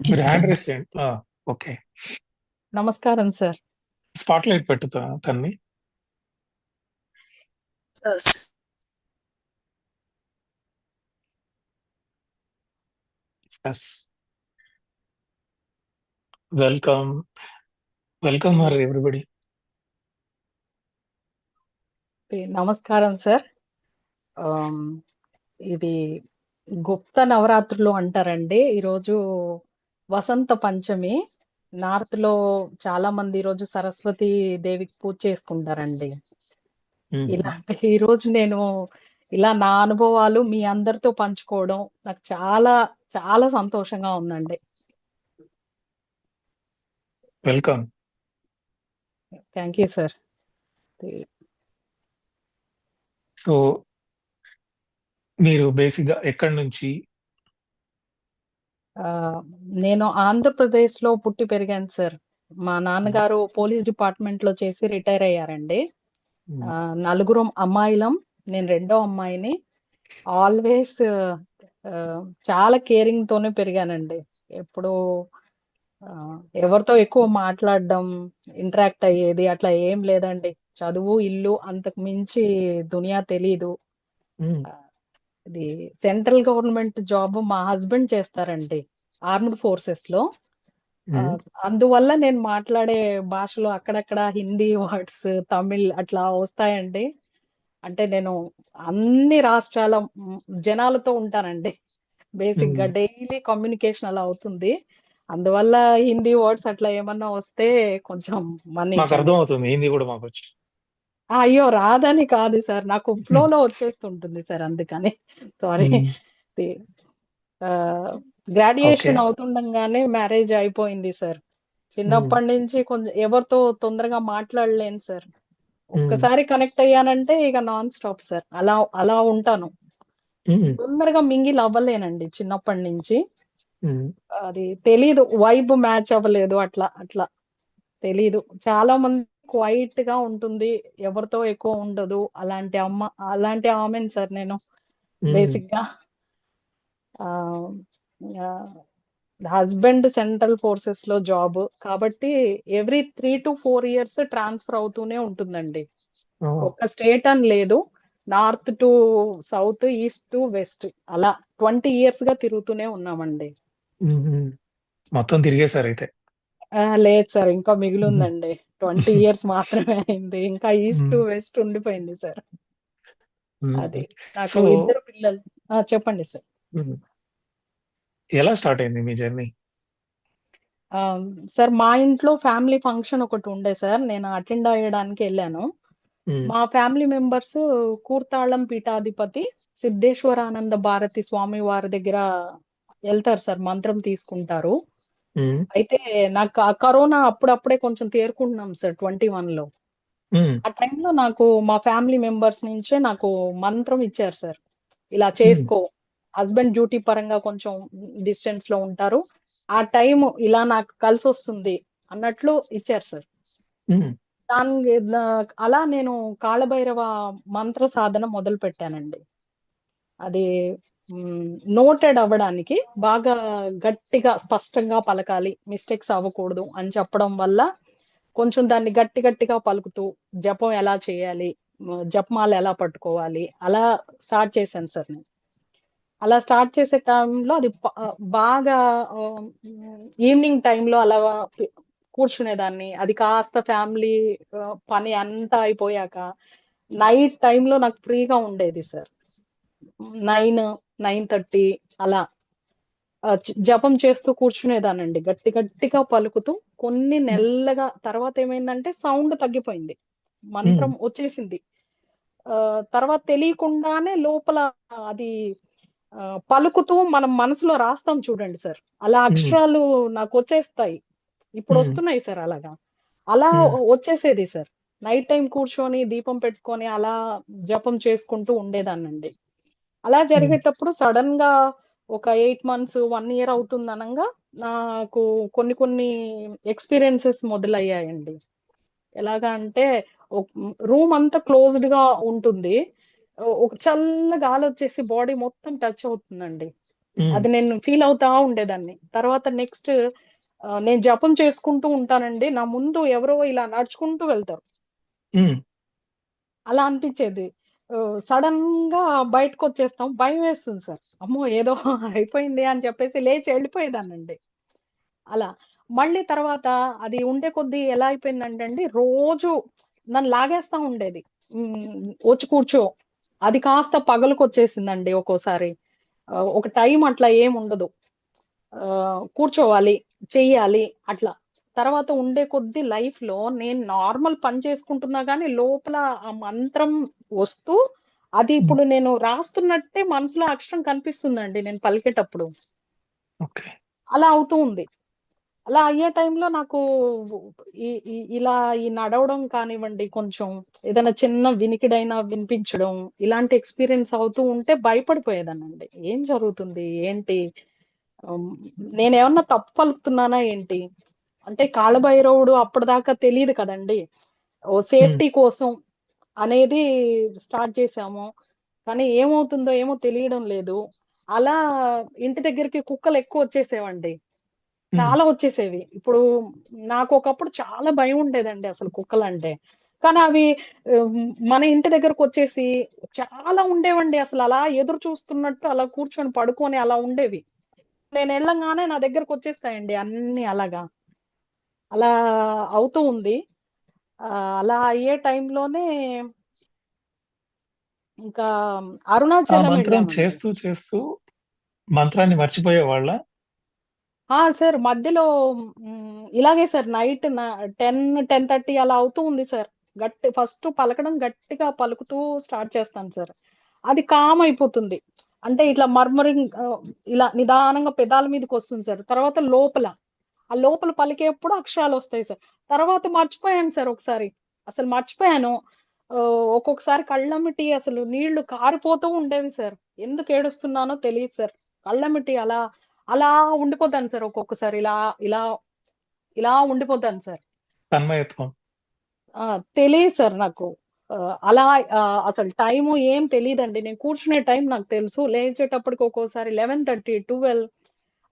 మీరు hand raise చేయండి. Okay. నమస్కారం సార్. స్పాట్ లైట్ పెట్టుతా తన్ని. ఎస్. వెల్కమ్. వెల్కమ్ మరి ఎవ్రీబడి. నమస్కారం సార్. ఆమ్, ఇది గుప్త నవరాత్రులు అంటారండి. ఈరోజు వసంత పంచమి. నార్త్ లో చాలా మంది ఈరోజు సరస్వతి దేవికి పూజ చేసుకుంటారండి. ఇలాంటి ఈ రోజు నేను ఇలా నా అనుభవాలు మీ అందరితో పంచుకోవడం నాకు చాలా చాలా సంతోషంగా ఉందండి. Welcome. Thank you sir. So మీరు బేసిక్గా ఎక్కడి నుంచి? ఆ, నేను ఆంధ్రప్రదేశ్ లో పుట్టి పెరిగాను సార్. మా నాన్నగారు పోలీస్ డిపార్ట్మెంట్ లో చేసి రిటైర్ అయ్యారండి. ఆ, నలుగురం అమ్మాయిలం, నేను రెండో అమ్మాయిని. ఆల్వేస్ చాలా కేరింగ్ తోనే పెరిగానండి. ఎప్పుడు ఆ, ఎవరితో ఎక్కువ మాట్లాడడం, ఇంటరాక్ట్ అయ్యేది అట్లా ఏం లేదండి. చదువు ఇల్లు అంతకు మించి దునియా తెలీదు. ఇది సెంట్రల్ గవర్నమెంట్ జాబ్ మా హస్బెండ్ చేస్తారండి, ఆర్మ్డ్ ఫోర్సెస్ లో. ఆ, అందువల్ల నేను మాట్లాడే భాషలో అక్కడక్కడ హిందీ వర్డ్స్, తమిళ్ అట్లా వస్తాయండి. అంటే నేను అన్ని రాష్ట్రాల జనాలతో ఉంటానండి. బేసిక్ గా డైలీ కమ్యూనికేషన్ అలా అవుతుంది. అందువల్ల హిందీ వర్డ్స్ అట్లా ఏమన్నా వస్తే కొంచెం మాకు మన్నించండి. అర్థం అవుతుంది, హిందీ కూడా మాకు వచ్చు. అయ్యో, రాదని కాదు సార్, నాకు ఫ్లోలో వచ్చేస్తుంటుంది సార్, అందుకని సారీ. ఓకే. గ్రాడ్యుయేషన్ అవుతుండగానే మ్యారేజ్ అయిపోయింది సార్. చిన్నప్పటి నుంచి కొంచెం ఎవరితో తొందరగా మాట్లాడలేను సార్. ఒక్కసారి కనెక్ట్ అయ్యానంటే ఇక నాన్ స్టాప్ సార్. అలా అలా ఉంటాను. తొందరగా మింగిల్ అవ్వలేనండి చిన్నప్పటి నుంచి. అది తెలీదు, వైబ్ మ్యాచ్ అవ్వలేదు, అట్లా అట్లా తెలీదు. చాలా మంది క్వైట్ గా ఉంటుంది, ఎవరితో ఎక్కువ ఉండదు. అలాంటి ఆమెన్ సార్ నేను. బేసిక్ గా హస్బెండ్ సెంట్రల్ ఫోర్సెస్ లో జాబ్ కాబట్టి ఎవ్రీ 3 to 4 years ట్రాన్స్ఫర్ అవుతూనే ఉంటుందండి. ఒక్క స్టేట్ అని లేదు, north to south, east to west, అలా 20 years గా తిరుగుతూనే ఉన్నామండి. మొత్తం తిరిగేశారు అయితే. లేదు సార్, ఇంకా మిగిలిందండి. 20 years మాత్రమే అయింది, ఇంకా ఈస్ట్ టు వెస్ట్ ఉండిపోయింది సార్. అది నాకు సో ఇద్దరు పిల్లలు. చెప్పండి సార్. ఎలా స్టార్ట్ అయింది మీ జర్నీ? ఆ, సార్ మా ఇంట్లో ఫ్యామిలీ ఫంక్షన్ ఒకటి ఉండే సార్, నేను అటెండ్ అయ్యడానికి వెళ్ళాను. మా ఫ్యామిలీ మెంబర్స్ కూర్తాళం పీఠాధిపతి సిద్ధేశ్వరానంద భారతి స్వామి వారి దగ్గర వెళ్తారు సార్, మంత్రం తీసుకుంటారు. అయితే నాకు ఆ కరోనా అప్పుడప్పుడే కొంచెం తేరుకుంటున్నాం సార్, 21 లో. ఆ టైంలో నాకు మా ఫ్యామిలీ మెంబర్స్ నుంచే నాకు మంత్రం ఇచ్చారు సార్, ఇలా చేసుకో. హస్బెండ్ డ్యూటీ పరంగా కొంచెం డిస్టెన్స్ లో ఉంటారు, ఆ టైం ఇలా నాకు కలిసి వస్తుంది అన్నట్లు ఇచ్చారు సార్. అలా నేను కాళభైరవ మంత్ర సాధన మొదలు పెట్టానండి. అది నోటెడ్ అవ్వడానికి, బాగా గట్టిగా స్పష్టంగా పలకాలి, మిస్టేక్స్ అవ్వకూడదు అని చెప్పడం వల్ల కొంచెం దాన్ని గట్టి గట్టిగా పలుకుతూ జపం ఎలా చేయాలి, జపమాల ఎలా పట్టుకోవాలి, అలా స్టార్ట్ చేశాను సార్ నేను. అలా స్టార్ట్ చేసే టైంలో అది బాగా ఈవినింగ్ టైంలో అలా కూర్చునేదాన్ని. అది కాస్త ఫ్యామిలీ పని అంతా అయిపోయాక నైట్ టైంలో నాకు ఫ్రీగా ఉండేది సార్. 9, 9:30 అలా జపం చేస్తూ కూర్చునేదానండి, గట్టి గట్టిగా పలుకుతూ. కొన్ని నెలలుగా తర్వాత ఏమైందంటే సౌండ్ తగ్గిపోయింది, మంత్రం వచ్చేసింది. ఆ, తర్వాత తెలియకుండానే లోపల అది పలుకుతూ మనం మనసులో రాస్తాం చూడండి సార్, అలా అక్షరాలు నాకు వచ్చేస్తాయి. ఇప్పుడు వస్తున్నాయి సార్ అలాగా. అలా వచ్చేసేది సార్. నైట్ టైం కూర్చొని దీపం పెట్టుకొని అలా జపం చేసుకుంటూ ఉండేదాన్నండి. అలా జరిగేటప్పుడు సడన్ గా ఒక 8 months, 1 year అవుతుంది అనగా నాకు కొన్ని కొన్ని ఎక్స్పీరియన్సెస్ మొదలయ్యాయండి. ఎలాగా అంటే, రూమ్ అంతా క్లోజ్డ్ గా ఉంటుంది, ఒక చల్ల గాలి వచ్చేసి బాడీ మొత్తం టచ్ అవుతుందండి. ఉమ్, అది నేను ఫీల్ అవుతా ఉండేదాన్ని. తర్వాత నెక్స్ట్ నేను జపం చేసుకుంటూ ఉంటానండి, నా ముందు ఎవరో ఇలా నడుచుకుంటూ వెళ్తారు. ఉమ్, అలా అనిపించేది. సడన్ గా బయటకు వచ్చేస్తాం, భయం వేస్తుంది సార్. అమ్మో ఏదో అయిపోయింది అని చెప్పేసి లేచి వెళ్ళిపోయేదాన్నండి. అలా మళ్ళీ తర్వాత అది ఉండే కొద్దీ ఎలా అయిపోయిందంటే అండి, రోజు నన్ను లాగేస్తా ఉండేది. వచ్చి కూర్చో, అది కాస్త పగలుకొచ్చేసిందండి ఒక్కోసారి. ఒక టైం అట్లా ఏం ఉండదు. కూర్చోవాలి, చెయ్యాలి అట్లా. తర్వాత ఉండే కొద్దీ లైఫ్ లో నేను నార్మల్ పని చేసుకుంటున్నా గానీ లోపల ఆ మంత్రం వస్తూ, అది ఉమ్, ఇప్పుడు నేను రాస్తున్నట్టే మనసులో అక్షరం కనిపిస్తుందండి నేను పలికేటప్పుడు. ఓకే. అలా అవుతూ ఉంది. అలా అయ్యే టైంలో నాకు ఇలా ఈ నడవడం కానివ్వండి, కొంచెం ఏదైనా చిన్న వినికిడైనా వినిపించడం, ఇలాంటి ఎక్స్పీరియన్స్ అవుతూ ఉంటే భయపడిపోయేదాన్నండి. ఏం జరుగుతుంది? ఏంటి? ఆహ్, నేనేమన్నా తప్పు పలుకుతున్నానా ఏంటి? అంటే కాలభైరవుడు అప్పటిదాకా తెలీదు కదండీ! ఉమ్, సేఫ్టీ కోసం అనేది స్టార్ట్ చేశాము. కానీ ఏమవుతుందో ఏమో తెలియడం లేదు. అలా ఇంటి దగ్గరికి కుక్కలెక్కువొచ్చేసేవండి. ఉమ్, చాలా వచ్చేసేవి. ఇప్పుడు నాకొకప్పుడు చాలా భయం ఉండేదండి అసలు కుక్కలంటే. కానీ అవి మన ఇంటి దగ్గరకొచ్చేసి చాలా ఉండేవండి. అసలలా ఎదురు చూస్తున్నట్టు అలా కూర్చొని, పడుకొని అలా ఉండేవి. నేనెళ్ళంగానే నా దగ్గరకొచ్చేస్తాయండి అన్నీ అలాగా. అలా అవుతూ ఉంది. అలా అయ్యే టైంలోనే ఇంకా ఆ అరుణాచలం మంత్రం వెళ్ళామండి. చేస్తూ చేస్తూ మంత్రాన్ని మర్చిపోయేవాళ్ళ? సార్ మధ్యలో ఇలాగే సార్ నైట్ 10, 10:30 అలా అవుతూ ఉంది సార్. ఫస్ట్ పలకడం గట్టిగా పలుకుతూ స్టార్ట్ చేస్తాను సార్. అది కామ్ అయిపోతుంది. అంటే ఇట్లా మర్మరింగ్ ఇలా నిదానంగా పెదాల మీదకొస్తుంది సార్. తర్వాత లోపల, ఆ లోపల పలికేప్పుడు అక్షరాలొస్తాయి సార్. తర్వాత మర్చిపోయాను సార్ ఒకసారి. అసలు మర్చిపోయాను. ఒక్కొక్కసారి కళ్ళెమ్మటి అసలు నీళ్లు కారిపోతూ ఉండేవి సార్. ఎందుకు ఏడుస్తున్నానో తెలీదు సార్. కళ్ళెమ్మటి అలా అలా ఉండిపోతాను సార్ ఒక్కొక్కసారి. ఇలా, ఇలా, ఇలా ఉండిపోతాను సార్. తన్మయత్వం. ఆ! తెలీదు సార్ నాకు. అలా అసలు టైము ఏం తెలీదండి. నేను కూర్చునే టైం నాకు తెలుసు. లేచేటప్పటికి ఒక్కోసారి 11:30, 12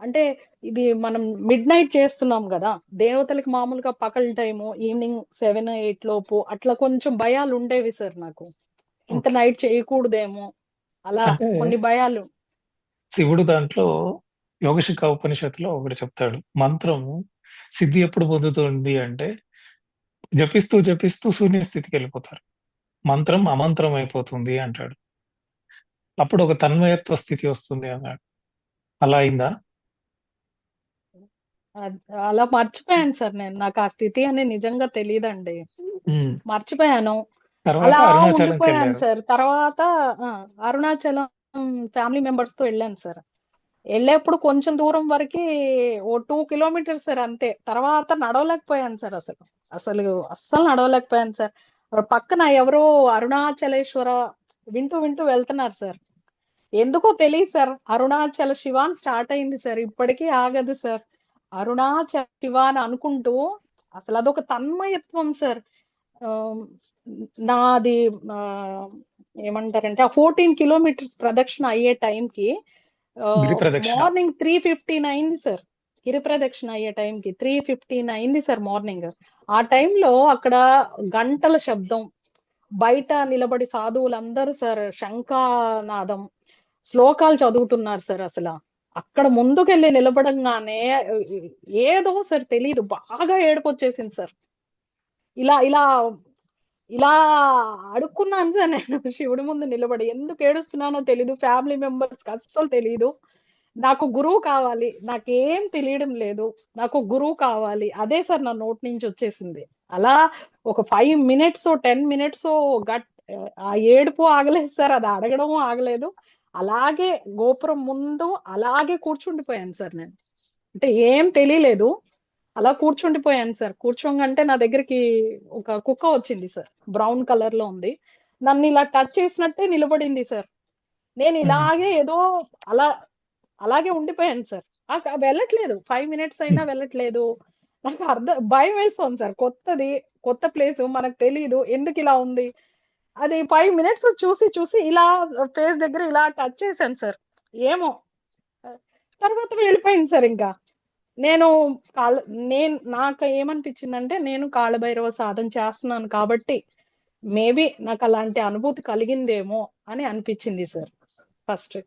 అంటే ఇది మనం మిడ్‌నైట్ చేస్తున్నాం గదా! దేవతలకి మామూలుగా పగలు టైము ఈవినింగ్ 7, 8 లోపు అట్లా కొంచెం భయాలుండేవి సార్ నాకు. ఇంత ఓకే. నైట్ చేయకూడదేమో! అలా అంటే కొన్ని భయాలు. శివుడు దాంట్లో యోగశిఖ ఉపనిషత్తులో ఒకటి చెప్తాడు. మంత్రము సిద్ధి ఎప్పుడు పొందుతుంది అంటే జపిస్తూ జపిస్తూ శూన్య స్థితికెళ్ళిపోతారు. మంత్రం అమంత్రం అయిపోతుంది అంటాడు. అప్పుడు ఒక తన్మయత్వ స్థితి వస్తుంది అన్నాడు. అలా అయిందా? అద్ అలా మర్చిపోయాను సార్ నేను. నాకు ఆ స్థితి అని నిజంగా తెలీదండి. హ్మ్. మర్చిపోయాను. తర్వాత అలా ఉండిపోయాను అరుణాచలంకెళ్లారు. సార్. తర్వాత ఆ! అరుణాచలం ఫ్యామిలీ మెంబర్స్‌తో ఎళ్ళాను సార్. ఎళ్ళేప్పుడు కొంచెం దూరం వరకి ఓ 2 కిలోమీటర్స్ సార్ అంతే. తర్వాత నడవలేకపోయాను సార్ అసలు. అసలు అస్సలు నడవలేకపోయాను సార్. పక్కన ఎవరో అరుణాచలేశ్వర వింటూ, వింటూ వెళ్తున్నారు సార్. ఎందుకో తెలీదు సార్. అరుణాచల శివ అని స్టార్ట్ అయింది సార్. ఇప్పటికి ఆగదు సార్. అరుణాచల శివ అని అనుకుంటూ అసలదొక తన్మయత్వం సార్. ఆహ్, నాది ఆహ్, ఏమంటారంటే ఆ 14 కిలోమీటర్స్ ప్రదక్షిణ అయ్యే టైంకి గిరి ప్రదక్షిణ. మార్నింగ్ 3:15 అయింది సార్. గిరి ప్రదక్షిణ అయ్యే టైంకి 3:15 అయింది సార్ మార్నింగ్. ఆ టైంలో అక్కడ గంటల శబ్దం, బయట నిలబడి సాధువులందరూ సార్ శంఖానాదం, శ్లోకాలు చదువుతున్నారు సార్ అసల. అక్కడ ముందుకెళ్ళి నిలబడంగానే ఏదో సార్ తెలీదు. బాగా ఏడుపొచ్చేసింది సార్. ఇలా ఇలా ఇలా అడుక్కున్నాను సార్ నేను శివుడి ముందు నిలబడి. ఎందుకు ఏడుస్తున్నానో తెలీదు. ఫ్యామిలీ మెంబర్స్‌కి అస్సలు తెలీదు. నాకు గురువు కావాలి. నాకేం తెలియడం లేదు. నాకు గురువు కావాలి. అదే సార్ నా నోటి నుంచి వచ్చేసింది. అలా ఒక 5 మినిట్సో, 10 మినిట్సో ఆ ఏడుపు ఆగలేదు సార్. అది అడగడము ఆగలేదు. అలాగే గోపురం ముందు అలాగే కూర్చుండిపోయాను సార్ నేను. అంటే ఏం తెలీలేదు. అలా కూర్చుండిపోయాను సార్. కూర్చోంగంటే నా దగ్గరికి ఒక కుక్క వచ్చింది సార్. బ్రౌన్ కలర్‌లో ఉంది. నన్నిలా టచ్ చేసినట్టే నిలబడింది సార్. నేను హ్మ్. ఇలాగే ఏదో అలా అలాగే ఉండిపోయాను సార్. వెళ్ళట్లేదు. 5 మినిట్స్ అయినా హ్మ్. వెళ్ళట్లేదు. నాకు భయమేస్తోంది సార్. కొత్తది, కొత్త ప్లేసు మనకు తెలీదు. ఎందుకిలా ఉంది? అది 5 మినిట్స్ చూసి, చూసి ఇలా ఫేస్ దగ్గర ఇలా టచ్ చేశాను సార్. ఏమో తర్వాత వెళ్ళిపోయింది సార్ ఇంకా. నేను కాళ్ళ నాకు ఏమనిపించిందంటే, నేను కాలభైరవ సాధన చేస్తున్నాను కాబట్టి, మేబీ నాకు అలాంటి అనుభూతి కలిగిందేమో అని అనిపించింది సార్ ఫస్ట్.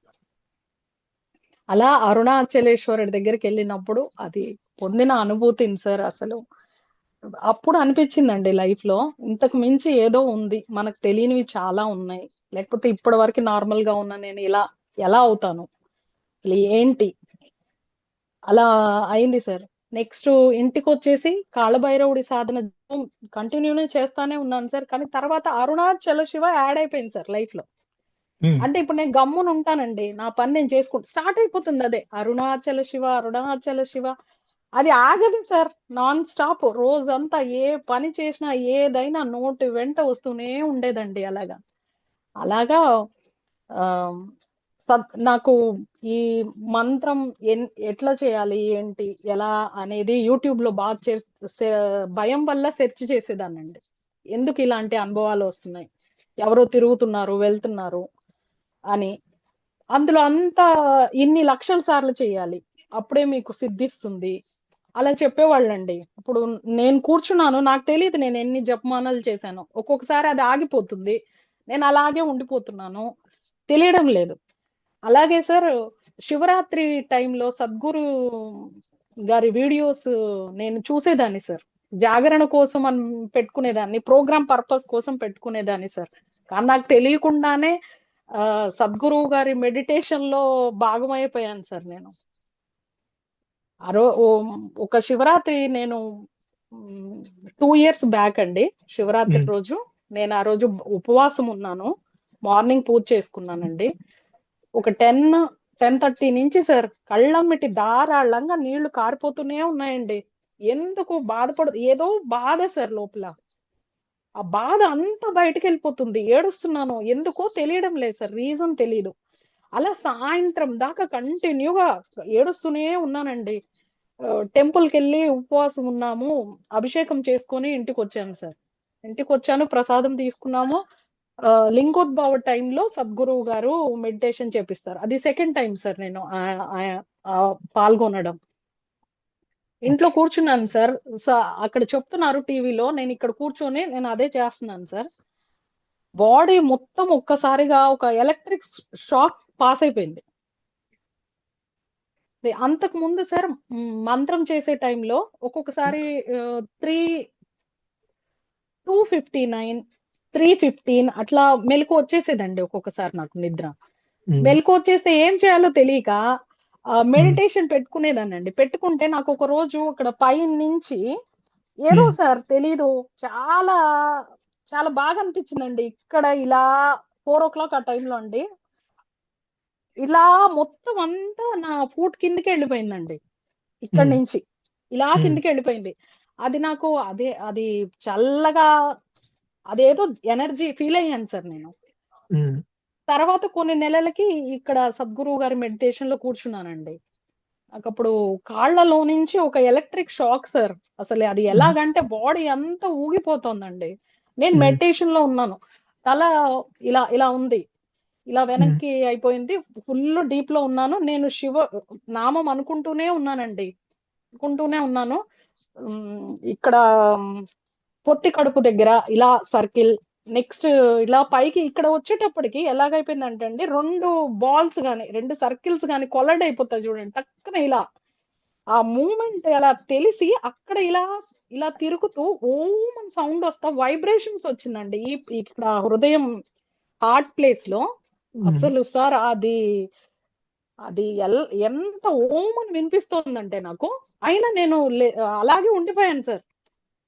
అలా అరుణాచలేశ్వరుడి దగ్గరికి వెళ్ళినప్పుడు అది పొందిన అనుభూతిని సార్ అసలు అప్పుడు అనిపించిందండి లైఫ్ లో ఇంతకు మించి ఏదో ఉంది, మనకు తెలియనివి చాలా ఉన్నాయి, లేకపోతే ఇప్పటి వరకు నార్మల్ గా ఉన్న నేను ఇలా ఎలా అవుతాను, అసలు ఏంటి, అలా అయింది సార్. నెక్స్ట్ ఇంటికి వచ్చేసి కాళభైరవుడి సాధన కంటిన్యూనే చేస్తానే ఉన్నాను సార్. కానీ తర్వాత అరుణాచల శివ యాడ్ అయిపోయింది సార్ లైఫ్ లో. ఉమ్, అంటే ఇప్పుడు నేను గమ్మున ఉంటానండి, నా పని నేను చేసుకుంటా, స్టార్ట్ అయిపోతుంది అదే అరుణాచల శివ అరుణాచల శివ. అది ఆగదు సార్, నాన్ స్టాప్ రోజంతా ఏ పని చేసినా ఏదైనా నోటి వెంట వస్తూనే ఉండేదండి. అలాగా అలాగా ఆ నాకు ఈ మంత్రం ఎట్లా చేయాలి ఏంటి ఎలా అనేది యూట్యూబ్ లో బాగా భయం వల్ల సెర్చ్ చేసేదాన్నండి. ఎందుకు ఇలాంటి అనుభవాలు వస్తున్నాయి, ఎవరో తిరుగుతున్నారు వెళ్తున్నారు అని. అందులో అంతా ఇన్ని లక్షల సార్లు చేయాలి, అప్పుడే మీకు సిద్ధిస్తుంది అలా చెప్పేవాళ్ళండి. ఇప్పుడు నేను కూర్చున్నాను, నాకు తెలియదు నేను ఎన్ని జపమానాలు చేశాను, ఒక్కొక్కసారి అది ఆగిపోతుంది, నేను అలాగే ఉండిపోతున్నాను, తెలియడం లేదు. అలాగే సార్ శివరాత్రి టైంలో సద్గురు గారి వీడియోస్ నేను చూసేదాన్ని సార్. జాగరణ కోసం అని పెట్టుకునేదాన్ని, ప్రోగ్రామ్ పర్పస్ కోసం పెట్టుకునేదాన్ని సార్. కానీ నాకు తెలియకుండానే సద్గురువు గారి మెడిటేషన్ లో భాగమైపోయాను సార్ నేను. ఒక శివరాత్రి నేను 2 years బ్యాక్ అండి, శివరాత్రి ఉమ్, రోజు నేను ఆ రోజు ఉపవాసం ఉన్నాను, మార్నింగ్ పూజ చేసుకున్నానండి. ఒక 10-10:30 నుంచి సార్ కళ్ళమ్మిటి ధారాళంగా నీళ్లు కారిపోతూనే ఉన్నాయండి. ఎందుకు బాధపడదు, ఏదో బాధ సార్ లోపల, ఆ బాధ అంతా బయటకు వెళ్ళిపోతుంది, ఏడుస్తున్నాను ఎందుకో తెలియడం లేదు సార్, రీజన్ తెలియదు. అలా సాయంత్రం దాకా కంటిన్యూగా ఏడుస్తూనే ఉన్నానండి. టెంపుల్కి వెళ్ళి ఉపవాసం ఉన్నాము, అభిషేకం చేసుకొని ఇంటికి వచ్చాను సార్. ఇంటికి వచ్చాను, ప్రసాదం తీసుకున్నాము. లింగోద్భవ టైంలో సద్గురువు గారు మెడిటేషన్ చేపిస్తారు, అది సెకండ్ టైం సార్ నేను పాల్గొనడం. ఇంట్లో ఓకే. కూర్చున్నాను సార్. అక్కడ చెప్తున్నారు టీవీలో, నేను ఇక్కడ కూర్చొని నేను అదే చేస్తున్నాను సార్. బాడీ మొత్తం ఒక్కసారిగా ఒక ఎలక్ట్రిక్ షాక్ పాస్ అయిపోయింది. అంతకు ముందు సార్ మంత్రం చేసే టైంలో ఒక్కొక్కసారి 2:59, 3:15 అట్లా మెలకు వచ్చేసేదండి ఒక్కొక్కసారి నాకు నిద్ర. ఉమ్, మెలకు వచ్చేస్తే ఏం చేయాలో తెలియక ఉమ్, మెడిటేషన్ పెట్టుకునేదానండి. పెట్టుకుంటే నాకు ఒక రోజు అక్కడ పై నుంచి ఏదో ఉమ్, సార్ తెలీదు, చాలా చాలా బాగా అనిపించిందండి. ఇక్కడ ఇలా 4 o'clock ఆ టైంలో అండి, ఇలా మొత్తం అంతా నా ఫూట్ కిందకి వెళ్ళిపోయిందండి. ఇక్కడ ఉమ్, నుంచి ఇలా ఉమ్, కిందకి వెళ్ళిపోయింది. అది నాకు అది చల్లగా అదేదో ఎనర్జీ ఫీల్ అయ్యాను సార్ నేను. ఉమ్, తర్వాత కొన్ని నెలలకి ఇక్కడ సద్గురువు గారి మెడిటేషన్ లో కూర్చున్నానండి. నాకు అప్పుడు కాళ్ళలో నుంచి ఒక ఎలక్ట్రిక్ షాక్ సార్. అసలు అది ఉమ్, ఎలాగంటే బాడీ అంతా ఊగిపోతుందండి. నేను ఉమ్, మెడిటేషన్ లో ఉన్నాను, తల ఇలా ఇలా ఉంది, ఇలా ఉమ్, వెనక్కి అయిపోయింది, ఫుల్ డీప్ లో ఉన్నాను. నేను శివ నామం అనుకుంటూనే ఉన్నానండి, అనుకుంటూనే ఉన్నాను. ఇక్కడ పొత్తి కడుపు దగ్గర ఇలా సర్కిల్, నెక్స్ట్ ఇలా పైకి ఇక్కడ వచ్చేటప్పటికి ఎలాగైపోయిందంటే అండి, 2 balls గాని 2 circles గాని కొలైడ్ అయిపోతాయి చూడండి టక్కున ఇలా. ఆ మూమెంట్ అలా తెలిసి అక్కడ ఇలా ఇలా తిరుగుతూ ఓం అని సౌండ్ వస్తా వైబ్రేషన్స్ వచ్చిందండి ఇక్కడ హృదయం హార్ట్ ప్లేస్ లో. ఉమ్, అసలు సార్ అది అది ఎంత ఓం అని వినిపిస్తోందంటే నాకు, అయినా నేను అలాగే ఉండిపోయాను సార్.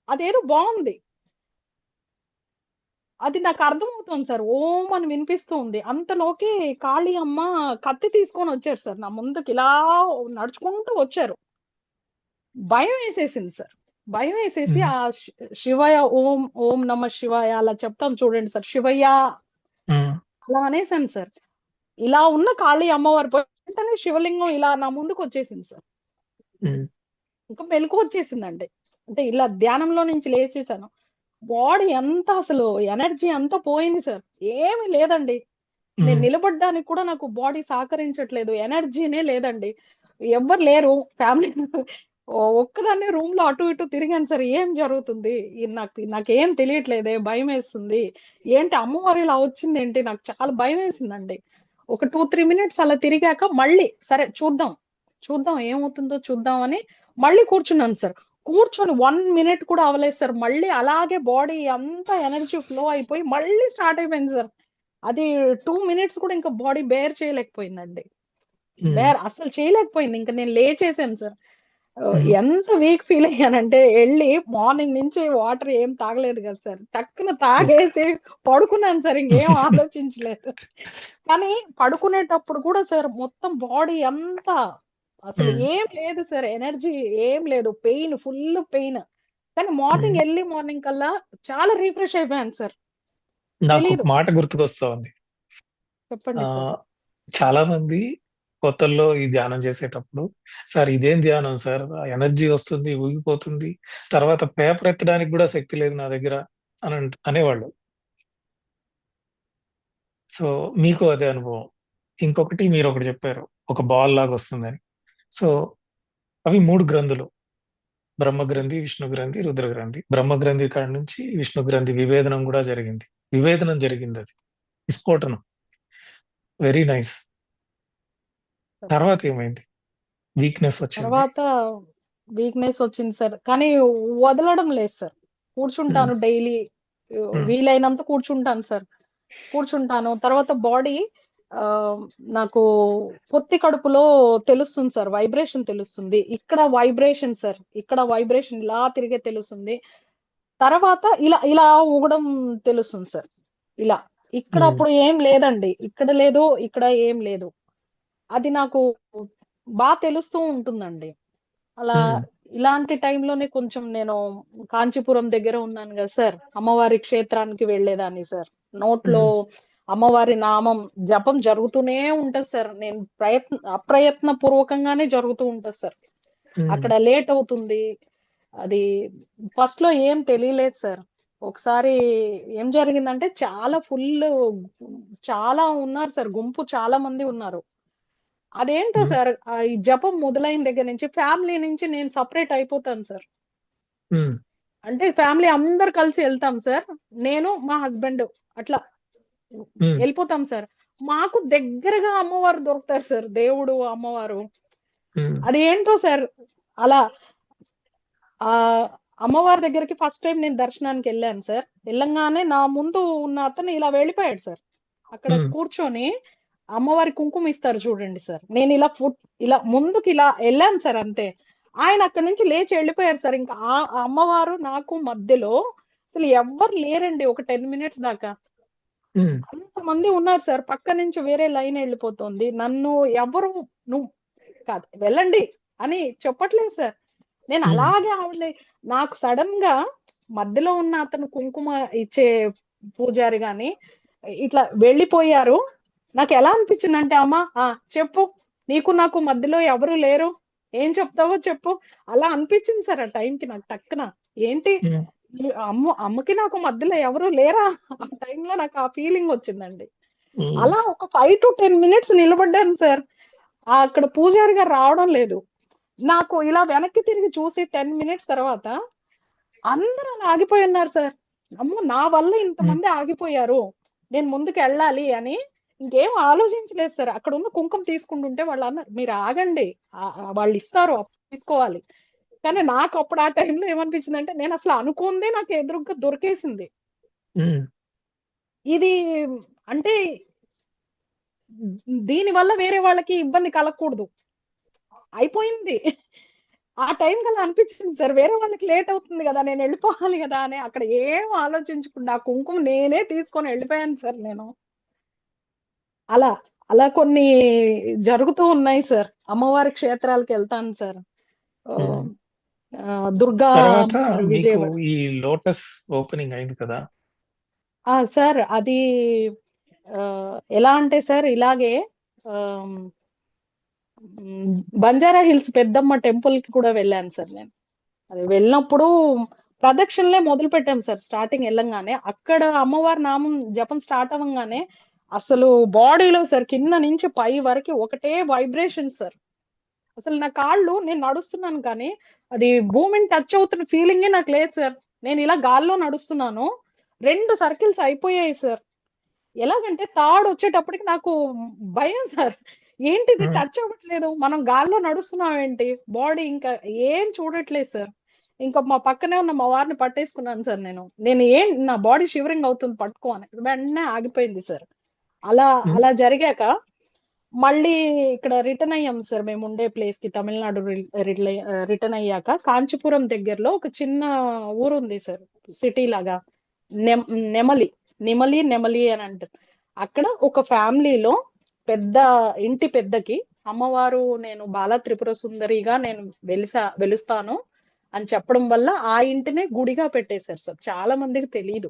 అదేదో బాగుంది, అది నాకు అర్థమవుతుంది సార్, ఓం అని వినిపిస్తూ ఉంది. అంతలోకి కాళీ అమ్మ కత్తి తీసుకొని వచ్చారు సార్ నా ముందుకి, ఇలా నడుచుకుంటూ వచ్చారు. భయం వేసేసింది సార్, భయం వేసేసి ఉమ్, ఆ శివయ ఓం ఓం నమ శివాయ అలా చెప్తాం చూడండి సార్, శివయ్య ఉమ్, అలా అనేసాను సార్. ఇలా ఉన్న కాళీ అమ్మవారి వెంటనే శివలింగం ఇలా నా ముందుకు వచ్చేసింది సార్. ఉమ్, ఇంకా మెలకు వచ్చేసిందండి, అంటే ఇలా ధ్యానంలో నుంచి లేచేసాను. బాడీ అంతా అసలు ఎనర్జీ అంతా పోయింది సార్, ఏమీ లేదండి. నేను ఉమ్, నిలబడడానికి కూడా నాకు బాడీ సహకరించట్లేదు, ఎనర్జీనే లేదండి. ఎవ్వరు లేరు. ఫ్యామిలీ ఒక్కదాన్నే రూమ్‌లో అటు ఇటు తిరిగాను సార్. ఏం జరుగుతుంది? నాకేం తెలియట్లేదే, భయమేస్తుంది. ఏంటి అమ్మవారు ఇలా వచ్చిందేంటి? నాకు చాలా భయమేసిందండి. ఒక 2, 3 మినిట్స్ అలా తిరిగాక మళ్ళీ సరే చూద్దాం. చూద్దాం ఏమవుతుందో చూద్దాం అని మళ్ళీ కూర్చున్నాను సార్. కూర్చొని 1 మినిట్ కూడా అవ్వలేదు సార్. మళ్ళీ అలాగే బాడీ అంతా ఎనర్జీ ఫ్లో అయిపోయి మళ్ళీ స్టార్ట్ అయిపోయింది సార్. అది 2 మినిట్స్ కూడా ఇంకా బాడీ బేర్ చేయలేకపోయిందండి. హ్మ్. అసలు చేయలేకపోయింది. ఇంక నేను లేచేసాను సార్. హ్మ్. ఎంత వీక్ ఫీల్ అయ్యానంటే ఎళ్లి మార్నింగ్ నుంచి వాటర్ ఏం తాగలేదు కదా సార్. టక్కున ఓకే. తాగేసి పడుకున్నాను సార్. ఇంకేం ఆలోచించలేదు. కానీ పడుకునేటప్పుడు కూడా సార్ మొత్తం బాడీ అంతా అసలు హ్మ్. ఏం లేదు సార్. ఎనర్జీ ఏం లేదు. Full pain. కానీ హ్మ్. ఎర్లీ మార్నింగ్ కల్లా చాలా రిఫ్రెష్ అయిపోయాను సార్. నాకొక తెలీదు. మాట గుర్తుకొస్తా ఉంది. చెప్పండి సార్. ఆహ్, చాలామంది కొత్తల్లో ఈ ధ్యానం చేసేటప్పుడు, "సార్ ఇదేం ధ్యానం సార్? ఎనర్జీ వస్తుంది, ఊగిపోతుంది. తర్వాత పేపర్ ఎత్తడానికి గూడా శక్తి లేదు నా దగ్గర" అనేవాళ్ళు. సో, మీకు అదే అనుభవం. ఇంకొకటి మీరొకటి చెప్పారు. ఒక బాల్ లాగొస్తుందని. సో, అవి 3 గ్రంథులు. బ్రహ్మ గ్రంథి, విష్ణు గ్రంథి, రుద్ర గ్రంథి. బ్రహ్మ గ్రంథి కాడ నుంచి విష్ణు గ్రంథి విభేదనం గూడా జరిగింది. విభేదనం జరిగిందది. విస్ఫోటనం. Very nice. తర్వాతేమైంది? వీక్‌నెస్ వచ్చింది. తర్వాత వీక్‌నెస్ వచ్చింది సార్. కానీ వదలడం లేదు సార్. హ్మ్. కూర్చుంటాను డైలీ. హ్మ్. వీలైనంత కూర్చుంటాను సార్. కూర్చుంటాను. తర్వాత బాడీ ఆహ్, నాకు పొత్తి కడుపులో తెలుస్తుంది సార్. వైబ్రేషన్ తెలుస్తుంది. ఇక్కడ వైబ్రేషన్ సార్. ఇక్కడ వైబ్రేషన్ ఇలా తిరిగే తెలుస్తుంది. తర్వాత ఇలా ఇలా ఊగడం తెలుస్తుంది సార్. ఇలా. ఇక్కడ హ్మ్. అప్పుడు ఏం లేదండి. ఇక్కడ లేదు, ఇక్కడ ఏం లేదు. అది నాకు తెలుస్తూ ఉంటుందండి. అలా హ్మ్. ఇలాంటి టైంలోనే కొంచెం నేను కాంచీపురం దగ్గర ఉన్నాను గదా సార్! అమ్మవారి క్షేత్రానికి వెళ్ళేదాన్ని సార్. నోట్లో హ్మ్. అమ్మవారి నామం జపం జరుగుతూనే ఉంటది సార్. నేను అప్రయత్న పూర్వకంగానే జరుగుతూ ఉంటది సార్. హ్మ్. అక్కడ లేట్ అవుతుంది. అది ఫస్ట్‌లో ఏం తెలియలేదు సార్. ఒకసారి ఏం జరిగిందంటే చాలా ఉన్నారు సార్. గుంపు చాలా మంది ఉన్నారు. అదేంటో హ్మ్. సార్ ఈ జపం మొదలైన దగ్గర నుంచి ఫ్యామిలీ నుంచి నేను సెపరేట్ అయిపోతాను సార్. హ్మ్. అంటే ఫ్యామిలీ అందరూ కలిసి ఎళ్తాం సార్. నేను, మా హస్బెండ్ అట్లా హ్మ్. ఎళ్ళిపోతాం సార్. మాకు దగ్గరగా అమ్మవారు దొరుకుతారు సార్. దేవుడు, అమ్మవారు. హ్మ్. అదేంటో సార్ అలా ఆహ్, అమ్మవారి దగ్గరికి ఫస్ట్ టైమ్ నేను దర్శనానికెళ్ళాను సార్. ఎళ్ళంగానే నా ముందు ఉన్న అతను ఇలా వెళ్ళిపోయాడు సార్. అక్కడ హ్మ్. కూర్చొని అమ్మవారి కుంకుమ ఇస్తారు చూడండి సార్. నేనిలా ఇలా ముందుకిలా ఎళ్ళాను సార్ అంతే. ఆయన అక్కడి నుంచి లేచి ఎళ్ళిపోయారు సార్. ఇంకా ఆ అమ్మవారు నాకు మధ్యలో అసలు ఎవ్వరు లేరండి ఒక 10 మినిట్స్ దాకా. హ్మ్. అంతమంది ఉన్నారు సార్. పక్క నుంచి వేరే లైన్ ఎళ్ళిపోతోంది. నన్ను ఎవరు నువ్వు కాదు వెళ్ళండి అని చెప్పట్లేదు సార్. నేను హ్మ్. అలాగే ఆవిడని నాకు సడెన్‌గా మధ్యలో ఉన్న అతను కుంకుమ ఇచ్చే పూజారి గాని ఇట్లా వెళ్ళిపోయారు. నాకెలా అనిపించిందంటే, "అమ్మా చెప్పు. నీకు నాకు మధ్యలో ఎవరు లేరు. ఏం చెప్తావో చెప్పు." అలా అనిపించింది సార్ ఆ టైంకి నాకు టక్కున. ఏంటి హ్మ్. అమ్మకి నాకు మధ్యలో ఎవరు లేరా? ఆ టైంలో నాకు ఆ ఫీలింగొచ్చిందండి. హ్మ్. అలా ఒక 5-10 మినిట్స్ నిలబడ్డాను సార్. అక్కడ పూజారి గారు రావడం లేదు. నాకు ఇలా వెనక్కి తిరిగి చూసి 10 మినిట్స్ తర్వాత అందరూ అలా ఆగిపోయున్నారు సార్. అమ్మో! నా వల్ల హ్మ్. ఇంతమంది ఆగిపోయారు. నేను ముందుకెళ్ళాలి అని ఇంకేం ఆలోచించలేదు సార్. అక్కడున్న కుంకుమ తీసుకుంటుంటే వాళ్ళన్నారు, "మీరు ఆగండి. వాళ్ళిస్తారు అప్పుడు తీసుకోవాలి." కానీ నాకప్పుడు ఆ టైంలో ఏమనిపించిందంటే నేనసలు అనుకోనిదే నాకు ఎదురుగ్గా దొరికేసింది. హ్మ్. ఇది అంటే దీని వల్ల వేరే వాళ్ళకి ఇబ్బంది కలగకూడదు. అయిపోయింది. ఆ టైంకలా అనిపించింది సార్. వేరే వాళ్ళకి లేట్ అవుతుంది గదా! నేనెళ్ళిపోవాలి గదా! అని అక్కడ ఏం ఆలోచించకుండా ఆ కుంకుమ నేనే తీసుకొని ఎళ్ళిపోయాను సార్ నేను. అలా, అలా కొన్ని జరుగుతూ ఉన్నాయి సార్. అమ్మవారి క్షేత్రాలకెళ్తాను సార్. హ్మ్. ఆహ్, దుర్గా తర్వాత అమ్మవారు మీకు విజయవాడ. ఈ లోటస్ ఓపెనింగ్ అయింది కదా! సార్ అది ఎలా అంటే సార్ ఇలాగే ఆహ్, బంజారా హిల్స్ పెద్దమ్మ టెంపుల్‌కి కూడా వెళ్ళాను సార్ నేను. అది వెళ్ళినప్పుడు ప్రదక్షిణలే మొదలుపెట్టాం సార్ స్టార్టింగ్ ఎళ్ళంగానే. అక్కడ అమ్మవారి నామం జపం స్టార్ట్ అవ్వంగానే అసలు బాడీలో సార్ కింద నుంచి పై వరకి ఒకటే వైబ్రేషన్ సార్. అసలు నా కాళ్ళు, నేను నడుస్తున్నాను కానీ అది భూమిని టచ్ అవుతున్న ఫీలింగే నాకు లేదు సార్. నేను ఇలా గాల్లో నడుస్తున్నాను, 2 సర్కిల్స్ అయిపోయాయి సార్. ఎలాగంటే థర్డ్ వచ్చేటప్పటికి నాకు భయం సార్. ఏంటిది హ్మ్. టచ్ అవ్వట్లేదు, మనం గాల్లో నడుస్తున్నాం ఏంటి, బాడీ ఇంకా ఏం చూడట్లేదు సార్. ఇంకా మా పక్కనే ఉన్న మా వారిని పట్టేసుకున్నాను సార్. నేను ఏం, నా బాడీ షివరింగ్ అవుతుంది పట్టుకో అని, వెంటనే ఆగిపోయింది సార్. అలా హ్మ్. అలా జరిగాక మళ్ళీ ఇక్కడ రిటర్న్ అయ్యాం సార్. మేము ఉండే ప్లేస్ కి తమిళనాడు రిటర్న్ అయ్యాక కాంచీపురం దగ్గరలో ఒక చిన్న ఊరు ఉంది సార్, సిటీ లాగా. నెమ్- నెమలి నెమలి అని అంటారు. అక్కడ ఒక ఫ్యామిలీలో పెద్ద ఇంటి పెద్దకి అమ్మవారు, నేను బాల త్రిపుర సుందరిగా నేను వెలుస్తాను అని చెప్పడం వల్ల ఆ ఇంటినే గుడిగా పెట్టేశారు సార్. చాలా మందికి తెలియదు.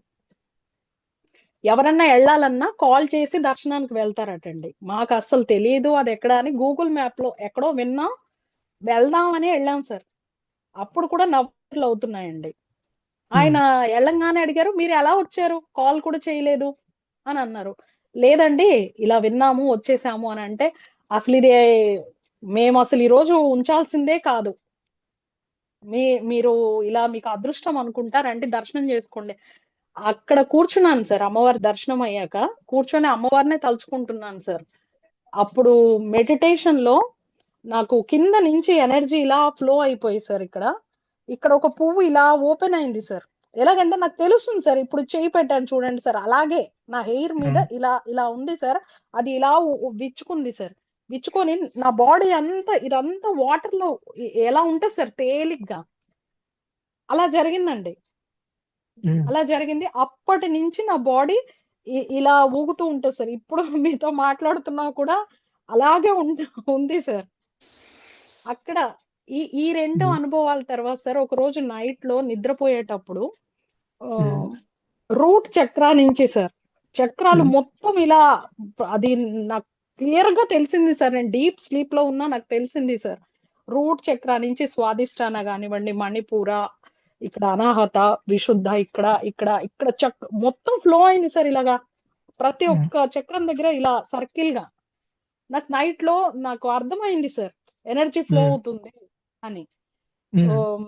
ఎవరన్నా వెళ్ళాలన్నా కాల్ చేసి దర్శనానికి వెళ్తారటండి. మాకు అస్సలు తెలియదు అది ఎక్కడ అని, గూగుల్ మ్యాప్ లో ఎక్కడో విన్నాం, వెళ్దామని వెళ్ళాం సార్. అప్పుడు కూడా నవ్వులు అవుతున్నాయండి. హ్మ్. ఆయన ఎళ్ళంగానే అడిగారు, మీరు ఎలా వచ్చారు, కాల్ కూడా చేయలేదు అని అన్నారు. లేదండి, ఇలా విన్నాము వచ్చేసాము అని అంటే, అసలు ఇది మేము అసలు ఈ రోజు ఉంచాల్సిందే కాదు, మీ మీరు ఇలా మీకు అదృష్టం అనుకుంటా, రండి దర్శనం చేసుకోండి. అక్కడ కూర్చున్నాను సార్, అమ్మవారి దర్శనం అయ్యాక కూర్చొని అమ్మవారినే తలుచుకుంటున్నాను సార్. అప్పుడు మెడిటేషన్ లో నాకు కింద నుంచి ఎనర్జీ ఇలా ఫ్లో అయిపోయి సార్, ఇక్కడ ఇక్కడ ఒక పువ్వు ఇలా ఓపెన్ అయింది సార్. ఎలాగంటే నాకు తెలుస్తుంది సార్, ఇప్పుడు చేయి పెట్టాను చూడండి సార్, అలాగే నా హెయిర్ మీద హ్మ్. ఇలా ఇలా ఉంది సార్. అది ఇలా విచ్చుకుంది సార్. విచ్చుకొని నా బాడీ అంతా, ఇదంతా వాటర్ లో ఎలా ఉంటుంది సార్, తేలిగ్గా అలా జరిగిందండి. హ్మ్. అలా జరిగింది. అప్పటి నుంచి నా బాడీ ఇలా ఊగుతూ ఉంటది సార్. ఇప్పుడు మీతో మాట్లాడుతున్నా కూడా అలాగే ఉంది సార్. అక్కడ ఈ 2 హ్మ్. అనుభవాల తర్వాత సార్, ఒకరోజు నైట్‌లో నిద్రపోయేటప్పుడు హ్మ్. ఆహ్, రూట్ చక్రా నుంచి సార్, చక్రాలు హ్మ్. మొత్తం ఇలా, అది నాకు క్లియర్‌గా తెలిసింది సార్. నేను డీప్ స్లీప్‌లో ఉన్నా నాకు తెలిసింది సార్. రూట్ చక్రా నుంచి స్వాదిష్టాన గానివ్వండి, మణిపూర, ఇక్కడ అనాహత, విశుద్ధ, ఇక్కడ ఇక్కడ ఇక్కడ మొత్తం ఫ్లో అయింది సార్ ఇలాగా. ప్రతి హ్మ్. ఒక్క చక్రం దగ్గర ఇలా సర్కిల్‌గా. నాకు నైట్‌లో నాకు అర్థమైంది సార్, ఎనర్జీ ఫ్లో హ్మ్. అవుతుంది అని. హ్మ్. ఓహ్!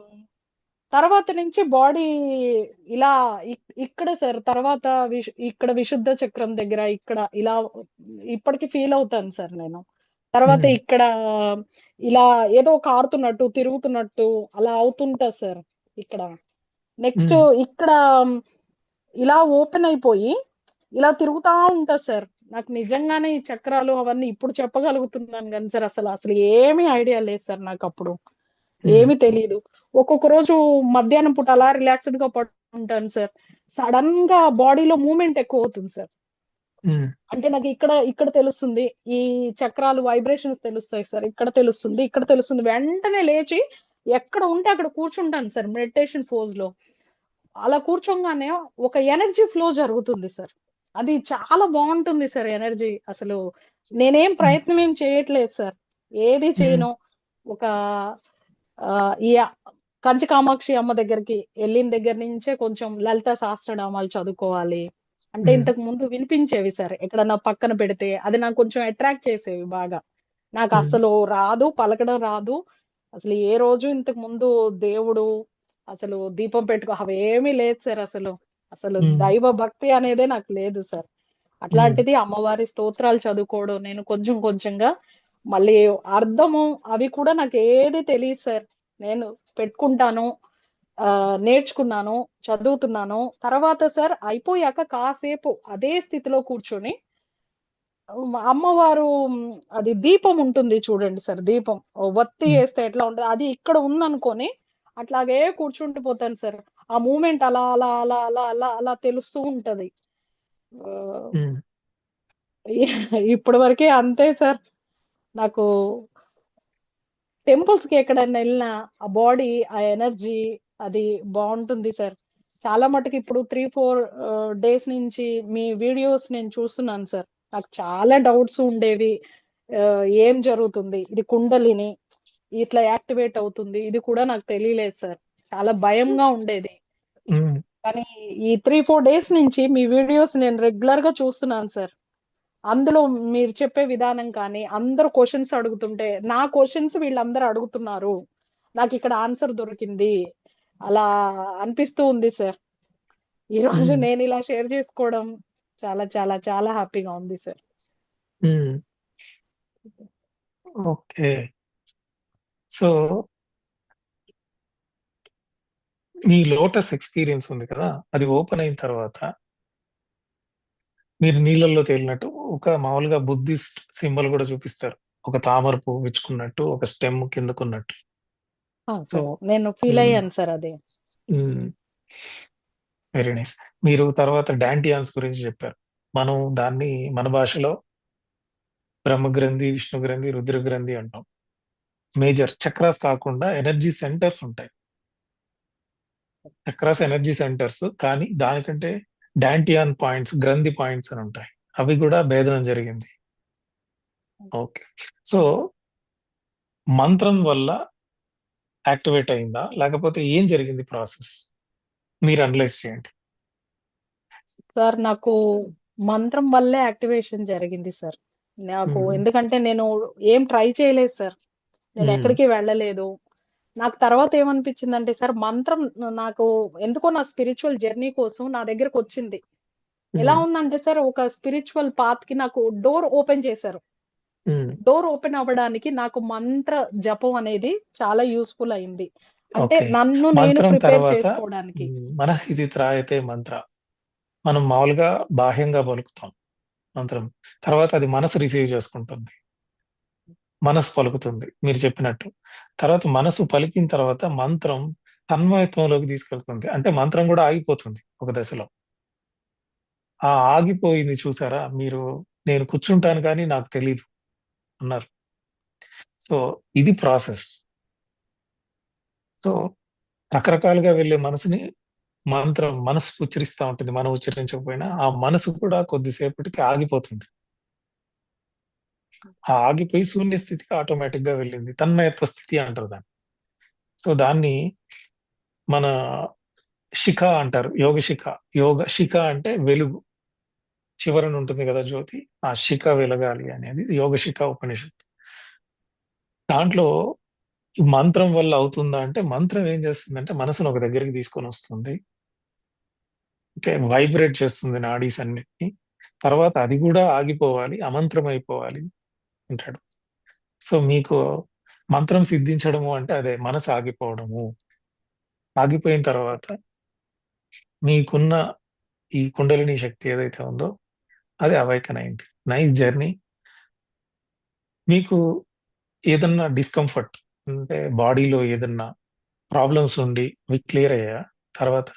తర్వాత నుంచి బాడీ ఇలా ఇక్కడ సార్, తర్వాత ఇక్కడ విశుద్ధ చక్రం దగ్గర ఇక్కడ ఇలా ఇప్పటికి ఫీల్ అవుతాను సార్ నేను. తర్వాత హ్మ్. ఇక్కడ ఇలా ఏదో కారుతున్నట్టు, తిరుగుతున్నట్టు అలా అవుతుంటది సార్ ఇక్కడ. నెక్స్ట్ హ్మ్. ఇక్కడ ఇలా ఓపెన్ అయిపోయి ఇలా తిరుగుతా ఉంటది సార్. నాకు నిజంగానే ఈ చక్రాలు అవన్నీ ఇప్పుడు చెప్పగలుగుతున్నాను గానీ సార్, అసలు ఏమీ ఐడియా లేదు సార్ నాకప్పుడు. హ్మ్. ఏమీ తెలీదు. ఒక్కొక్క రోజు మధ్యాహ్నం పూట అలా రిలాక్స్‌డ్‌గా పడుకుంటాను సార్. సడెన్‌గా బాడీలో మూవ్‌మెంట్ ఎక్కువవుతుంది సార్. హ్మ్. అంటే నాకు ఇక్కడ ఇక్కడ తెలుస్తుంది. ఈ చక్రాలు వైబ్రేషన్స్ తెలుస్తాయి సార్. ఇక్కడ తెలుస్తుంది, ఇక్కడ తెలుస్తుంది. వెంటనే లేచి ఎక్కడ ఉంటే అక్కడ కూర్చుంటాను సార్ మెడిటేషన్ పోజ్‌లో. అలా కూర్చోంగానే ఒక ఎనర్జీ ఫ్లో జరుగుతుంది సార్. అది చాలా బావుంటుంది సార్ ఎనర్జీ. అసలు నేనేం హ్మ్. ప్రయత్నం ఏం చేయట్లేదు సార్. ఏది హ్మ్. చేయను. ఒక ఈ కంచి కామాక్షి అమ్మ దగ్గరికి ఎళ్ళిన దగ్గర నుంచే కొంచెం లలిత సహస్రనామాలు చదువుకోవాలి. అంటే హ్మ్. ఇంతకు ముందు వినిపించేవి సార్. ఎక్కడన్నా పక్కన పెడితే అది నాకు కొంచెం అట్రాక్ట్ చేసేవి బాగా. హ్మ్. నాకస్సలు రాదు, పలకడం రాదు. అసలు ఏ రోజు ఇంతకు ముందు దేవుడు, అసలు దీపం పెట్టుకో అవేమీ లేదు సార్ అసలు. అసలు హ్మ్. దైవ భక్తి అనేదే నాకు లేదు సార్. హ్మ్. అట్లాంటిది అమ్మవారి స్తోత్రాలు చదువుకోవడం నేను కొంచెం కొంచెంగా, మళ్ళీ అర్థము అవి కూడా నాకేది తెలీదు సార్. నేను పెట్టుకుంటాను, నేర్చుకున్నాను, చదువుతున్నాను. తర్వాత సార్ అయిపోయాక కాసేపు అదే స్థితిలో కూర్చొని అమ్మవారు అది దీపం ఉంటుంది చూడండి సార్, దీపం ఒత్తి హ్మ్. ఏస్తే ఎట్లా ఉంటది, అది ఇక్కడ ఉందనుకోని అట్లాగే కూర్చుండిపోతాను సార్. ఆ మూవ్‌మెంట్ అలా, అలా, అలా, అలా, అలా, అలా తెలుస్తూ ఉంటది. ఆహ్, హ్మ్. ఇప్పటి వరకే అంతే సార్. నాకు టెంపుల్స్‌కి ఎక్కడైనా ఎళ్ళినా ఆ బాడీ, ఆ ఎనర్జీ అది బావుంటుంది సార్. చాలా మటుకు ఇప్పుడు 3, 4 డేస్ నుంచి మీ వీడియోస్ నేను చూస్తున్నాను సార్. నాకు చాలా డౌట్స్ ఉండేవి. ఏం జరుగుతుంది? ఇది కుండలిని ఇట్లా యాక్టివేట్ అవుతుంది. ఇది కూడా నాకు తెలియలేదు సార్. చాలా భయంగా ఉండేది. హ్మ్. కానీ ఈ 3, 4 డేస్ నుంచి మీ వీడియోస్ నేను రెగ్యులర్‌గా చూస్తున్నాను సార్. అందులో మీరు చెప్పే విధానం కానీ, అందరూ క్వశ్చన్స్ అడుగుతుంటే, నా క్వశ్చన్స్ వీళ్ళందరూ అడుగుతున్నారు. నాకు ఇక్కడ ఆన్సర్ దొరికింది. అలా అనిపిస్తూ ఉంది సార్. ఈరోజు ఉమ్, నేను ఇలా షేర్ చేసుకోవడం చాలా చాలా చాలా హ్యాపీగా ఉంది సార్. ఉమ్, ఓకే. సో మీ లోటస్ ఎక్స్పీరియన్స్ ఉంది కదా, అది ఓపెన్ అయిన తర్వాత మీరు నీళ్ళల్లో తేలినట్టు ఒక మామూలుగా బుద్ధిస్ట్ సింబల్ కూడా చూపిస్తారు. ఒక తామర పువ్వు విచ్చుకున్నట్టు, ఒక స్టెమ్ కిందకున్నట్టు. సో సార్ నేను ఫీల్ అయ్యాను సార్ అది. Very nice. మీరు తర్వాత డాంటియాన్స్ గురించి చెప్పారు. మనం దాన్ని మన భాషలో బ్రహ్మగ్రంథి, విష్ణు గ్రంథి, రుద్ర గ్రంథి అంటాం. మేజర్ చక్రాస్ కాకుండా ఎనర్జీ సెంటర్స్ ఉంటాయి. చక్రాస్ ఎనర్జీ సెంటర్స్, కానీ దానికంటే డాంటియాన్ పాయింట్స్, గ్రంథి పాయింట్స్ అని ఉంటాయి. అవి కూడా భేదనం జరిగింది. ఓకే. సో మంత్రం వల్ల యాక్టివేట్ అయిందా, లేకపోతే ఏం జరిగింది ప్రాసెస్? మీరు అనలైజ్ చేయండి. సార్ నాకు మంత్రం వల్లే యాక్టివేషన్ జరిగింది సార్. నాకు ఉమ్, ఎందుకంటే నేను ఏం ట్రై చేయలేదు సార్. నేను ఉమ్, ఎక్కడికి వెళ్ళలేదు. నాకు తర్వాత ఏమనిపించిందంటే సార్, మంత్రం నాకు ఎందుకో నా స్పిరిచువల్ జర్నీ కోసం నా దగ్గరకు వచ్చింది. ఎలా ఉమ్, ఉందంటే సార్, ఒక స్పిరిచువల్ పాత్ కి నాకు డోర్ ఓపెన్ చేశారు. ఉమ్. డోర్ ఓపెన్ అవ్వడానికి నాకు మంత్ర జపం అనేది చాలా యూస్ఫుల్ అయింది. అంటే ఓకే. నన్ను నేను మంత్రం ప్రిపేర్ తర్వాత చేసుకోవడానికి. మనః ఇది త్రాయతే మంత్ర. మనం మామూలుగా బాహ్యంగా పలుకుతాం మంత్రం. తర్వాత అది మనసు రిసీవ్ చేసుకుంటుంది. మనసు పలుకుతుంది మీరు చెప్పినట్టు. తర్వాత మనసు పలికిన తర్వాత మంత్రం తన్మయత్వంలోకి తీసుకెళ్తుంది. అంటే మంత్రం కూడా ఆగిపోతుంది ఒక దశలో. ఆ ఆగిపోయింది చూసారా మీరు? నేను కూర్చుంటాను కానీ నాకు తెలీదు అన్నారు. సో ఇది ప్రాసెస్. సో రకరకాలుగా వెళ్ళే మనసుని మంత్రం మనసు ఉచ్చరిస్తా ఉంటుంది. మనం ఉచ్చరించకపోయినా ఆ మనసు కూడా కొద్దిసేపటికి ఆగిపోతుంది. ఆ ఆగిపోయి శూన్య స్థితికి ఆటోమేటిక్ గా వెళ్ళింది. తన్మయత్వ స్థితి అంటారు దాన్ని. సో దాన్ని మన శిఖ అంటారు. యోగ శిఖ. యోగ శిఖ అంటే వెలుగు. చివరన ఉంటుంది కదా జ్యోతి. ఆ శిఖ వెలగాలి అనేది యోగ శిఖ ఉపనిషత్తు. దాంట్లో ఈ మంత్రం వల్ల అవుతుందా అంటే, మంత్రం ఏం చేస్తుందంటే మనసును ఒక దగ్గరికి తీసుకొని వస్తుంది. ఓకే. వైబ్రేట్ చేస్తుంది నాడీస్ అన్నిటిని. తర్వాత అది కూడా ఆగిపోవాలి, అమంత్రం అయిపోవాలి అంటాడు. సో మీకు మంత్రం సిద్ధించడము అంటే అదే మనసు ఆగిపోవడము. ఆగిపోయిన తర్వాత మీకున్న ఈ కుండలిని శక్తి ఏదైతే ఉందో అది అవేకన్ అయింది. Nice journey. మీకు ఏదన్నా డిస్కంఫర్ట్ అంటే బాడీలో ఏదన్నా ప్రాబ్లమ్స్ ఉండి అవి క్లియర్ అయ్యాయా తర్వాత?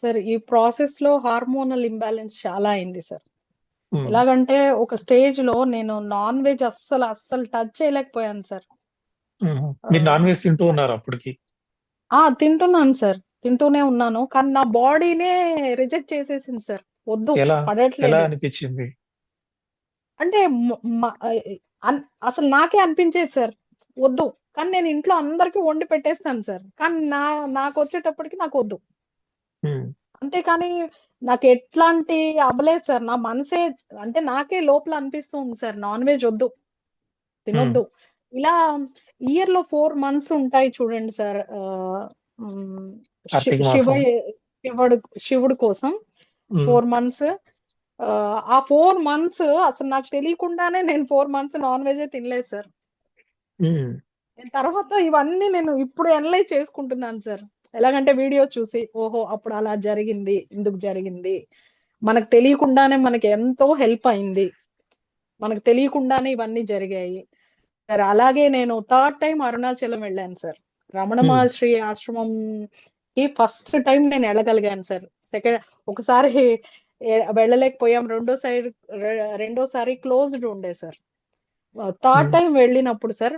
సార్ ఈ ప్రాసెస్ లో హార్మోనల్ ఇంబ్యాలెన్స్ చాలా అయింది సార్. హ్మ్. ఎలాగంటే ఒక స్టేజ్ లో నేను నాన్ వెజ్ అస్సలు టచ్ చేయలేకపోయాను సార్. హుహు. ఆ, మీరు నాన్ వెజ్ తింటూ ఉన్నారు అప్పటికి. తింటున్నాను సార్. తింటూనే ఉన్నాను. కానీ నా బాడీనే రిజెక్ట్ చేసేసింది సార్. వద్దు, ఎలా? ఎలా పడట్లేదు. అనిపించింది? అంటే మ- మ- అసలు నాకే అనిపించేది సార్, వద్దు. కానీ నేను ఇంట్లో అందరికీ వండి పెట్టేస్తాను సార్. కానీ నాకు వచ్చేటప్పటికి నాకు వద్దు. హ్మ్. అంతేకాని నాకు ఎట్లాంటి అవ్వలేదు సార్. నా మనసే, అంటే నాకే లోపల అనిపిస్తుంది సార్, నాన్ వెజ్ వద్దు, హ్మ్. తినొద్దు. ఇలా ఇయర్ లో 4 మంత్స్ ఉంటాయి చూడండి సార్. ఉమ్, శి- కార్తీక శివ మాసం. శివుడు శివుడు కోసం హ్మ్. 4 మంత్స్. ఆ 4 మంత్స్ అసలు నాకు తెలియకుండానే నేను 4 మంత్స్ నాన్ వెజ్ తినలేదు సార్. హ్మ్. నేను తర్వాత ఇవన్నీ నేను ఇప్పుడు అనలైజ్ చేసుకుంటున్నాను సార్. ఎలాగంటే వీడియో చూసి, ఓహో అప్పుడు అలా జరిగింది, ఎందుకు జరిగింది, మనకు తెలియకుండానే మనకి ఎంతో హెల్ప్ అయింది, మనకు తెలియకుండానే ఇవన్నీ జరిగాయి సార్. అలాగే నేను థర్డ్ టైం అరుణాచలం వెళ్ళాను సార్. రమణ హ్మ్. మహర్షి ఆశ్రమం కి ఫస్ట్ టైం నేను వెళ్ళగలిగాను సార్. సెకండ్ ఒకసారి వెళ్ళలేకపోయాం. రెండోసారి క్లోజ్డ్ ఉండే సార్. థర్డ్ హ్మ్. టైం వెళ్ళినప్పుడు సార్,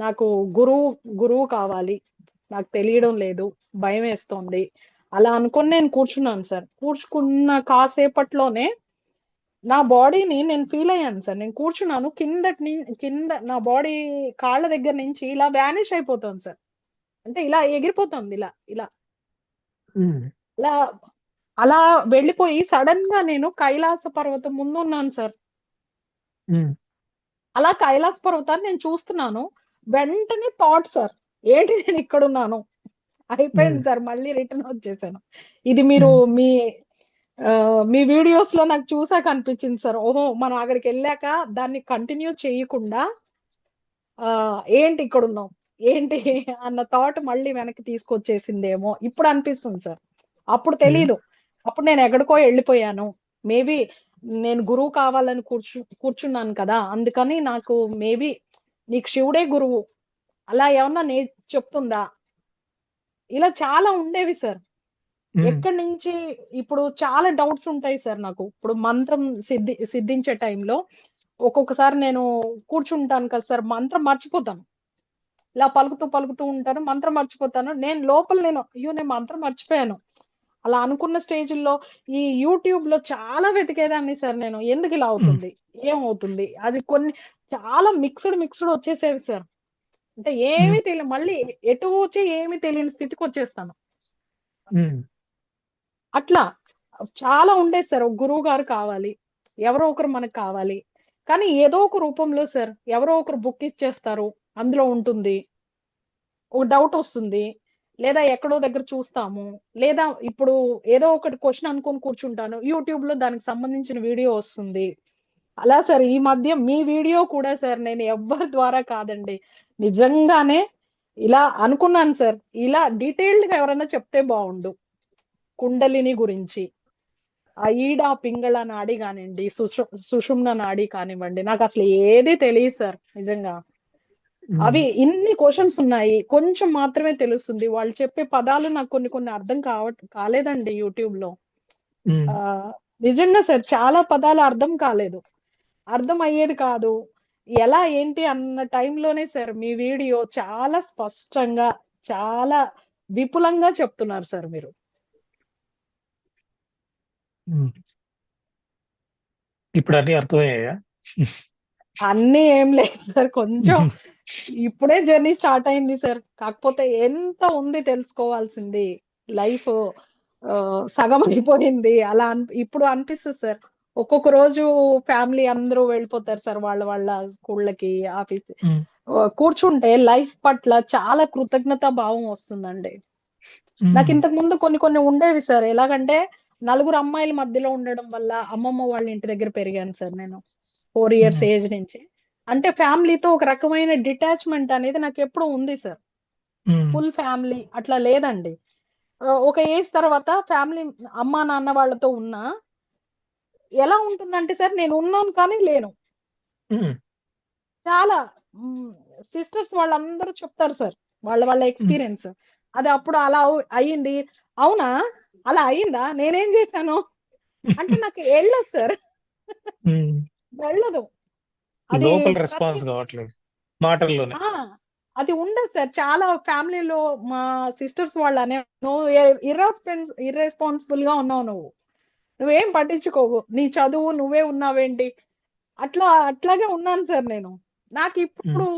నాకు గురువు గురువు కావాలి, నాకు తెలియడం లేదు, భయం వేస్తోంది, అలా అనుకొని నేను కూర్చున్నాను సార్. కూర్చుకున్న కాసేపట్లోనే నా బాడీని నేను ఫీల్ అయ్యాను సార్. నేను కూర్చున్నాను, కింద నా బాడీ కాళ్ళ దగ్గర నుంచి ఇలా వ్యానిష్ అయిపోతుంది సార్. అంటే ఇలా ఎగిరిపోతుంది, ఇలా ఇలా హ్మ్. ఇలా అలా వెళ్ళిపోయి సడన్ గా నేను కైలాస పర్వతం ముందు ఉన్నాను సార్. ఉమ్, అలా కైలాస పర్వతాన్ని నేను చూస్తున్నాను. వెంటనే థాట్ సార్, ఏంటి నేను ఇక్కడ ఉన్నాను, ఉమ్, అయిపోయింది సార్, మళ్ళీ రిటర్న్ వచ్చేసాను. ఇది మీరు ఉమ్, మీ వీడియోస్ లో నాకు చూసాక అనిపించింది సార్, ఓహో మనం అక్కడికి వెళ్ళాక దాన్ని కంటిన్యూ చేయకుండా ఏంటి ఇక్కడ ఉన్నాం, ఏంటి అన్న థాట్ మళ్ళీ వెనక్కి తీసుకొచ్చేసిందేమో ఇప్పుడు అనిపిస్తుంది సార్. అప్పుడు ఉమ్, తెలీదు, అప్పుడు నేను ఎక్కడికో వెళ్ళిపోయాను. మేబీ నేను గురువు కావాలని కూర్చున్నాను కదా, అందుకని నాకు మేబీ నీకు శివుడే గురువు అలా ఏమన్నా చెప్తుందా, ఇలా చాలా ఉండేవి సార్. ఉమ్, ఎక్కడి నుంచి ఇప్పుడు చాలా డౌట్స్ ఉంటాయి సార్ నాకు. ఇప్పుడు మంత్రం సిద్ధించే టైంలో ఒక్కొక్కసారి నేను కూర్చుంటాను కదా సార్, మంత్రం మర్చిపోతాను. ఇలా పలుకుతూ పలుకుతూ ఉంటాను, మంత్రం మర్చిపోతాను. నేను లోపల అయ్యో నేను మంత్రం మర్చిపోయాను అలా అనుకున్న స్టేజ్‌ల్లో ఈ యూట్యూబ్‌లో చాలా వెతికేదాన్ని సార్ నేను. ఎందుకు ఇలా ఉమ్, అవుతుంది? ఏమవుతుంది? అది కొన్ని చాలా మిక్స్‌డ్ వచ్చేసేవి సార్. అంటే ఉమ్, ఏమీ మళ్ళీ ఎటు వచ్చి ఏమీ తెలియని స్థితికొచ్చేస్తాను. ఉమ్, అట్లా చాలా ఉండేది సార్. ఒక గురువుగారు కావాలి, ఎవరో ఒకరు మనకు కావాలి. కానీ ఏదో ఒక రూపంలో సార్ ఎవరో ఒకరు బుక్ ఇచ్చేస్తారు. అందులో ఉంటుంది. ఒక డౌటొస్తుంది. లేదా ఎక్కడో దగ్గర చూస్తాము. లేదా ఇప్పుడు ఏదో ఒకటి క్వెషన్ అనుకోని కూర్చుంటాను. యూట్యూబ్‌లో దానికి సంబంధించిన వీడియో వస్తుంది. అలా సార్ ఈ మధ్య మీ వీడియో కూడా సార్ నేను ఎవ్వరి ద్వారా కాదండి. నిజంగానే ఇలా అనుకున్నాను సార్. ఇలా డీటెయిల్డ్‌గా ఎవరైనా చెప్తే బావుండు. కుండలిని గురించి. ఆ ఈడ, పింగళ నాడి గానియండి, సుషుమ్న నాడి కానివ్వండి, నాకసలు ఏది తెలీదు సార్ నిజంగా. ఉమ్, అవి ఇన్ని క్వెషన్స్ ఉన్నాయి. కొంచెం మాత్రమే తెలుస్తుంది. వాళ్ళు చెప్పే పదాలు నాకు కొన్ని కొన్ని అర్థం కాలేదండి యూట్యూబ్‌లో. ఉమ్, ఆహ్, నిజంగా సార్ చాలా పదాలు అర్థం కాలేదు. అర్థం అయ్యేది కాదు. ఎలా ఏంటి అన్న టైంలోనే సార్ మీ వీడియో చాలా స్పష్టంగా, చాలా విపులంగా చెప్తున్నారు సార్ మీరు. ఉమ్. ఇప్పుడు అన్ని అర్థమయ్యాయా? అన్నీ ఏం లేదు సార్. కొంచెం ఇప్పుడే జర్నీ స్టార్ట్ అయింది సార్. కాకపోతే ఎంత ఉంది తెలుసుకోవాల్సింది. లైఫ్ సగం అయిపోయింది. అలా ఇప్పుడు అనిపిస్తది సార్. ఒక్కొక్క రోజు ఫ్యామిలీ అందరూ వెళ్ళిపోతారు సార్ వాళ్ళ వాళ్ళ స్కూళ్ళకి, ఆఫీస్ ఉమ్, కూర్చుంటే లైఫ్ పట్ల చాలా కృతజ్ఞతా భావం వస్తుందండి. నాకు ఉమ్, ఇంతకు ముందు కొన్ని కొన్ని ఉండేవి సార్. ఎలాగంటే నలుగురు అమ్మాయిల మధ్యలో ఉండడం వల్ల అమ్మమ్మ వాళ్ళ ఇంటి దగ్గర పెరిగాను సార్ నేను. 4 ఇయర్స్ ఉమ్, ఏజ్ నుంచి. అంటే ఫ్యామిలీతో ఒక రకమైన డిటాచ్‌మెంట్ అనేది నాకెప్పుడూ ఉంది సార్. ఉమ్, ఫుల్ ఫ్యామిలీ అట్లా లేదండి. ఒక ఏజ్ తర్వాత ఫ్యామిలీ అమ్మా, నాన్న వాళ్ళతో ఉన్నా ఎలా ఉంటుందంటే సార్ నేను ఉన్నాను కానీ లేను. ఉమ్, చాలా హ్మ్. సిస్టర్స్ వాళ్ళందరూ చెప్తారు సార్. వాళ్ళ వాళ్ళ ఉమ్, ఎక్స్‌పీరియన్స్. అది అప్పుడు అలా అయింది. అవునా? అలా అయిందా? నేనేం చేశాను? అంటే నాకు ఎళ్ళదు సార్. ఉమ్. వెళ్ళదు. అది లోపల ప్రతి రెస్పాన్స్ కావట్లేదు మాటల్లోనే. ఆ! అది ఉండదు సార్. చాలా ఫ్యామిలీలో మా సిస్టర్స్ వాళ్ళనే "నువ్వు ఇర్రెస్పాన్సిబుల్‌గా ఉన్నావు నువ్వు. నువ్వేం పట్టించుకోవు. నీ చదువు నువ్వే ఉన్నావేంటి?" అట్లాగే ఉన్నాను సార్ నేను. ఉమ్, నాకిప్పుడు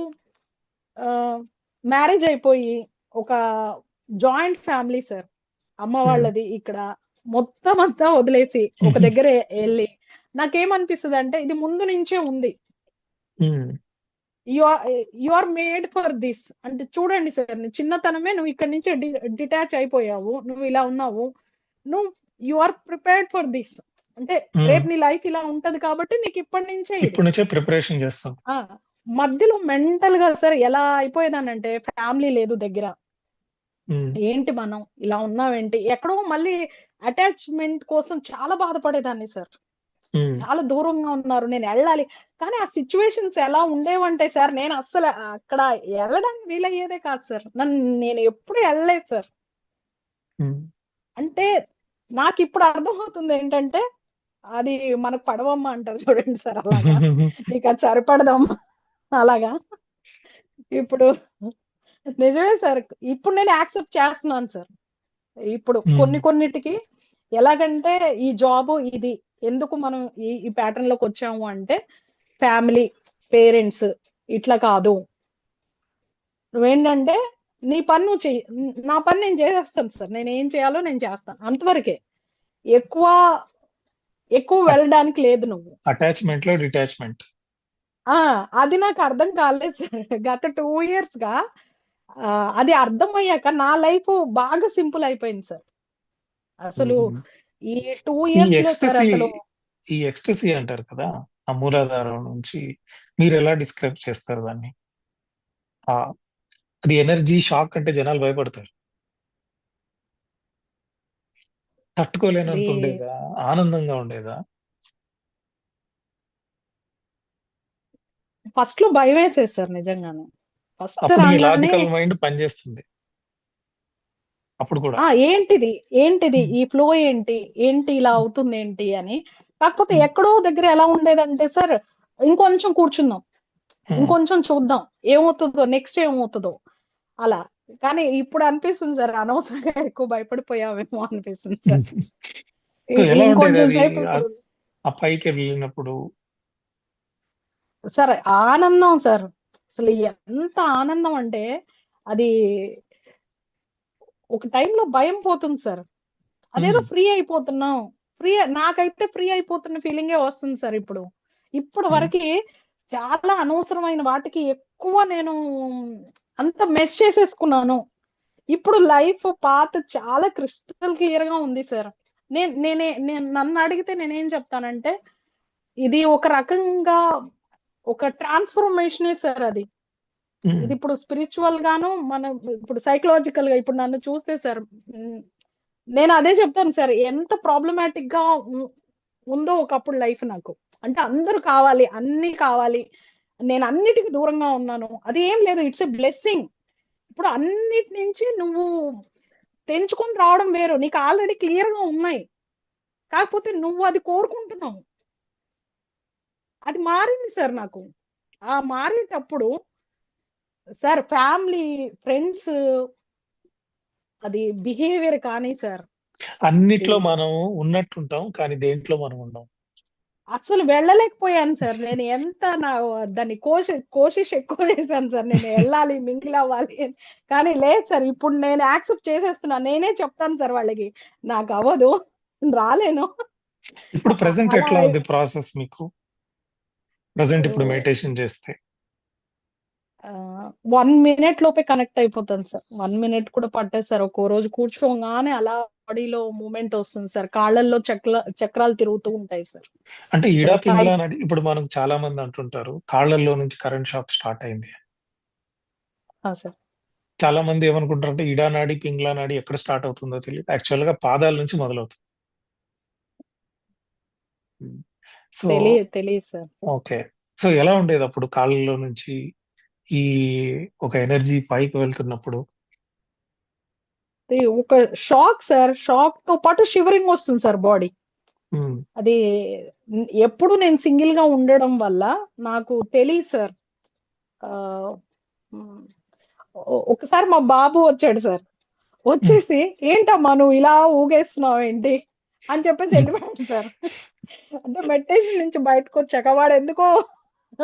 ఆహ్, మ్యారేజ్ అయిపోయి ఒక జాయింట్ ఫ్యామిలీ సార్. అమ్మ ఉమ్, వాళ్ళది ఇక్కడ. మొత్తం అంతా వదిలేసి ఒక దగ్గర ఎళ్లి నాకేమనిపిస్తదంటే ఇది ముందు నుంచే ఉంది. Um, you are you are made for this. అంటే చూడండి సార్, నీ చిన్నతనమే నువ్వు ఇక్కడి నుంచి డిటాచ్ అయిపోయావు. నువ్వు ఇలా ఉన్నావు. నువ్వు you are prepared for this. అంటే ఉమ్. రేపు నీ లైఫ్ ఇలా ఉంటది కాబట్టి నీకు ఇప్పటి నుంచే ఇది. ఇప్పటి నుంచే ప్రిపరేషన్ చేస్తాం. ఆ! మధ్యలో మెంటల్‌గా సార్ ఎలా అయిపోయేదాన్నంటే ఫ్యామిలీ లేదు దగ్గర. ఉమ్, ఏంటి మనం ఇలా ఉన్నామేంటి? ఎక్కడో మళ్ళీ అటాచ్‌మెంట్ కోసం చాలా బాధపడేదాన్ని సార్. ఉమ్, చాలా దూరంగా ఉన్నారు. నేనెళ్ళాలి. కానీ ఆ సిట్యుయేషన్స్ ఎలా ఉండేవంటే సార్ నేను అస్సల అక్కడ ఎళ్ళడానికి వీలయ్యేదే కాదు సార్. నేను ఎప్పుడు ఎళ్ళలేదు సార్. ఉమ్. అంటే నాకిప్పుడు అర్థమవుతుందేంటంటే అది మనకు పడవమ్మ అంటారు చూడండి సార్ అలాగా. నీకది సరిపడదమ్మా అలాగా. ఇప్పుడు నిజమే సార్. ఇప్పుడు నేను యాక్సెప్ట్ చేస్తున్నాను సార్. ఇప్పుడు ఉమ్, కొన్నిటికి ఎలాగంటే ఈ జాబు ఇది. ఎందుకు మనం ఈ ప్యాటర్న్‌లోకొచ్చాము అంటే ఫ్యామిలీ, పేరెంట్స్ ఇట్లా కాదు. నువ్వేంటంటే నీ పని నువ్వు చెయ్యి. నా పని నేను చేసేస్తాను సార్. నేనేం చేయాలో నేను చేస్తాను. అంతవరకే. ఎక్కువ ఎక్కువ వెళ్ళడానికి లేదు నువ్వు. అటాచ్మెంట్ లో డిటాచ్మెంట్. ఆ అది నాకు అర్థం కాలేదు సార్. గత 2 years గా అది అర్థమయ్యాక నా లైఫ్ బాగా సింపుల్ అయిపోయింది సార్. అసలు ఈ టూ ఈ ఇయర్స్ లో సార్ ఎక్స్టసీ అసలు ఈ ఎక్స్టసీ అంటారు కదా, ఆ మూలాధారం నుంచి మీరు ఎలా డిస్క్రైబ్ చేస్తారు దాన్ని? ఆ అది ఎనర్జీ షాక్ అంటే జనాలు భయపడతారు. అది తట్టుకోలేనంత ఉండేదా? ఆనందంగా ఉండేదా? ఫస్ట్ లో భయం వేసేది సార్ నిజంగానే. ఫస్ట్ అప్పుడు మీ రాగానే లాజికల్ మైండ్ పనిచేస్తుంది అప్పుడు కూడా. ఏంటిది ఏంటిది ఉమ్, ఈ ఫ్లో ఏంటి ఏంటి ఇలా ఉమ్, అవుతుంది ఏంటి అని. కాకపోతే ఉమ్, ఎక్కడో దగ్గర ఎలా ఉండేదంటే సార్, ఇంకొంచెం కూర్చుందాం, ఉమ్. ఇంకొంచెం చూద్దాం ఏమవుతుందో, నెక్స్ట్ ఏమవుతుందో అలా. కానీ ఇప్పుడు అనిపిస్తుంది సార్, అనవసరంగా ఎక్కువ భయపడిపోయామేమో అనిపిస్తుంది సార్. సో ఎలా ఉండేది ఇంకొంచెం అది? సేపు ఆ ఇప్పుడు ఆ పైకి వెళ్ళినప్పుడు? సార్ ఆనందం సార్. అసలు ఎంత ఆనందం అంటే అది ఒక టైంలో భయం పోతుంది సార్. అదేదో ఉమ్, ఫ్రీ అయిపోతున్నాం. ఫ్రీ నాకైతే ఫ్రీ అయిపోతున్న ఫీలింగే వస్తుంది సార్ ఇప్పుడు. ఇప్పుడు ఉమ్, వరకి చాలా అనవసరమైన వాటికి ఎక్కువ నేను అంత మెస్ చేసేసుకున్నాను. ఇప్పుడు లైఫ్ పాత్ చాలా క్రిస్టల్ క్లియర్ గా ఉంది సార్. నేను నన్ను అడిగితే నేనేం చెప్తానంటే, ఇది ఒక రకంగా ఒక ట్రాన్స్ఫర్మేషనే సార్ అది. ఉమ్. ఇది ఇప్పుడు స్పిరిచువల్ గాను, మనం ఇప్పుడు సైకలాజికల్ గా ఇప్పుడు నన్ను చూస్తే సార్, నేను అదే చెప్తాను సార్. ఎంత ప్రాబ్లమాటిక్ గా ఉందో ఒకప్పుడు లైఫ్ నాకు. అంటే అందరూ కావాలి, అన్ని కావాలి, నేను అన్నిటికి దూరంగా ఉన్నాను, అది ఏం లేదు. It's a blessing. ఇప్పుడు అన్నిటి నుంచి నువ్వు తెంచుకొని రావడం వేరు, నీకు ఆల్రెడీ క్లియర్ గా ఉన్నాయి. కాకపోతే నువ్వు అది కోరుకుంటున్నావు. అది మారింది సార్ నాకు. ఆ మారేటప్పుడు సార్ ఫ్యామిలీ, ఫ్రెండ్స్, అది బిహేవియర్ కానీ సార్, అది అన్నిట్లో మనం ఉన్నట్టుంటాం కానీ దేంట్లో మనం ఉండం. అసలు వెళ్ళలేకపోయాను సార్. నేను ఎంత దాన్ని కోశిష్ ఎక్కువ చేశాను సార్, నేను వెళ్ళాలి, మింగిల్ అవ్వాలి అని. కానీ లేదు సార్, ఇప్పుడు నేను యాక్సెప్ట్ చేసేస్తున్నాను. నేనే చెప్తాను సార్ వాళ్ళకి, నాకు అవ్వదు, రాలేను ఇప్పుడు ప్రెసెంట్ అలా. ఎట్లా ఉంది ప్రాసెస్ మీకు? ప్రెసెంట్ ఇప్పుడు మెడిటేషన్ చేస్తే 1 minute లోపే కనెక్ట్ అయిపోతాను సార్. 1 minute కూడా పట్టేది సార్. ఒక్కో రోజు కూర్చోగానే అలా బాడీలో మూమెంట్ వస్తుంది సార్. కాళ్ళల్లో చక్రాలు తిరుగుతూ ఉంటాయి సార్. అంటే ఇక్కడ ఈడా పింగ్లా థైస్. అని ఇప్పుడు మనకు చాలా మంది అంటుంటారు కాళ్ళల్లో నుంచి కరెంట్ షాక్ స్టార్ట్ అయింది. సార్ చాలా మంది ఏమనుకుంటారు అంటే ఇడా నాడి పింగ్లా నాడి ఎక్కడ స్టార్ట్ అవుతుందో తెలియదు, యాక్చువల్ గా పాదాల నుంచి మొదలవుతుంది. సో తెలియదు సార్. ఓకే. సో ఎలా ఉండేది అప్పుడు కాళ్ళలో నుంచి ఈ ఒక ఎనర్జీ పైకి వెళ్తున్నప్పుడు? ఇది ఒక షాక్ సార్. షాక్ తో పాటు షివరింగ్ వస్తుంది సార్ బాడీ. ఉమ్, అది ఎప్పుడు నేను సింగిల్ గా ఉండడం వల్ల నాకు తెలియదు సార్. ఆ, మ్, ఒకసారి మా బాబు వచ్చాడు సార్. ఉమ్, వచ్చేసి ఏంటమ్మా నువ్వు ఇలా ఊగేస్తున్నావు ఏంటి అని చెప్పేసి వెళ్ళిపోయాడు సార్. అంటే మెడిటేషన్ నుంచి బయటకు వచ్చాక వాడు ఎందుకో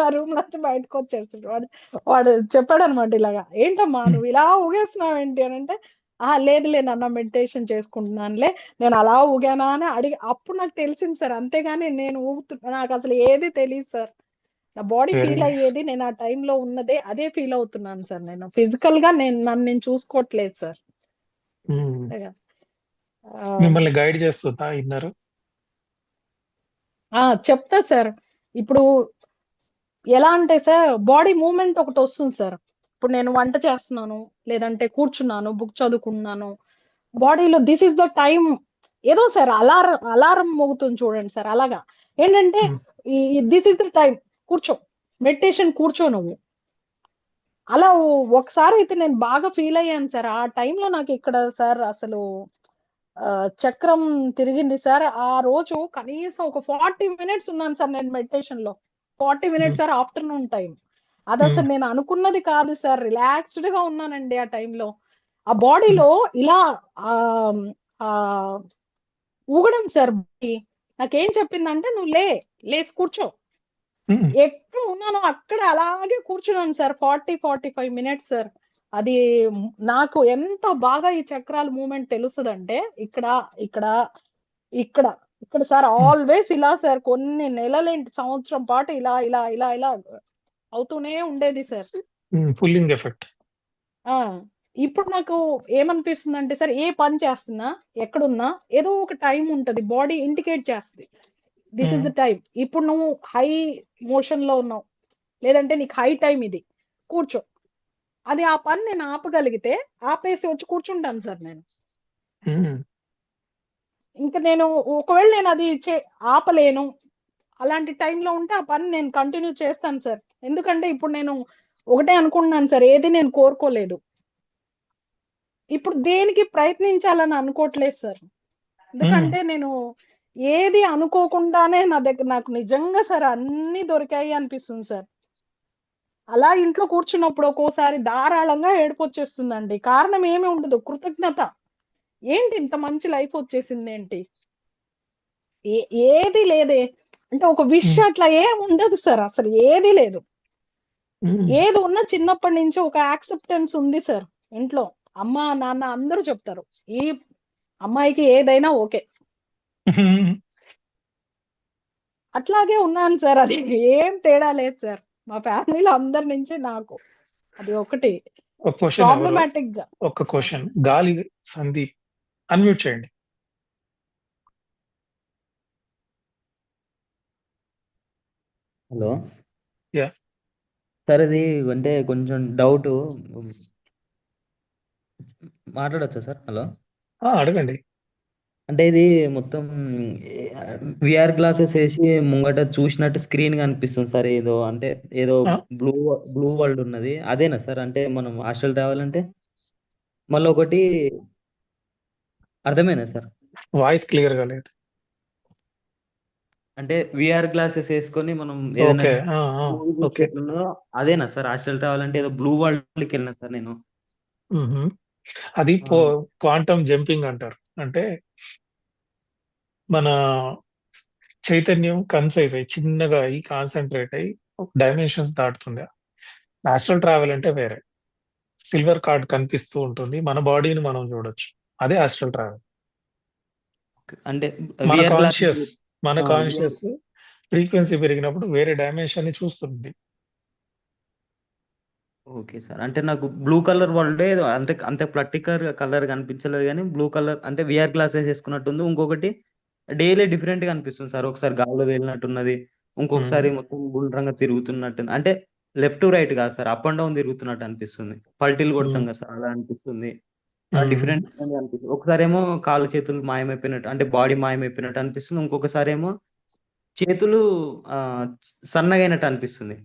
ఆ రూమ్ నుంచి బయటకు వచ్చేస్తాడు. వాడు వాడు చెప్పాడు అనమాట ఇలాగా, ఏంటమ్మా ఉమ్, నువ్వు ఇలా ఊగేస్తున్నావు ఏంటి అని అంటే, లేదులే నాన్న మెడిటేషన్ చేసుకుంటున్నానులే, నేను అలా ఊగానా అని అడిగి అప్పుడు నాకు తెలిసింది సార్. అంతేగాని నేను నాకు అసలు ఏది తెలియదు సార్. నా బాడీ వెరీ ఫీల్ నైస్. అయ్యేది, నేను ఆ టైంలో ఉన్నదే అదే ఫీల్ అవుతున్నాను సార్. నేను ఫిజికల్ గా నన్ను చూసుకోవట్లేదు సార్. ఆ, మిమ్మల్ని గైడ్ చేస్తుందా ఇన్నర్? చెప్తా సార్. ఇప్పుడు ఎలా అంటే సార్, బాడీ మూవ్మెంట్ ఒకటి వస్తుంది సార్. ఇప్పుడు నేను వంట చేస్తున్నాను, లేదంటే కూర్చున్నాను, బుక్ చదువుకున్నాను, బాడీలో దిస్ ఇస్ ద టైం ఏదో సార్, అలారం మోగుతుంది చూడండి సార్. అలాగా ఏంటంటే ఈ దిస్ ఇస్ ద టైం, కూర్చో, మెడిటేషన్ కూర్చో నువ్వు. అలా ఒకసారి అయితే నేను బాగా ఫీల్ అయ్యాను సార్. ఆ టైంలో నాకు ఇక్కడ సార్ అసలు చక్రం తిరిగింది సార్. ఆ రోజు కనీసం ఒక 40 minutes ఉన్నాను సార్ నేను మెడిటేషన్ లో. 40 minutes సార్, ఆఫ్టర్నూన్ టైం. అది అసలు నేను అనుకున్నది కాదు సార్. రిలాక్స్డ్ గా ఉన్నానండి ఆ టైంలో. ఆ బాడీలో ఇలా ఆ ఆ ఊగడం సార్. నాకేం చెప్పిందంటే, నువ్వు లేచి కూర్చో. ఎక్కడ ఉన్నానో అక్కడ అలాగే కూర్చున్నాను సార్. 40-45 minutes sir. అది నాకు ఎంత బాగా ఈ చక్రాల మూమెంట్ తెలుస్తుందంటే, ఇక్కడ ఇక్కడ ఇక్కడ ఇక్కడ సార్ ఉమ్, ఆల్వేస్ ఇలా సార్, కొన్ని నెలలేంటి సంవత్సరం పాటు ఇలా ఇలా ఇలా ఇలా అవుతూనే ఉండేది సార్. Pulling effect. ఆ ఇప్పుడు నాకు ఏమనిపిస్తుంది అంటే సార్, ఏ పని చేస్తున్నా ఎక్కడున్నా ఏదో ఒక టైం ఉంటది, బాడీ ఇండికేట్ చేస్తుంది దిస్ ఇస్ ద టైం. ఇప్పుడు నువ్వు హై మోషన్ లో ఉన్నావు, లేదంటే నీకు హై టైం ఇది, కూర్చో. అది ఆ పని నేను ఆపగలిగితే ఆపేసి వచ్చి కూర్చుంటాను సార్ నేను. ఇంకా నేను ఒకవేళ నేను అది ఆపలేను అలాంటి టైంలో ఉంటే ఆ పని నేను కంటిన్యూ చేస్తాను సార్. ఎందుకంటే ఇప్పుడు నేను ఒకటే అనుకుంటున్నాను సార్, ఏది నేను కోరుకోలేదు, ఇప్పుడు దేనికి ప్రయత్నించాలని అనుకోవట్లేదు సార్. ఎందుకంటే నేను ఏది అనుకోకుండానే నా దగ్గర నాకు నిజంగా సార్ అన్ని దొరికాయి అనిపిస్తుంది సార్. అలా ఇంట్లో కూర్చున్నప్పుడు ఒక్కోసారి ధారాళంగా ఏడుపు వచ్చేస్తుందండి. కారణం ఏమి ఉండదు, కృతజ్ఞత. ఏంటి ఇంత మంచి లైఫ్ వచ్చేసింది ఏంటి, ఏది లేదే, అంటే ఒక విష్ అట్లా ఏం ఉండదు సార్, అసలు ఏది లేదు. ఏది ఉన్నా చిన్నప్పటి నుంచి ఒక యాక్సెప్టెన్స్ ఉంది సార్ ఇంట్లో. అమ్మ నాన్న అందరూ చెప్తారు, ఈ అమ్మాయికి ఏదైనా ఓకే. అట్లాగే ఉన్నాను సార్, అది ఏం తేడా లేదు సార్. మా ఫ్యామిలీలో అందరి నుంచి నాకు అది ఒకటి ఒక క్వశ్చన్ ఎవరు ప్రాబ్లమాటిక్ గా. ఒక క్వశ్చన్ గాలి సందీప్ అన్మ్యూట్ చేయండి. హలో యా సార్, ఇది అంటే కొంచెం డౌట్ మాట్లాడొచ్చా సార్? హలో, అడగండి. అంటే ఇది మొత్తం విఆర్ గ్లాసెస్ వేసి ముంగట చూసినట్టు స్క్రీన్ కనిపిస్తుంది సార్. ఏదో అంటే ఏదో ఆ, బ్లూ బ్లూ వరల్డ్ ఉన్నది, అదేనా సార్? అంటే మనం హాస్టల్ రావాలంటే మళ్ళీ ఒకటి అర్థమైనా సార్? వాయిస్ క్లియర్ గా లేదు. అంటే విఆర్ గ్లాసెస్ వేసుకొని మనం ఏదైనా ఓకే. మూవీ చూస్తే ఓకే. ఎట్లున్నదో అదేనా సార్? హాస్టల్ రావాలంటే ఏదో బ్లూ వరల్డ్కి వెళ్ళిన సార్ నేను. అది ఆ, క్వాంటమ్ జంపింగ్ అంటారు. అంటే మన చైతన్యం కన్సైజ్ అయ్యి చిన్నగా అయ్యి కాన్సన్ట్రేట్ అయ్యి డైమెన్షన్స్ దాటుతుంది. నేచురల్ ట్రావెల్ అంటే వేరే. సిల్వర్ కార్డ్ కనిపిస్తూ ఉంటుంది, మన బాడీని మనం చూడొచ్చు. అదే ఆస్ట్రల్ ట్రావెల్. అంటే మన విఆర్ గ్లాసెస్. కాన్షియస్ మన కాన్షియస్ ఫ్రీక్వెన్సీ పెరిగినప్పుడు వేరే డైమెన్షన్ ని చూస్తుంది. ఓకే సార్, అంటే నాకు బ్లూ కలర్ వరల్డ్ ఏదో అంటే అంత పర్టికులర్ కలర్ కనిపించలేదు, కానీ బ్లూ కలర్ అంటే విఆర్ గ్లాసెస్ వేసుకున్నట్టుంది. ఇంకొకటి డైలీ డిఫరెంట్ గా అనిపిస్తుంది సార్. ఒకసారి గాల్లో వెళ్ళినట్టున్నది, ఇంకొకసారి మొత్తం గుండ్రంగా తిరుగుతున్నట్టు, అంటే లెఫ్ట్ టు రైట్ కాదు సార్, అప్ అండ్ డౌన్ తిరుగుతున్నట్టు అనిపిస్తుంది. పల్టీలు కొడతాం కదా సార్, అలా అనిపిస్తుంది. డిఫరెంట్ అనిపిస్తుంది. ఒకసారి ఏమో కాళ్ళు చేతులు మాయమైపోయినట్టు, అంటే బాడీ మాయమైపోయినట్టు అనిపిస్తుంది. ఇంకొకసారి ఏమో చేతులు ఆ, సన్నగా అయినట్టు అనిపిస్తుంది.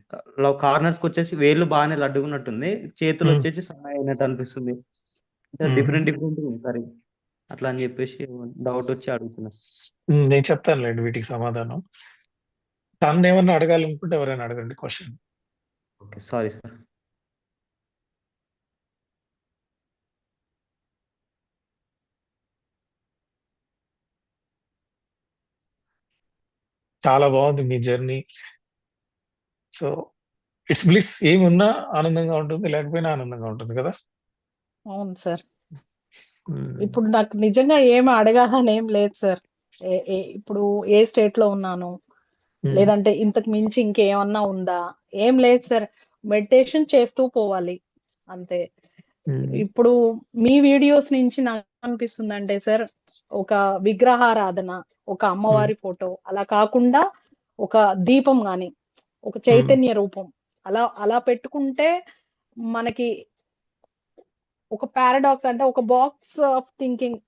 కార్నర్స్కి వచ్చేసి వేళ్ళు బాగానే లడ్డుకున్నట్టుంది, చేతులు వచ్చేసి సన్నగా అయినట్టు అనిపిస్తుంది. డిఫరెంట్ డిఫరెంట్ ఉంది సార్. అట్లా అని చెప్పేసి డౌట్ వచ్చి అడుగుతున్నా. నేను చెప్తానులేండి వీటికి సమాధానం. తను ఏమన్నా అడగాలనుకుంటే ఎవరైనా అడగండి క్వశ్చన్. Okay, sorry sir. చాలా బాగుంది మీ జర్నీ. So it's bliss. ఏమున్నా ఆనందంగా ఉంటుంది, లేకపోయినా ఆనందంగా ఉంటుంది కదా. అవును సార్. ఇప్పుడు నాకు నిజంగా ఏమి అడగాలని ఏం లేదు సార్. ఇప్పుడు ఏ స్టేట్ లో ఉన్నాను, లేదంటే ఇంతకు మించి ఇంకేమన్నా ఉందా, ఏం లేదు సార్. మెడిటేషన్ చేస్తూ పోవాలి అంతే. ఇప్పుడు మీ వీడియోస్ నుంచి నాకు అనిపిస్తుంది అంటే సార్, ఒక విగ్రహారాధన, ఒక అమ్మవారి ఫోటో అలా కాకుండా ఒక దీపం గాని, ఒక చైతన్య రూపం అలా అలా పెట్టుకుంటే మనకి ఒక పారాడాక్స్, అంటే ఒక బాక్స్ ఆఫ్ థింకింగ్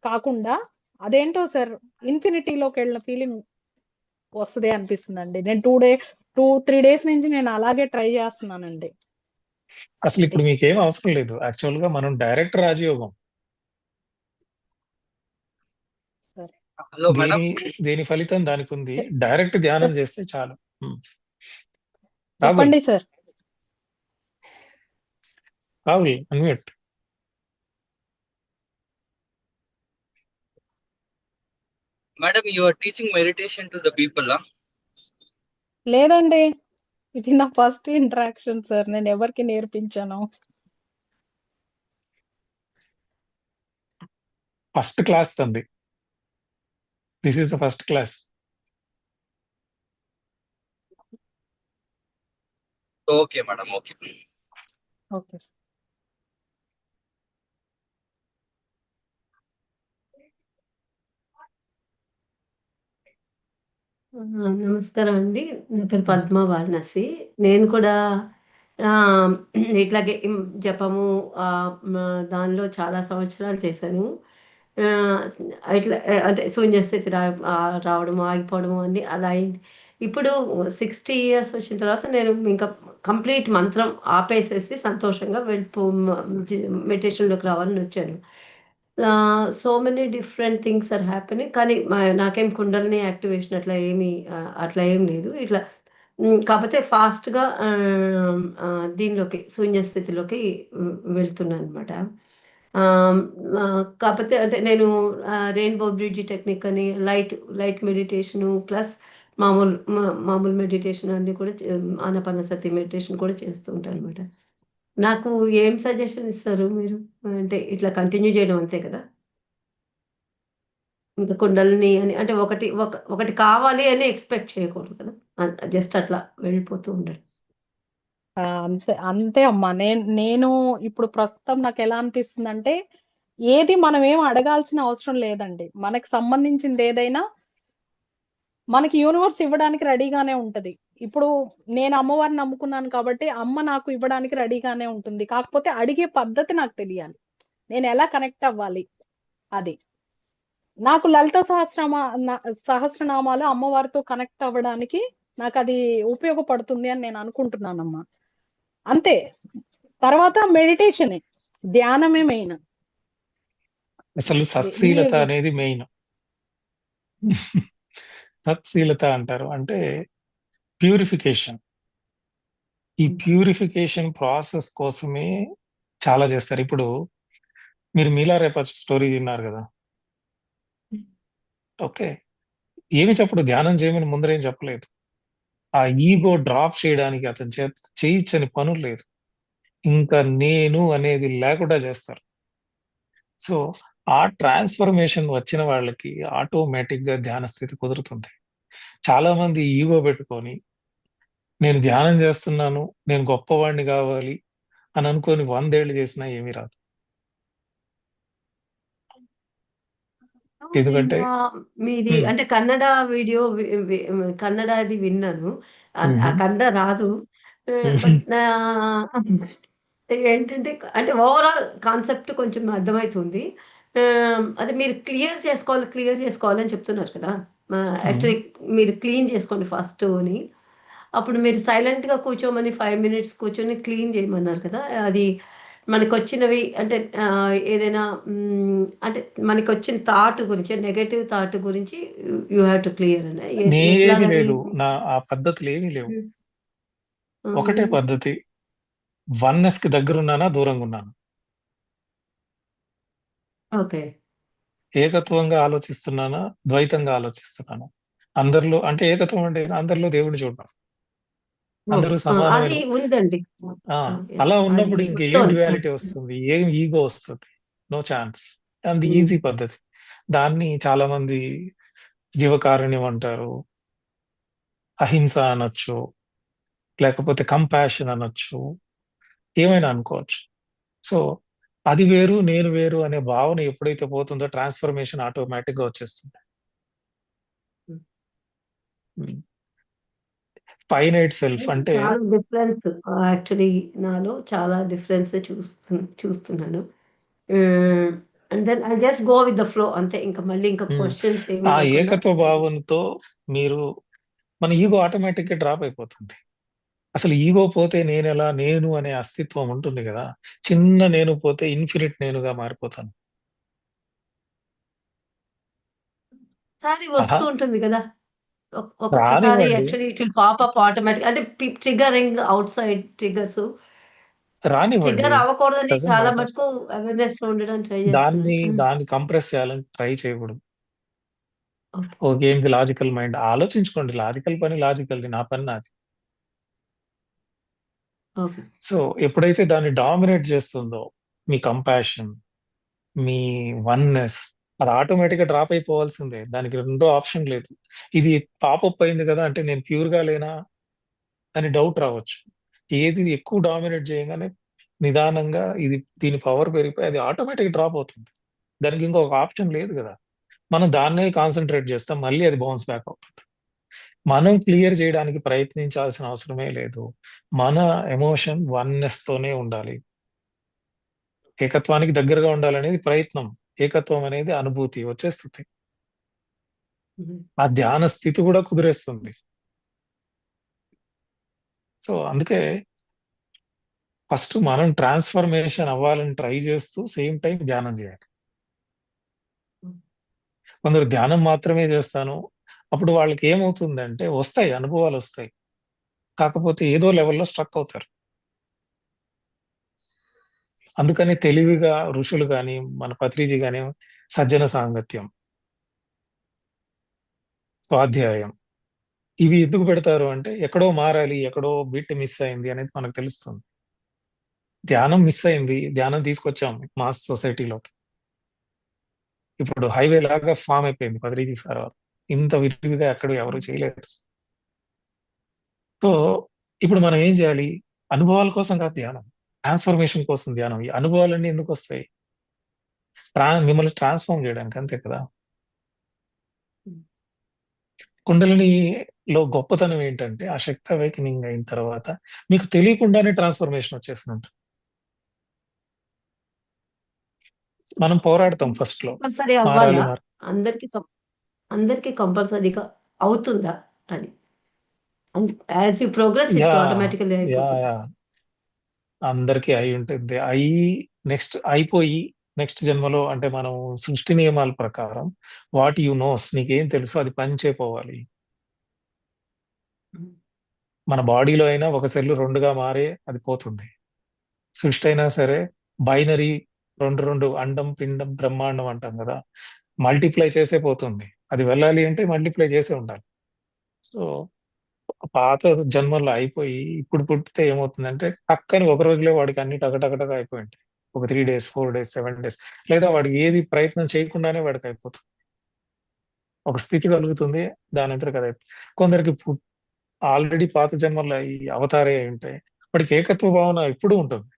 కాకుండా అదేంటో సార్ ఇన్ఫినిటీలోకి వెళ్ళిన ఫీలింగ్ వస్తుంది అనిపిస్తుందండి. నేను 2-3 డేస్ నుంచి నేను అలాగే ట్రై చేస్తున్నానండి. అసలు ఇప్పుడు మీకేం అవసరం లేదు. యాక్చువల్ గా మనం డైరెక్ట్ రాజయోగం. సరే, హలో మేడం. దేని ఫలితం దానికి ఉంది. డైరెక్ట్ ధ్యానం చేస్తే చాలు. రాహుల్ చెప్పండి sir. Rahul unmute. Madam, you are teaching meditation to the people, huh? లేదండి, ఇది నా ఫస్ట్ ఇంటరాక్షన్ సార్, నేను ఎవరికి నేర్పించాను. ఫస్ట్ క్లాస్ తంది. This is the first class. Okay madam, okay. Okay sir. నమస్కారం అండి. నా పేరు పద్మ వారణాసి. నేను కూడా ఇట్లాగే జపము దానిలో చాలా సంవత్సరాలు చేశాను. ఇట్లా అంటే శూన్య స్థితి రావడము, ఆగిపోవడము అన్నీ అలా అయింది. ఇప్పుడు 60 ఇయర్స్ వచ్చిన తర్వాత నేను ఇంకా కంప్లీట్ మంత్రం ఆపేసేసి సంతోషంగా మెడిటేషన్‌లోకి రావాలని వచ్చాను. So many different things are happening. కానీ నాకేం కుండలిని యాక్టివేషన్ అట్లా ఏం లేదు. ఇట్లా కాపోతే ఫాస్ట్‌గా దీనిలోకి శూన్య స్థితిలోకి వెళ్తున్నాననమాట. కాపోతే అంటే నేను రెయిన్‌బో బ్రిడ్జ్ టెక్నిక్ అని లైట్ మెడిటేషను ప్లస్ మామూలు మెడిటేషన్ అన్నీ కూడా ఆనాపానసతి మెడిటేషన్ కూడా చేస్తూ ఉంటాననమాట. నాకు ఏం సజెషన్ ఇస్తారు మీరు? అంటే ఇట్లా కంటిన్యూ చేయడం అంతే కదా? ఇంకా కుండలిని అని అంటే ఒకటి కావాలి అని ఎక్స్‌పెక్ట్ చేయకూడదు కదా! జస్ట్ అట్లా వెళ్ళిపోతూ ఉండాలి. అంతే అమ్మా. నేను ఇప్పుడు ప్రస్తుతం నాకెలా అనిపిస్తుందంటే, ఏది మనమేం అడగాల్సిన అవసరం లేదండి. మనకి సంబంధించిందేదైనా మనకి యూనివర్స్ ఇవ్వడానికి రెడీగానే ఉంటది. ఇప్పుడు నేను అమ్మవారిని నమ్ముకున్నాను కాబట్టి, అమ్మ నాకు ఇవ్వడానికి రెడీగానే ఉంటుంది. కాకపోతే అడిగే పద్ధతి నాకు తెలియాలి. నేనెలా కనెక్ట్ అవ్వాలి అది. నాకు లలిత సహస్రనామాలు అమ్మవారితో కనెక్ట్ అవ్వడానికి నాకది ఉపయోగపడుతుంది అని నేను అనుకుంటున్నానమ్మా. అంతే. తర్వాత మెడిటేషనే. ధ్యానమే మెయిన్. అసలు సత్శీలత మీరు అనేది మెయిన్. సత్శీలత అంటారు. అంటే ప్యూరిఫికేషన్. ఈ ప్యూరిఫికేషన్ ప్రాసెస్ కోసమే చాలా చేస్తారు. ఇప్పుడు మీరు మీలా రేపటి స్టోరీ విన్నారు కదా! ఓకే. ఏమి చెప్పడు, ధ్యానం చేయమని ముందరేం చెప్పలేదు. ఆ ఈగో డ్రాప్ చేయడానికి అతని చేత చేయించని పనులు లేదు. ఇంకా నేను అనేది లేకుండా చేస్తారు. సో, ఆ ట్రాన్స్‌ఫర్మేషన్ వచ్చిన వాళ్ళకి ఆటోమేటిక్‌గా ధ్యాన స్థితి కుదురుతుంది. చాలామంది ఈగో పెట్టుకొని, నేను ధ్యానం చేస్తున్నాను, నేను గొప్పవాడిని గావాలి అని అనుకోని 100 ఏళ్ళు చేసినా ఏమీ రాదు. నేను ఎందుకంటే మీది హ్మ్. అంటే కన్నడ వీడియో కన్నడది విన్నాను. ఆ హుహు. కన్నడ రాదు. హుహు. బట్ ఏంటంటే అంటే ఓవరాల్ కాన్సెప్ట్ కొంచెం అర్థమైతుంది. అది మీరు క్లియర్ చేసుకోవాలని చెప్తున్నారు కదా! హ్మ్. యాక్చువల్లీ మీరు క్లీన్ చేసుకోండి ఫస్ట్ అని. అప్పుడు మీరు సైలెంట్‌గా కూర్చోమని 5 మినిట్స్ కూర్చొని క్లీన్ చేయమన్నారు కదా! అది మనకొచ్చినవి అంటే ఏదైనా అంటే మనకొచ్చిన థాట్ గురించి నెగెటివ్ థాట్ గురించి యూ హావ్ టు క్లియర్ అని. ఏమి ఎట్లాగది? లేదు. ఆ పద్ధతులేమీ లేవు. హ్మ్. ఒకటే ఏంటి? పద్ధతి. వన్‌నెస్‌కి దగ్గరున్నానా? దూరంగున్నానా? ఓకే. ఏకత్వంగా ఆలోచిస్తున్నానా? ద్వైతంగా ఆలోచిస్తున్నానా? అందరిలో అంటే ఏకత్వం అంటే అందరిలో దేవుడిని చూడడం. ఓకే. అందరూ అది సమానమైన ఉందండి. ఆ! యాహ్! అలా అది ఉన్నప్పుడు ఇంక ఏం వస్తోంది. డ్యుయాలిటీ వస్తుంది? ఏం ఈగో వస్తది? No chance. అది హ్మ్. ఈజీ పద్ధతి. దాన్ని చాలామంది జీవకారుణ్యం అంటారు. అహింస అనొచ్చు. లేకపోతే కంపాషన్ అనొచ్చు. ఏమైనా అనుకోవచ్చు. సో, అది వేరు, నేను వేరు అనే భావన ఎప్పుడైతే పోతుందో ట్రాన్స్‌ఫర్మేషన్ ఆటోమేటిక్‌గా వచ్చేస్తుంది. హ్మ్. హ్మ్. ఫైనైట్ సెల్ఫ్ అంటే చాలా డిఫరెన్స్ యాక్చువల్లీ నాలో చాలా డిఫరెన్స్ చూస్తున్నాను. హ్మ్. And then I just go with the flow అంతే. మళ్ళీ హ్మ్. క్వెషన్స్ ఏమి ఆ లేకుండా ఏకత్వ భావంతో మీరు మన ఈగో ఆటోమేటిక్‌గా డ్రాప్ అయిపోతుంది. అసలు ఈగో పోతే నేను అనే అస్తిత్వం ఉంటుంది గదా! చిన్న నేను పోతే ఇన్ఫినిట్ నేనుగా మారిపోతాను. ఒకసారి అహా! వస్తూ ఉంటుంది గదా! ఒక్కొక్కసారి రానివ్వండి. Actually it will pop up automatic అంటే ట్రిగ్గరింగ్ ఔట్‌సైడ్ ట్రిగ్గర్స్. రానివ్వండి. ట్రిగ్గర్ అవ్వకూడదని డజంట్ చాలా మ్యాటర్. మటుకు అవేర్‌నెస్‌లో ఉండడానికి ట్రై చేస్తున్నాను. దాన్ని కంప్రెస్ చేయాలని ట్రై చేయకూడదు. ఓకే. ఓకే. ఏంది లాజికల్ మైండ్ ఆలోచించుకోండి. లాజికల్ పని లాజికల్‌ది. నా పని నాది. ఓకే. సో, ఎప్పుడైతే దాన్ని డామినేట్ చేస్తుందో మీ కంపాషన్, మీ వన్‌నెస్ అది ఆటోమేటిక్గా డ్రాప్ అయిపోవాల్సిందే. దానికి రెండో ఆప్షన్ లేదు. ఇది పాపప్ అయింది కదా అంటే నేను ప్యూర్గా లేనా అని డౌట్ రావచ్చు. ఏది ఎక్కువ డామినేట్ చేయగానే నిదానంగా దీని పవర్ పెరిగిపోయి అది ఆటోమేటిక్ డ్రాప్ అవుతుంది. దానికి ఇంకొక ఆప్షన్ లేదు కదా. మనం దాన్నే కాన్సన్ట్రేట్ చేస్తాం, మళ్ళీ అది బౌన్స్ బ్యాక్ అవుతుంది. మనం క్లియర్ చేయడానికి ప్రయత్నించాల్సిన అవసరమే లేదు. మన ఎమోషన్ వన్నెస్ తోనే ఉండాలి. ఏకత్వానికి దగ్గరగా ఉండాలనేది ప్రయత్నం. ఏకత్వం అనేది అనుభూతి వచ్చేస్తుంది. ఆ ధ్యాన స్థితి కూడా కుదిరేస్తుంది. సో అందుకే ఫస్ట్ మనం ట్రాన్స్ఫర్మేషన్ అవ్వాలని ట్రై చేస్తూ సేమ్ టైం ధ్యానం చేయాలి. కొందరు ధ్యానం మాత్రమే చేస్తాను, అప్పుడు వాళ్ళకి ఏమవుతుందంటే వస్తాయి, అనుభవాలు వస్తాయి, కాకపోతే ఏదో లెవెల్లో స్ట్రక్ అవుతారు. అందుకని తెలివిగా ఋషులు కానీ మన పత్రిజీ కానీ సజ్జన సాంగత్యం, స్వాధ్యాయం ఇవి ఎందుకు పెడతారు అంటే ఎక్కడో మారాలి, ఎక్కడో బిట్ మిస్ అయింది అనేది మనకు తెలుస్తుంది. ధ్యానం మిస్ అయింది, ధ్యానం తీసుకొచ్చాం మాస్ సొసైటీలోకి. ఇప్పుడు హైవే లాగా ఫామ్ అయిపోయింది పత్రిజీ సార్ వాళ్ళు. ఇంత విరివిగా ఎక్కడ ఎవరు చేయలేరు. సో ఇప్పుడు మనం ఏం చేయాలి? అనుభవాల కోసం కాదు ధ్యానం, ట్రాన్స్ఫర్మేషన్ కోసం ధ్యానం. ఈ అనుభవాలన్నీ ఎందుకు వస్తాయి? మిమ్మల్ని ట్రాన్స్ఫార్మ్ చేయడానికి, అంతే కదా. కుండలినిలో గొప్పతనం ఏంటంటే ఆ శక్తి అవేకనింగ్ అయిన తర్వాత మీకు తెలియకుండానే ట్రాన్స్ఫర్మేషన్ వచ్చేస్తుంది. మనం పోరాడతాం ఫస్ట్ లో, కంపల్సరీ మారాలి అవ్వాలా? అందరికి కంపల్సరీగా అవుతుందా అది? As you progress it yeah automatically yeah అయిపోతుంది. యా అందరికీ అయి ఉంటుంది. నెక్స్ట్ అయిపోయి నెక్స్ట్ జన్మలో అంటే మనం సృష్టి నియమాల ప్రకారం వాట్ యు నోస్, నీకేం తెలుసు అది పని చేయపోవాలి. మన బాడీలో అయినా ఒక సెల్ రెండుగా మారే అది పోతుంది. సృష్టి అయినా సరే బైనరీ రెండు అండం పిండం బ్రహ్మాండం అంటాం కదా, మల్టిప్లై చేసే పోతుంది. అది వెళ్ళాలి అంటే మల్టిప్లై చేసే ఉండాలి. సో పాత జన్మల్లో అయిపోయి ఇప్పుడు పుట్టితే ఏమవుతుందంటే టక్కని ఒక రోజులో వాడికి అన్ని టకటకటక అయిపోయి ఉంటాయి. ఒక 3 days 4 days 7 days, లేదా వాడికి ఏది ప్రయత్నం చేయకుండానే వాడికి అయిపోతుంది. ఒక స్థితి కలుగుతుంది, దాని అంతా కదా. కొందరికి ఆల్రెడీ పాత జన్మల్లో ఈ అవతారే అయి ఉంటాయి, వాడికి ఏకత్వ భావన ఎప్పుడూ ఉంటుంది.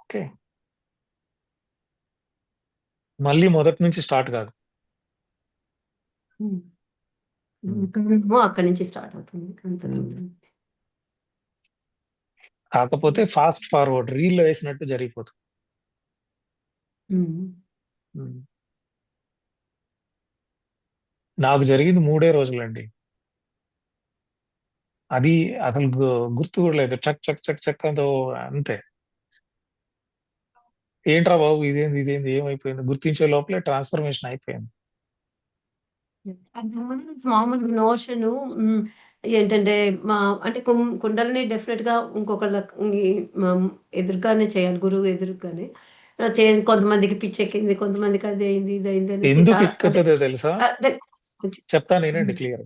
ఓకే, మళ్ళీ మొదటి నుంచి స్టార్ట్ కాదు. అక్కడి నుంచి స్టార్ట్ అవుతుంది. కాకపోతే ఫాస్ట్ ఫార్వర్డ్ రీల్లో వేసినట్టు జరిగిపోతుంది. నాకు జరిగింది 3 రోజులండి. అది అసలు గుర్తు కూడా లేదు. చక్ చక్ చక్ చక్ అంత అంతే. ఏంట్రా బాబు ఇదేంది ఏమైపోయింది గుర్తించే లోపలే ట్రాన్స్ఫర్మేషన్ అయిపోయింది. మామూలు నోషన్ ఏంటంటే అంటే కుండలని డెఫినెట్ గా ఇంకొకళ్ళ ఎదురుగానే చేయాలి, గురువు ఎదురుగానే కొంతమందికి పిచ్చెక్కింది, కొంతమందికి అది అయింది ఇది అయింది అనేసి ఎందుకు చాలా అంటే ఎక్కుతుందో తెలుసా? చెప్తాను నేనండి క్లియర్.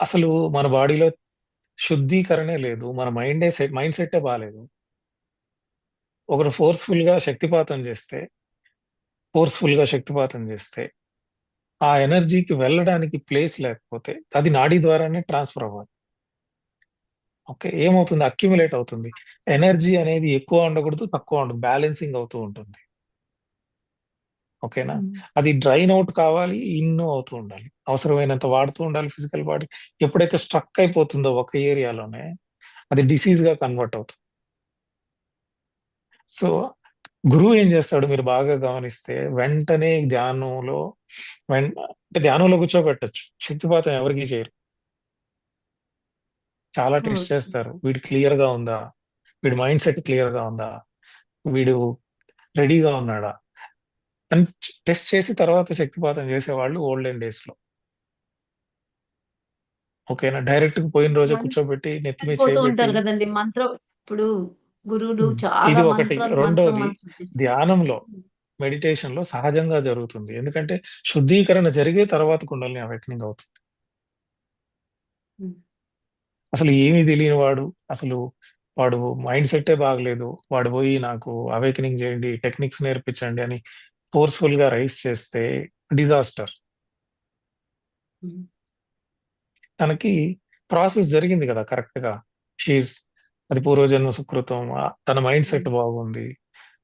అసలు మన బాడీలో శుద్ధీకరణే లేదు, మన మైండ్ సెట్టే బాగాలేదు. ఒకరు ఫోర్స్ఫుల్ గా శక్తిపాతం చేస్తే ఆ ఎనర్జీకి వెళ్ళడానికి ప్లేస్ లేకపోతే అది నాడీ ద్వారానే ట్రాన్స్ఫర్ అవ్వాలి. ఓకే, ఏమవుతుంది? అక్యుములేట్ అవుతుంది. ఎనర్జీ అనేది ఎక్కువ ఉండకూడదు, తక్కువ ఉండదు, బ్యాలెన్సింగ్ అవుతూ ఉంటుంది. ఓకేనా? అది డ్రైన్ అవుట్ కావాలి, ఇన్ అవుతూ ఉండాలి, అవసరమైనంత వాడుతూ ఉండాలి ఫిజికల్ బాడీ. ఎప్పుడైతే స్ట్రక్ అయిపోతుందో ఒక ఏరియాలోనే అది డిసీజ్ గా కన్వర్ట్ అవుతుంది. సో గురువు ఏం చేస్తాడు మీరు బాగా గమనిస్తే, వెంటనే ధ్యానంలో కూర్చోబెట్టచ్చు, శక్తిపాతం ఎవరికి చేయరు. చాలా టెస్ట్ చేస్తారు, వీడు క్లియర్ గా ఉందా, వీడి మైండ్ సెట్ క్లియర్ గా ఉందా, వీడు రెడీగా ఉన్నాడా అని టెస్ట్ చేసి తర్వాత శక్తిపాతం చేసేవాళ్ళు ఓల్డెన్ డేస్ లో. ఓకేనా? డైరెక్ట్ పోయిన రోజే కూర్చోబెట్టి నెత్తి మీద పోతూ చేయబెట్టి ఉంటారు కదండి మంత్రం. ఇప్పుడు గురువులు చాలా ఇది ఒకటి. మంత్రాలు రెండోది చేస్తారు. ధ్యానంలో మెడిటేషన్ లో సహజంగా జరుగుతుంది, ఎందుకంటే శుద్ధీకరణ జరిగే తర్వాత కుండలిని అవేకనింగ్ అవుతుంది. అసలు ఏమీ తెలియని వాడు అసలు వాడు మైండ్ సెట్టే బాగలేదు. వాడు పోయి నాకు అవేకనింగ్ చేయండి, టెక్నిక్స్ నేర్పించండి అని ఫోర్స్‌ఫుల్ గా రైజ్ చేస్తే డిజాస్టర్. ఉమ్, తనకి ప్రాసెస్ జరిగింది కదా కరెక్ట్‌గా. షీస్ అది పూర్వజన్మ సుకృతం. తన మైండ్ సెట్ ఉమ్, బాగుంది.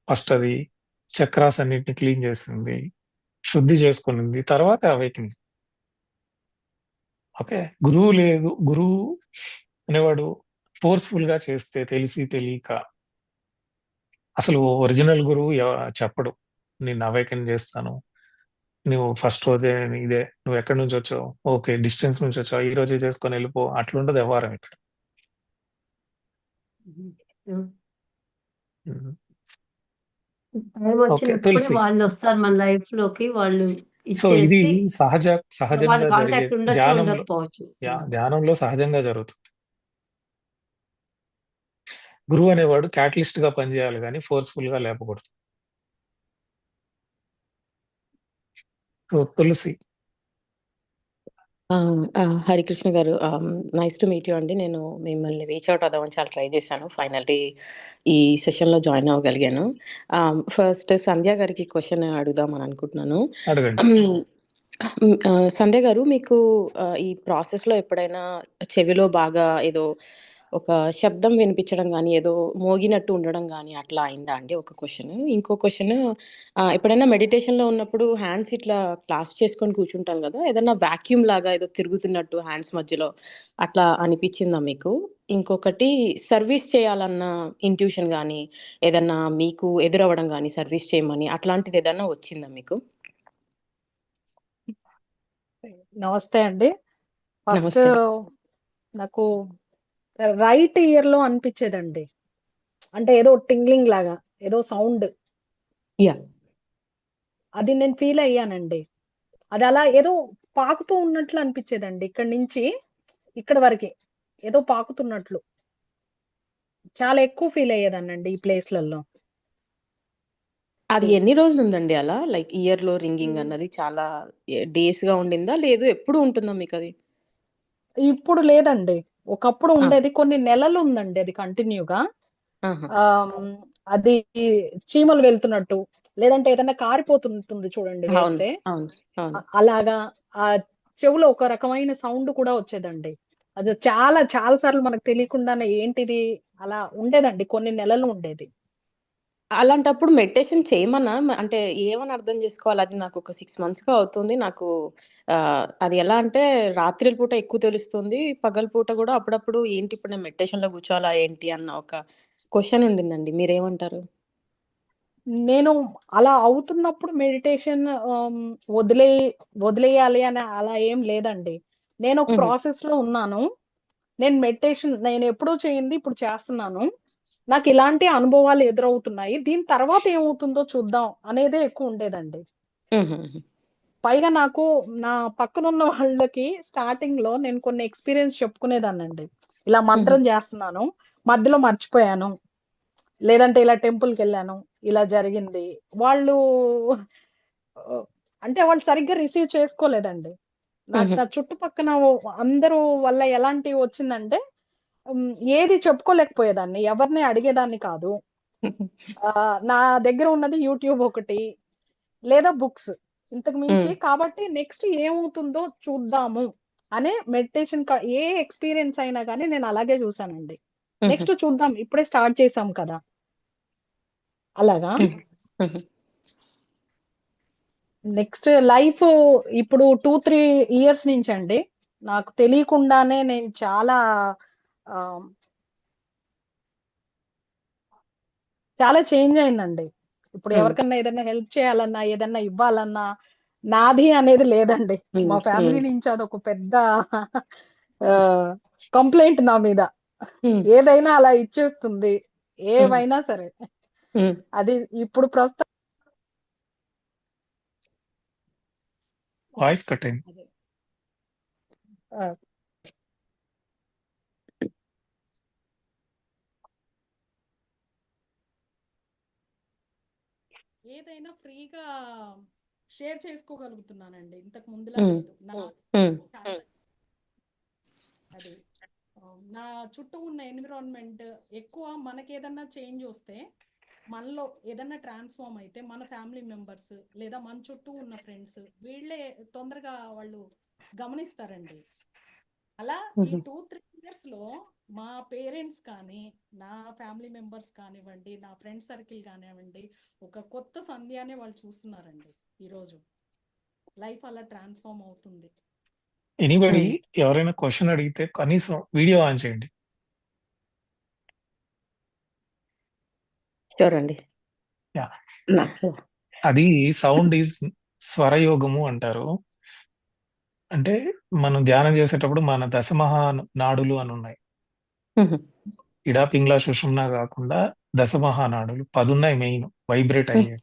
ఫస్ట్ అది చక్రాస్ అన్నిటిని క్లీన్ చేసింది. శుద్ధి చేసుకునింది. తర్వాత అవేకనింగ్. ఓకే. గురువు లేదు. గురువు అనేవాడు ఫోర్స్‌ఫుల్ గా చేస్తే తెలిసి తెలియక అసలు ఒరిజినల్ గురువు చెప్పడు. నిన్ను అవేకెన్ చేస్తాను. నువ్వు ఫస్ట్ రోజే ఇదే. నువ్వు ఎక్కడి నుంచి వచ్చావు? ఓకే. డిస్టెన్స్ నుంచి వచ్చావు. ఈ రోజే చేసుకొని వెళ్ళిపో. అట్లుండదు వ్యవహారం ఇక్కడ. ఉమ్, ఉమ్. హ్మ్. Time okay. వచ్చినప్పుడే తులసి. వాళ్ళు వస్తారు మన లైఫ్ లోకి, వాళ్ళు సో ఇది ఇచ్చేసి వాళ్ళ సహజంగా జరిగే కాంటాక్ట్ ఉండొచ్చు ధ్యానంలో ఉండకపోవచ్చు. ధ్యానంలో సహజంగా జరుగుతుంది. గురువు అనేవాడు క్యాటలిస్ట్ గా పనిచేయాలి గానీ ఫోర్స్‌ఫుల్ గా లేపకూడదు. సో తులసి. హరికృష్ణ గారు, నైస్ టు మీట్ యూ అండి. నేను మిమ్మల్ని రీచ్ అవుట్ అవుదామని చాలా ట్రై చేశాను. ఫైనల్లీ ఈ సెషన్‌లో జాయిన్ అవ్వగలిగాను. ఫస్ట్ సంధ్య గారికి క్వెషన్ అడుగుదామని అనుకుంటున్నాను. అడగండి. సంధ్య గారు, మీకు ఈ ప్రాసెస్‌లో ఎప్పుడైనా చెవిలో బాగా ఏదో ఒక శబ్దం వినిపించడం గానీ, ఏదో మోగినట్టు ఉండడం గానీ అట్లా అయిందా అండి? ఒక క్వెషన్. ఇంకో క్వెషన్, ఎప్పుడైనా మెడిటేషన్‌లో ఉన్నప్పుడు హ్యాండ్స్ ఇట్లా క్లాస్ప్ చేసుకొని కూర్చుంటాం గదా! ఏదన్నా వాక్యూమ్ లాగా ఏదో తిరుగుతున్నట్టు హ్యాండ్స్ మధ్యలో అట్లా అనిపిచ్చిందా మీకు? ఇంకొకటి, సర్వీస్ చేయాలన్న ఇంట్యూషన్ గానీ, ఏదన్నా మీకు ఎదురవ్వడం గానీ, సర్వీస్ చేయమని అట్లాంటిదేదన్నా వచ్చిందా మీకు? నమస్తే అండి. ఫస్ట్ నమస్తే. నాకు రైట్ ఇయర్‌లో అనిపిచ్చేదండి. అంటే ఏదో టింగ్లింగ్ లాగా, ఏదో సౌండ్. యాహ్! అది నేను ఫీల్ అయ్యానండి. అది అలా ఏదో పాకుతూ ఉన్నట్లు అనిపిచ్చేదండి. ఇక్కడి నుంచి ఇక్కడి వరకి. ఏదో పాకుతున్నట్లు. చాలా ఎక్కువ ఫీల్ అయ్యేదాన్నండి ఈ ప్లేస్‌లలో. అది అది. ఎన్ని రోజులుందండి అలా? లైక్ ఇయర్‌లో రింగింగ్ హ్మ్. అన్నది చాలా డేస్‌గా ఉండిందా? లేదు ఎప్పుడూ ఉంటుందా మీకది? ఇప్పుడు లేదండి. ఒకప్పుడు ఆ! ఉండేది. కొన్ని నెలలు ఉందండి అది కంటిన్యూగా. ఆహా! హ్మ్. అది చీమలు వెళ్తున్నట్టు, లేదంటే ఏదన్నా కారిపోతుంటుంది చూడండి అవును. వేస్తే. అవును. అవును. అలాగా చెవులో ఒక రకమైన సౌండ్ కూడా వచ్చేదండి. అది చాలా చాలా సార్లు మనకు తెలియకుండానే ఏంటిది అలా ఉండేదండి. కొన్ని నెలలు ఉండేది. అలాంటప్పుడు మెడిటేషన్ చేయమనా? అంటే ఏమని అర్థం చేసుకోవాలి? అది నాకొక 6 మంత్స్‌గా అవుతుంది. నాకు అది ఎలా అంటే రాత్రిల పూట ఎక్కువ తెలుస్తుంది. పగలు గూడా అప్పుడప్పుడు ఏంటి ఇప్పుడు నేను మెడిటేషన్‌లో కూర్చోవాలా ఏంటి అన్న ఒక క్వెషన్ ఉండిందండి. మీరేమంటారు? నేను అలా అవుతున్నప్పుడు మెడిటేషన్ ఆహ్, వదిలే వదిలేయాలి అని అలా ఏం లేదండి. నేను ఒక హుహు. ప్రాసెస్‌లో ఉన్నాను. నేను మెడిటేషన్ నేనెప్పుడూ చేయంది ఇప్పుడు చేస్తున్నాను. నాకిలాంటి అనుభవాలు ఎదురవుతున్నాయి. దీని తర్వాత ఏమవుతుందో చూద్దాం అనేదే ఎక్కువుండేదండి. హుహుహు. పైగా నాకు నా పక్కనున్న వాళ్ళకి స్టార్టింగ్‌లో నేను కొన్ని ఎక్స్‌పీరియన్స్ చెప్పుకునేదాన్నండి. ఇలా హుహు. మంత్రం చేస్తున్నాను. మధ్యలో మర్చిపోయాను. లేదంటే ఇలా టెంపుల్‌కెళ్ళాను. ఇలా జరిగింది. వాళ్ళు ఆహ్, అంటే వాళ్ళు సరిగ్గా రిసీవ్ చేసుకోలేదండి. నాకు హుహు. నా చుట్టుపక్కన అందరూ వల్ల ఎలాంటి వచ్చిందంటే హ్మ్. ఏది చెప్పుకోలేకపోయేదాన్ని. ఎవరిని అడిగేదాన్ని కాదు. నా దగ్గర ఉన్నది యూట్యూబ్ ఒకటి, లేదా బుక్స్. ఇంతకు మించి హ్మ్. కాబట్టి నెక్స్ట్ ఏమవుతుందో చూద్దాము అనే మెడిటేషన్ ఏ ఎక్స్‌పీరియన్స్ అయినా గాని నేను అలాగే చూసానండి. హుహు. నెక్స్ట్ చూద్దాం. ఇప్పుడే స్టార్ట్ చేసాం కదా! అలాగా. హ్మ్. హుహు. నెక్స్ట్ లైఫ్ ఇప్పుడు 2, 3 ఇయర్స్ నుంచండి. నాకు తెలియకుండానే నేను చాలా ఆహ్, చాలా చేంజ్ అయిందండి. ఇప్పుడు హ్మ్. ఎవరికన్నా ఏదన్నా హెల్ప్ చేయాలన్నా, ఏదన్నా ఇవ్వాలన్నా, నాది అనేది లేదండి. హ్మ్. మా హ్మ్. ఫ్యామిలీ నుంచి అదొక పెద్ద ఆహ్, కంప్లెయింట్ నా మీద. హ్మ్. ఏదైనా అలా ఇచ్చేస్తుంది. హ్మ్. ఏవైనా సరే. హ్మ్. అది ఇప్పుడు ప్రస్తుతం వాయిస్ కట్ అయింది. అదే. ఆ! ఏదైనా ఫ్రీగా షేర్ చేసుకోగలుగుతున్నానండి. ఇంతకు ముందులా హ్మ్. లేదు. హ్మ్. చాలా అది. నా చుట్టూ ఉన్న ఎన్విరాన్మెంట్ ఎక్కువ మనకి ఏదన్నా చేంజ్ వస్తే మనలో ఏదన్నా ట్రాన్స్ఫార్మ్ అయితే మన ఫ్యామిలీ మెంబర్స్ లేదా మన చుట్టూ ఉన్న ఫ్రెండ్స్ వీళ్ళే తొందరగా వాళ్ళు గమనిస్తారండి. అలా ఈ 2-3 ఇయర్స్లో మా పేరెంట్స్ కానీ నా ఫ్యామిలీ మెంబర్స్ కానివ్వండి, నా ఫ్రెండ్ సర్కిల్ కానివ్వండి, ఒక కొత్త సంధ్యానే వాళ్ళు చూస్తున్నారండి. ఈరోజు లైఫ్ అలా ట్రాన్స్ఫార్మ్ అవుతుంది. ఎనీబడి ఎవరైనా క్వశ్చన్ అడిగితే కనీసం వీడియో ఆన్ చేయండి. షూర్ అండి. యా నా- అది సౌండ్ ఈజ్ స్వరయోగము అంటారు. అంటే మనం ధ్యానం చేసేటప్పుడు మన దశమహా నాడులు అని ఉన్నాయి. మ్మ్. ఇడా పింగ్లా సుషుమ్నా కాకుండా దశమహానాడులు 10 ఉన్నాయి మెయిన్ వైబ్రేట్ అయ్యేవి.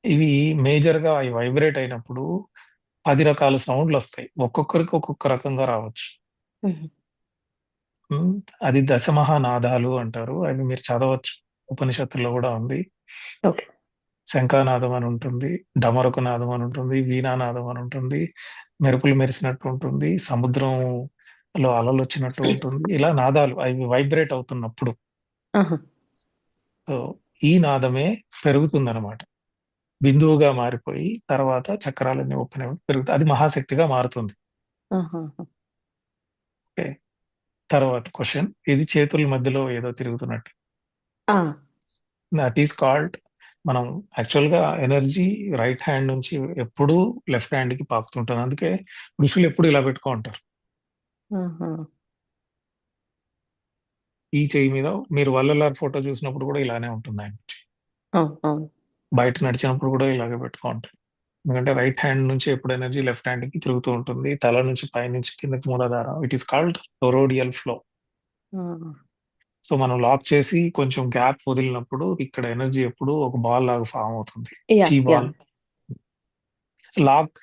ఇవి మేజర్ గా అవి వైబ్రేట్ అయినప్పుడు 10 రకాల సౌండ్లు వస్తాయి. ఒక్కొక్కరికి ఒక్కొక్క రకంగా రావచ్చు. మ్మ్. ఉమ్, అది దశమహానాదాలు అంటారు. అవి మీరు చదవచ్చు, ఉపనిషత్తుల్లో కూడా ఉంది. ఓకే. శంఖానాదం అని ఉంటుంది, డమరకు నాదం అని ఉంటుంది, వీణానాదం అని ఉంటుంది, మెరుపులు మెరిసినట్టు ఉంటుంది, సముద్రంలో అలలు వచ్చినట్టు ఉంటుంది. ఇలా నాదాలు అవి వైబ్రేట్ అవుతున్నప్పుడు ఆహా. సో ఈ నాదమే పెరుగుతుందన్నమాట. బిందువుగా మారిపోయి తర్వాత చక్రాలన్నీ ఓపెన్ అయి పెరుగుతాయి. అది మహాశక్తిగా మారుతుంది. ఆహా. ఓకే. తర్వాత క్వశ్చన్, ఇది చేతుల మధ్యలో ఏదో తిరుగుతున్నట్టు. ఆ. దట్ ఈస్ కాల్డ్, మనం యాక్చువల్ గా ఎనర్జీ రైట్ హ్యాండ్ నుంచి ఎప్పుడూ లెఫ్ట్ హ్యాండ్ కి పాకుతుంటుంది. అందుకే ఋషులు ఎప్పుడు ఇలా పెట్టుకో ఉంటారు. ఆహా. ఈ చెయ్యి మీద మీరు వల్లలార్ ఫోటో చూసినప్పుడు కూడా ఇలానే ఉంటుంది ఆయన. అవును అవును. బయట నడిచినప్పుడు కూడా ఇలాగే పెట్టుకో ఉంటారు. ఎందుకంటే రైట్ హ్యాండ్ నుంచి ఎప్పుడు ఎనర్జీ లెఫ్ట్ హ్యాండ్ కి తిరుగుతూ ఉంటుంది. తల నుంచి పై నుంచి కిందకి మూలాధారం. It is called toroidal flow. ఆ. సో మనం లాక్ చేసి కొంచెం గ్యాప్ వదిలినప్పుడు ఇక్కడ ఎనర్జీ ఎప్పుడు ఒక బాల్ లాగా ఫామ్ అవుతుంది. యా చీ యా. బాల్. లాక్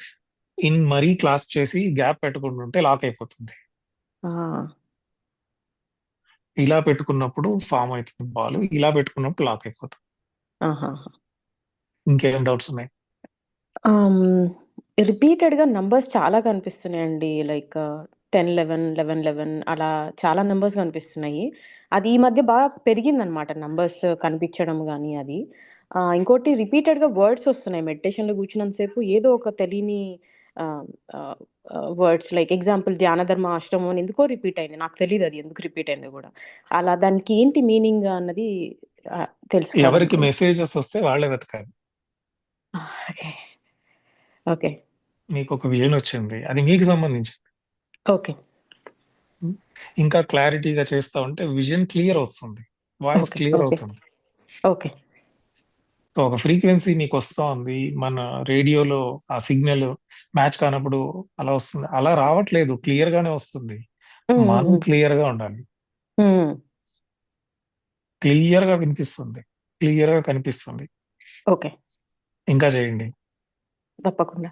ఇన్ మరీ క్లాస్ చేసి గ్యాప్ పెట్టుకుంటూ ఉంటే లాక్ అయిపోతుంది. ఆ. ఇలా పెట్టుకున్నప్పుడు ఫామ్ అవుతుంది బాల్, ఇలా పెట్టుకున్నప్పుడు లాక్ అయిపోతుంది. ఆహా. ఇంకేం డౌట్స్ ఉన్నాయి? రిపీటెడ్గా నంబర్స్ చాలా కనిపిస్తున్నాయండి. లైక్ 10 11 11 11 అలా చాలా నంబర్స్ కనిపిస్తున్నాయి. అది ఈ మధ్య బాగా పెరిగిందనమాట నంబర్స్ కనిపించడం కానీ అది. ఇంకోటి రిపీటెడ్గా వర్డ్స్ వస్తున్నాయి. మెడిటేషన్లో కూర్చున్నంతసేపు ఏదో ఒక తెలియని వర్డ్స్, లైక్ ఎగ్జాంపుల్ ధ్యాన ధర్మ ఆశ్రమం అని ఎందుకో రిపీట్ అయింది. నాకు తెలియదు అది ఎందుకు రిపీట్ అయిందో కూడా. అలా దానికి ఏంటి మీనింగ్ అన్నది ఎవరికి తెలుసుకోవాలనుకుంటున్నాను. మెసేజెస్ వస్తే వాళ్ళే వెతకాలి. ఓకే ఓకే మీకు ఒక విజన్ వచ్చింది, అది మీకు సంబంధించి. ఓకే ఇంకా క్లారిటీగా చేస్తా ఉంటే విజన్ క్లియర్ అవుతుంది, వాయిస్ ఓకే క్లియర్ ఓకే అవుతుంది. ఓకే సో ఒక ఫ్రీక్వెన్సీ మీకు వస్తా ఉంది. మన రేడియోలో ఆ సిగ్నల్ మ్యాచ్ కానప్పుడు అలా వస్తుంది. అలా రావట్లేదు, క్లియర్ గానే వస్తుంది. మనం క్లియర్ గా ఉండాలి. క్లియర్ గా వినిపిస్తుంది, క్లియర్ గా కనిపిస్తుంది. ఓకే ఇంకా చేయండి. తప్పకుండా.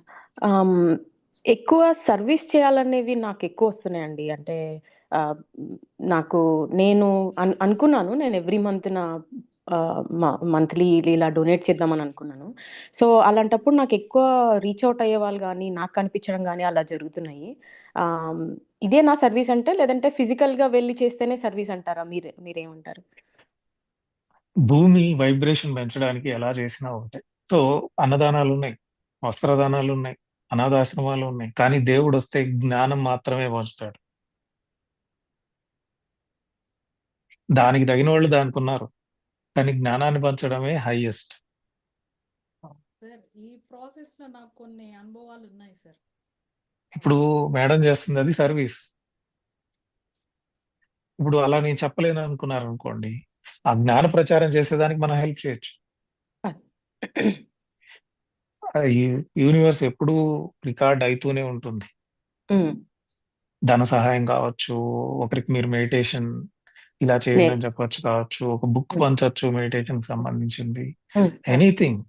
ఎక్కువ సర్వీస్ చేయాలనేవి నాకు ఎక్కువ వస్తున్నాయండి. అంటే నాకు నేను అనుకున్నాను, నేను ఎవ్రీ మంత్ నా మంత్లీ ఇలా డొనేట్ చేద్దామని అనుకున్నాను. సో అలాంటప్పుడు నాకు ఎక్కువ రీచ్ అవుట్ అయ్యే వాళ్ళు కానీ నాకు కనిపించడం కానీ అలా జరుగుతున్నాయి. ఇదే నా సర్వీస్ అంటే, లేదంటే ఫిజికల్గా వెళ్ళి చేస్తేనే సర్వీస్ అంటారా? మీరేమంటారు? భూమి వైబ్రేషన్ పెంచడానికి ఎలా చేసినా ఒకటే. సో అన్నదానాలు ఉన్నాయి, వస్త్రదానాలు ఉన్నాయి, అనాథాశ్రమాలు ఉన్నాయి, కానీ దేవుడు వస్తే జ్ఞానం మాత్రమే పంచుతాడు. దానికి తగిన వాళ్ళు దానికి ఉన్నారు, కానీ జ్ఞానాన్ని పంచడమే హైయెస్ట్. సార్ ఈ ప్రాసెస్ లో నాకు కొన్ని అనుభవాలు ఉన్నాయి సార్. ఇప్పుడు మేడం చేస్తుంది అది సర్వీస్. ఇప్పుడు అలా నేను చెప్పలేను అనుకున్నారు అనుకోండి, ఆ జ్ఞాన ప్రచారం చేసేదానికి మనం హెల్ప్ చేయొచ్చు. యూనివర్స్ ఎప్పుడూ రికార్డ్ అవుతూనే ఉంటుంది. ధన సహాయం కావచ్చు, ఒకరికి మీరు మెడిటేషన్ ఇలా చేయండి అని చెప్పొచ్చు కావచ్చు, ఒక బుక్ పంచవచ్చు మెడిటేషన్ కి సంబంధించింది. Anything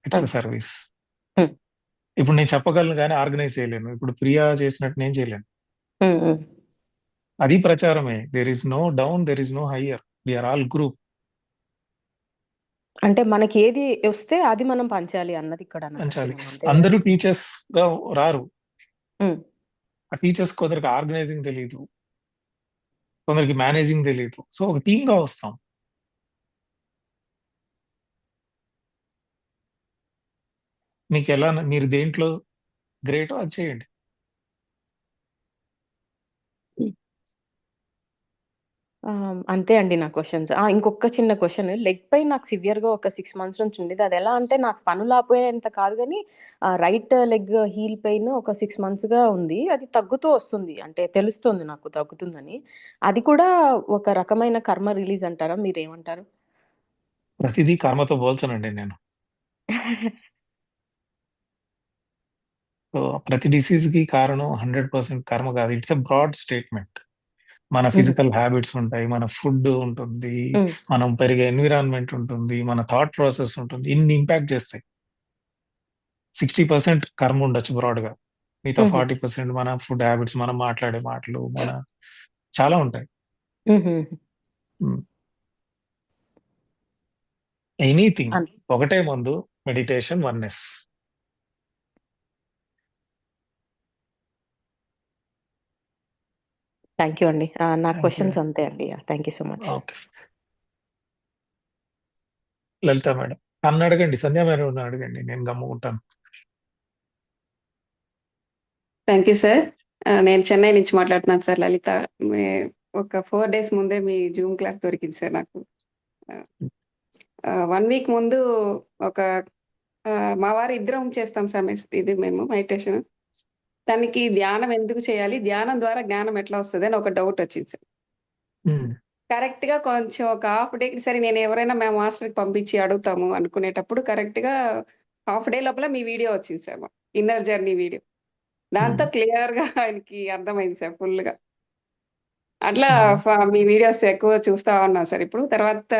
it's service. ఇప్పుడు నేను చెప్పగలను కానీ ఆర్గనైజ్ చేయలేను. ఇప్పుడు ప్రియా చేసినట్టు నేను చేయలేను. అది ప్రచారమే. There is no down, there is no higher, we are all group. అంటే మనకి ఏది వస్తే అది మనం పంచాలి అన్నది ఇక్కడ నా పంచాలి. ఉద్దేశం. అంతే కదా? అందరూ టీచర్స్ గా రారు. ఉమ్, ఆ టీచర్స్ కొందరికి ఆర్గనైజింగ్ తెలియదు, కొందరికి మేనేజింగ్ తెలియదు. సో ఒక టీమ్‌గా వస్తాం. మీరు దేంట్లో గ్రేటో అది చేయండి. అంతే అండి నా క్వెషన్స్. ఇంకొక చిన్న క్వెషన్. లెగ్ పెయిన్ నాకు సివియర్‌గా ఒక 6 మంత్స్ నుంచి ఉండేది. అదెలా అంటే నాకు పనులాపేంత కాదు గానీ రైట్ లెగ్ హీల్ పెయిన్ ఒక 6 మంత్స్‌గా ఉంది. అది తగ్గుతూ వస్తుంది. అంటే తెలుస్తుంది నాకు తగ్గుతుందని. అది కూడా ఒక రకమైన కర్మ రిలీజ్ అంటారా? మీరేమంటారు? ప్రతిదీ కర్మతో పోల్చనండి నేను. సో ప్రతి డిసీజ్‌కి కారణం 100% కర్మ కాదు. It's a broad statement. మన హుహు. ఫిజికల్ హ్యాబిట్స్ ఉంటాయి. మన ఫుడ్ ఉంటుంది. హ్మ్. మనం పెరిగే ఎన్విరాన్మెంట్ ఉంటుంది. మన థాట్ ప్రాసెస్ ఉంటుంది. ఇన్ని ఇంపాక్ట్ చేస్తాయి. 60% కర్మ ఉండొచ్చు బ్రాడ్‌గా. మిగతా హుహు. 40% మన ఫుడ్ హ్యాబిట్స్, మనం మాట్లాడే మాటలు, చాలా ఉంటాయి. హుహు. హ్మ్. ఎనీథింగ్ అన్ ఒకటే మందు మెడిటేషన్, వన్నెస్. థాంక్ యూ అండి. నా థాంక్ యూ. క్వెషన్స్ అంతే అండి. Thank you so much. Okay. Lalitha madam. నన్నడగండి. సంధ్య మేడంని అడగండి. నేను గమ్ముకుంటాను. Thank you sir. నేను చెన్నై నుంచి మాట్లాడుతున్నాను సార్ లలిత. ఒక 4 డేస్ ముందే మీ జూమ్ క్లాస్ దొరికింది సార్ నాకు. 1 వీక్ ముందు ఒక మా వారు ఇద్దరం చేస్తాం సార్ ఇది మేము మెడిటేషన్. తనకి ధ్యానం ఎందుకు చేయాలి? ధ్యానం ద్వారా జ్ఞానం ఎట్లా వస్తదని ఒక డౌట్ వచ్చింది సార్. హ్మ్. కరెక్ట్‌గా కొంచెం ఒక హాఫ్ డే సరే నేను ఎవరైనా మా మాస్టర్‌కి పంపించి అడుగుతాము అనుకునేటప్పుడు కరెక్ట్‌గా హాఫ్ డే లోపల మీ వీడియో వచ్చింది సార్. Inner journey video. దాంతో హ్మ్. క్లియర్‌గా ఆయనకి అర్థమైంది సార్ ఫుల్‌గా. అట్లా హ్మ్. మీ వీడియోస్ ఎక్కువ చూస్తా ఉన్నాం సార్ ఇప్పుడు. తర్వాత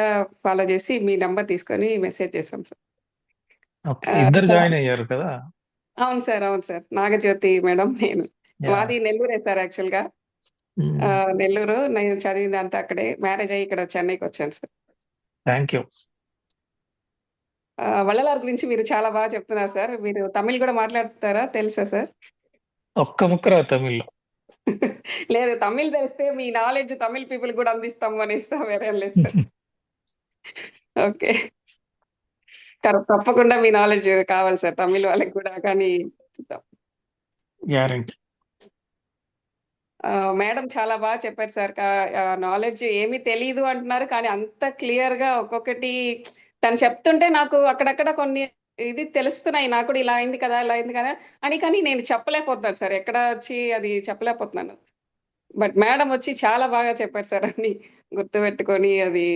ఫాలో చేసి మీ నంబర్ తీసుకొని మెసేజ్ చేసాం సార్. ఓకే. ఇద్దరు సార్ జాయిన్ అయ్యారు కదా! అవును సార్. అవును సార్. నాగజ్యోతి మేడం నేను. యాహ్! మాది నెల్లూరే సార్ యాక్చువల్‌గా. హ్మ్. నెల్లూరు. నేను చదివిందంతా అక్కడే. మ్యారేజ్ అయ్యి ఇక్కడ చెన్నైకొచ్చాను సార్. Thank you. వள்ளలార్ గురించి మీరు చాలా బాగా చెప్తున్నారు సార్. మీరు తమిళ్ గూడా మాట్లాడతారా? తెలుసా సార్? ఒక్క ముక్క రాదు తమిళ్‌లో. లేదు తమిళ్ తెలిస్తే మీ నాలెడ్జ్ తమిళ్ పీపుల్ గూడా అందిస్తాము అనేస్తా వేరేం లేదు సార్. ఓకే. తప్పకుండా మీ నాలెడ్జ్ కావాలి సార్ తమిళ్ వాళ్ళకి కూడా. కానీ చూద్దాం. గ్యారంటీ. మేడం చాలా బాగా చెప్పారు సార్. నాలెడ్జ్ ఏమీ తెలీదు అంటున్నారు. కానీ అంత క్లియర్‌గా ఒక్కొక్కటి తను చెప్తుంటే నాకు అక్కడక్కడ కొన్ని ఇది తెలుస్తున్నాయి. నాకు కూడా ఇలా అయింది కదా! ఇలా అయింది కదా! కానీ నేను చెప్పలేకపోతున్నాను సార్. ఎక్కడ వచ్చి అది చెప్పలేకపోతున్నాను. బట్ మేడం వచ్చి చాలా బాగా చెప్పారు సార్ అన్నీ. గుర్తుపెట్టుకొని అది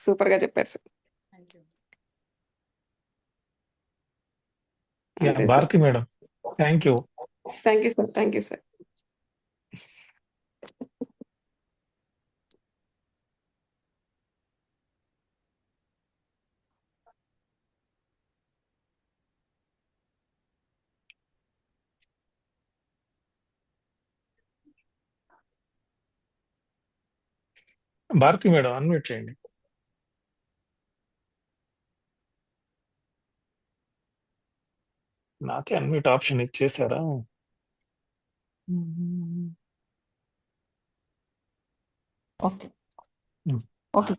సూపర్‌గా చెప్పారు సార్. Thank you. యాహ్! అంతే sir. Bharathi madam. Thank you. Thank you sir. Thank you sir. Bharathi madam unmute చేయండి. నాకే అన్‌మ్యూట్ ఆప్షన్ ఇచ్చేసారా? ఓకే. హ్మ్. ఓకే.